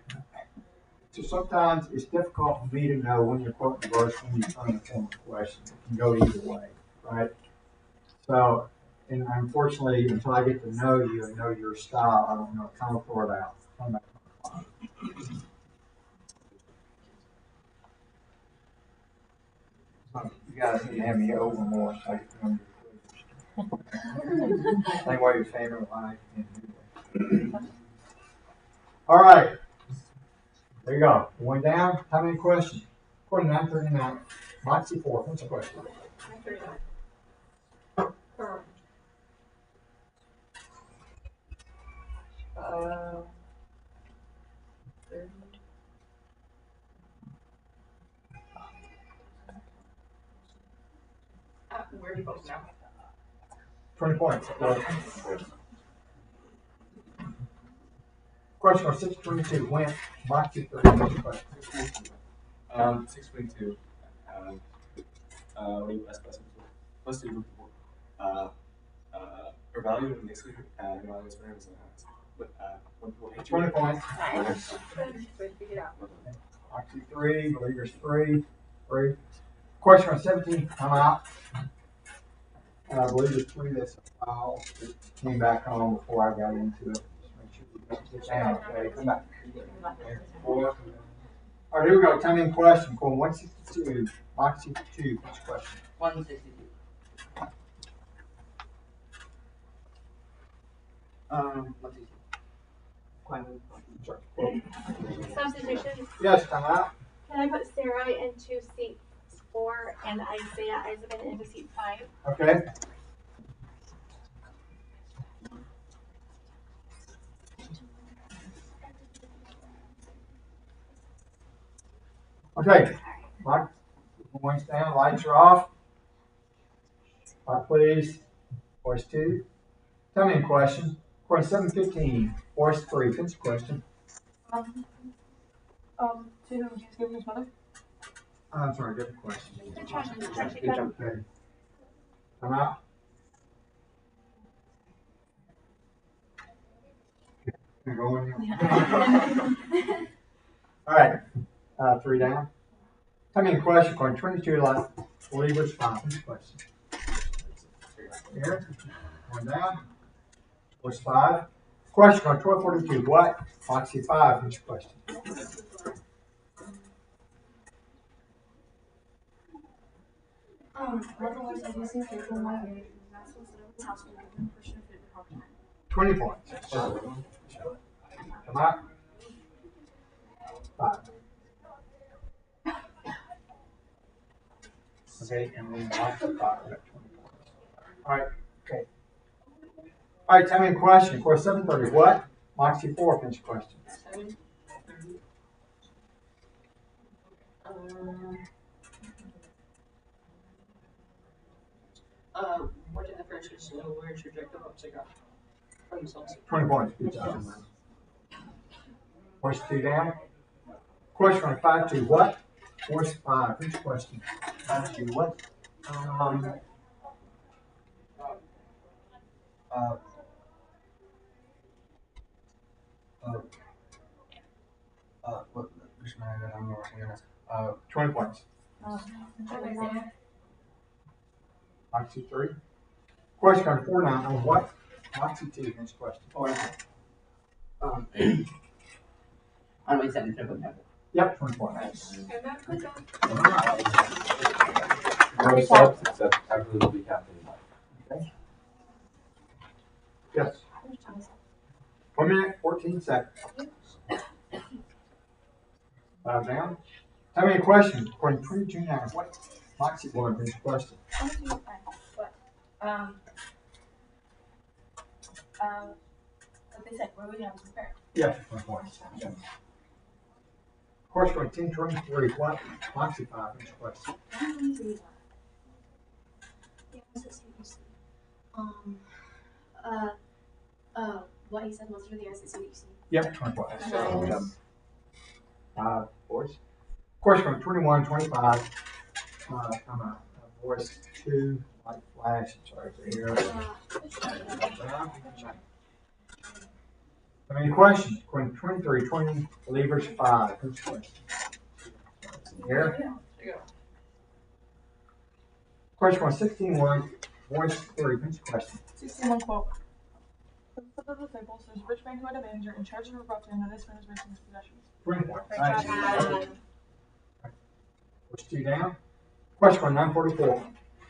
So sometimes it's difficult for me to know when you're quoting the verse, when you're trying to form a question. It can go either way, right? So, and unfortunately, until I get to know you and know your style, I don't know. Kind of throw it out. You guys need to have me over more so I can remember. Same way your family life. All right. There you go. One down. How many questions? 4939. Moxie 4. What's the question? Where are you supposed now? 20 points. Question for 622. When? Moxie 3. What's the question? 622. What do you ask questions? Let's do her value in next week, and my experience in when people hate you. 20 points. Moxie 3. Believers 3. 3. Question for 17. Come out. And I believe it's 3 that's a foul that came back on before I got into it. Just make sure you don't get down. Okay, come back. 4. All right, here we go. Time in question. Going 162. Moxie 2. What's the question? 162. Substitution. Yes, come out. Can I put Sarah into seat 4 and Isaiah Isabin into seat 5? Okay. Okay. Mike, points down. Lights are off. Please. Voice 2. Tell me a question. Question 715. Voice 3. What's the question? To whom Jesus gave his mother? I'm sorry, different question. Good job. Okay. Come out. Go in here. All right, 3 down. Tell me a question according to 22 like believers 5. Who's question? Here, 1 down. What's 5? Question on 1242. What? Foxy 5. Who's question? Otherwise, I do think they're going my way. That's what's the house for the person who did the hard time. 20 points. Come out. 5. Okay, and then off the 5. 20 points. All right. Okay. All right. Tell me a question. For 730. What? Moxie 4. Finish question. 7. What did the French words reject the books they got from themselves? 20 points. Good job. Question 2 down. Question on 5 2. What? Force 5. Finish question. 5 2. What? What? Which one I got? I'm working on it. 20 points. Moxie 3. Question on 4 9. On what? Moxie 2. Finish question. On my 7 triple. Yep, 20 points. No subs except absolutely Captain Life. Yes. 1 minute, 14 seconds. 5 down. Tell me a question. According to 22 9. What? Moxie 1. Finish question. What they said, where we have to compare. Yeah, 20 points. Yeah. Question 1023. What? Moxie 5. Finish question. What he said was for the SSUDC. Yep, 20 points. Boys. Question 21 25. Come on. Voice 2. Light flash. It's right here. I mean, question. Question 23 20. Believers 5. Who's question? Here. Question 16 1. Voice 3. Who's question? 61 quote. For the sake of the disciples, there's a rich man who had a manager in charge of a property, and this man is renting his possessions. 20 points. Nice. Push 2 down. Question 944.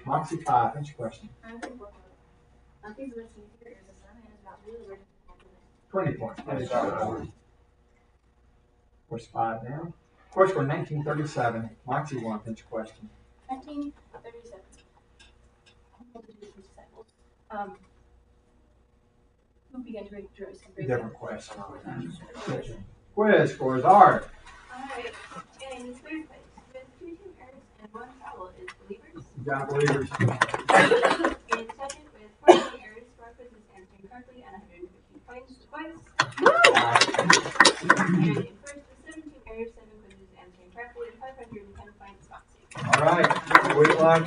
Moxie 5. Who's question? 20 points. Push 5 down. Question 1937. Moxie 1. Who's question? 1937. Who began to rejoice and praise Different question. Quiz scores are. Alright, in third place, with 2 team errors and 1 foul is Believers. Got Believers. In second, with 14 errors, 4 quizzes answering correctly and 150 points twice. And in first, with 17 errors, 7 quizzes answering correctly and 510 points, Foxy. All right. Good luck.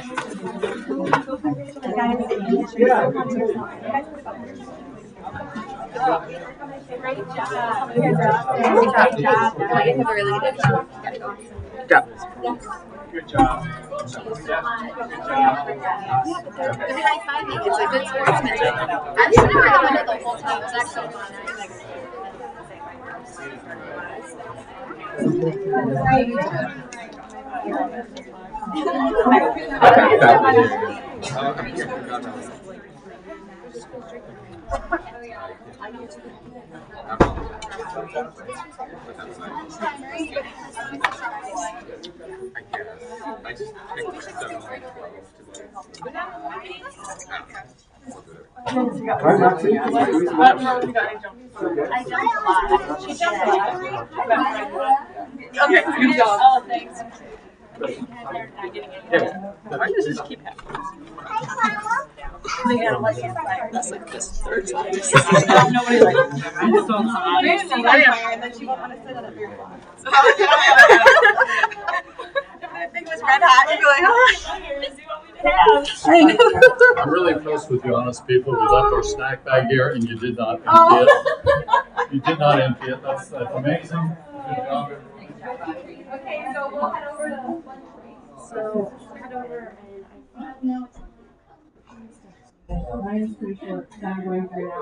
Great job. Great job. Like, it's a really good job. Good job. They're high-fiving. It's a good sportsmanship. I just never had it the whole time. It's actually I just picked 7 12 I jumped a lot. She jumped a lot. Okay, good job. Oh, thanks. Why does this keep happening? That's like this third time. Nobody's like, I'm so hot. And then she won't want to sit on it very long. If that thing was red hot, you'd be like, oh, I'm really impressed with you honest people. We left our snack bag here and you did not empty it. You did not empty it. That's amazing. Good job. Okay, so we'll head over to lunch break. So head over and no. Ryan's pretty sure that I'm going through now.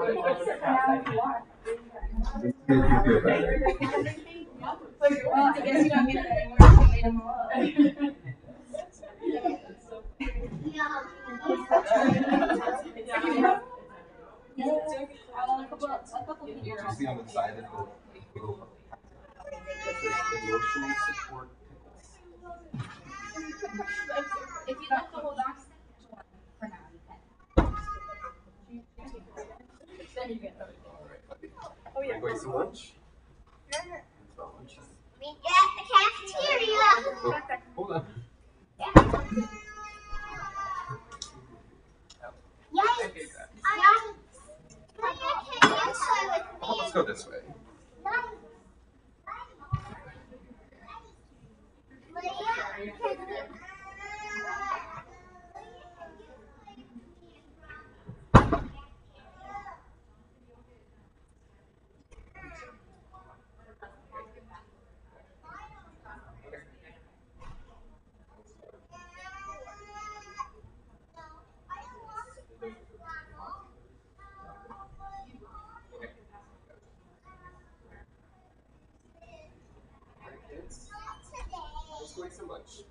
Well, I guess you don't get it anymore. See on the side of the emotional support. If you want the whole box, for now you can. Then you get everything. Oh yeah. Going to lunch? We get the cafeteria. Hold on. Yikes. Let's go this way. Let's go eat some lunch.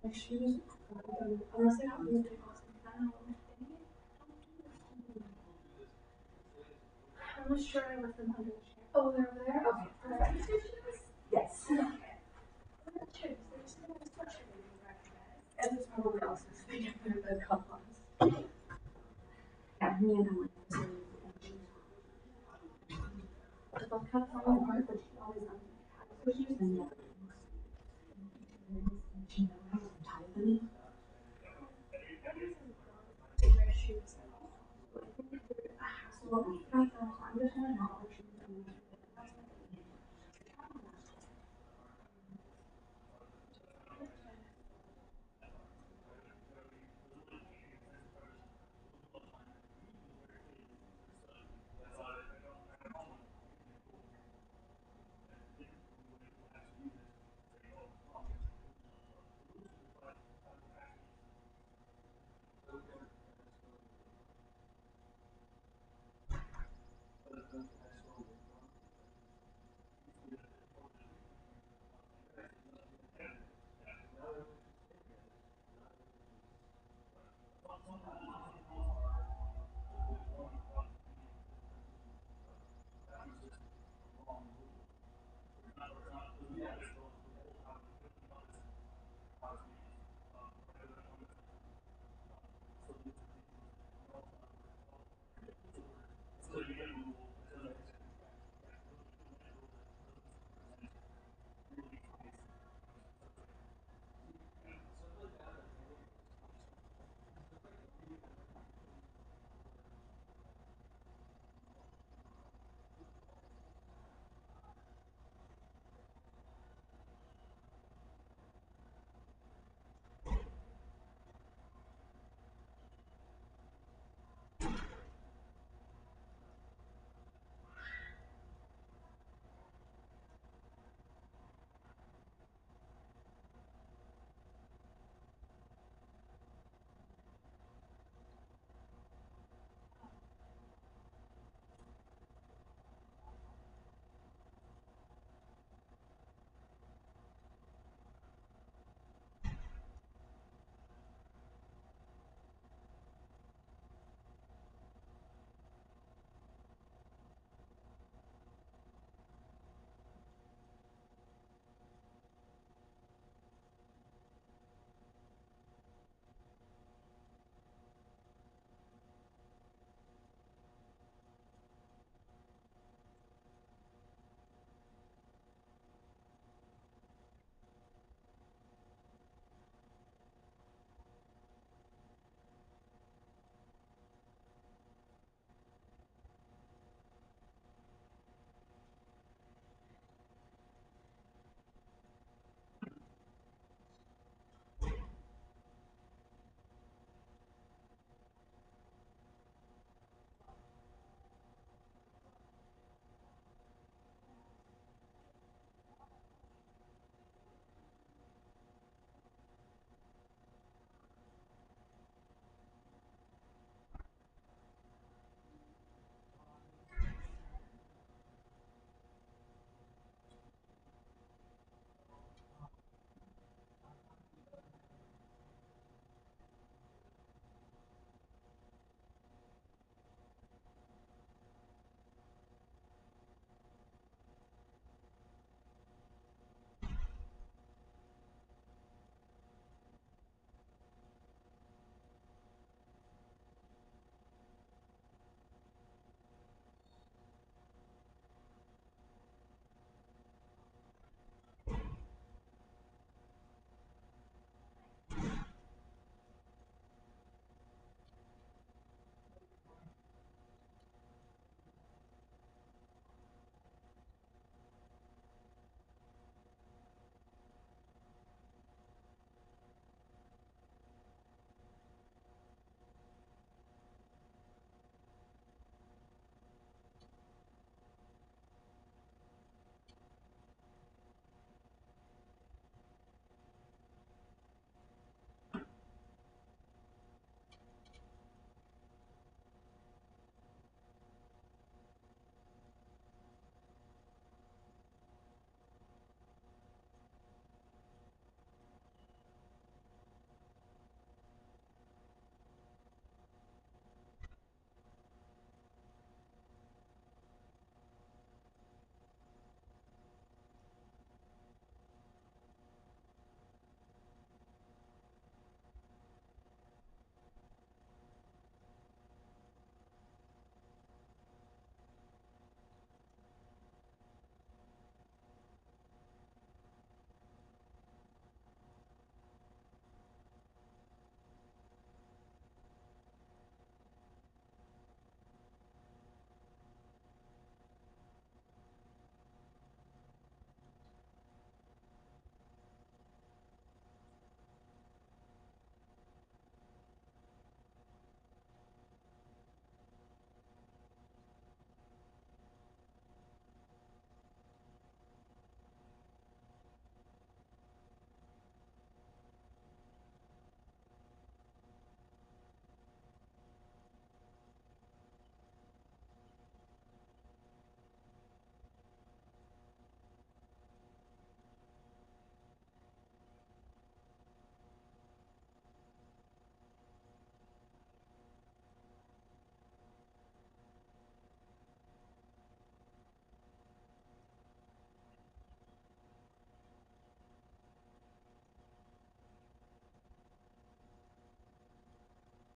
Like she was, unless I got moved across the town. I'm not sure I left them under the chair. Oh, they're over there? Okay, perfect. Yes. Okay. And it's probably also staying up there the compost. Yeah, me and Emily. But they'll kind of fall apart, but she always so she was in there. She knows how to tie them. Where she was absolutely. I'm just gonna know where she was going.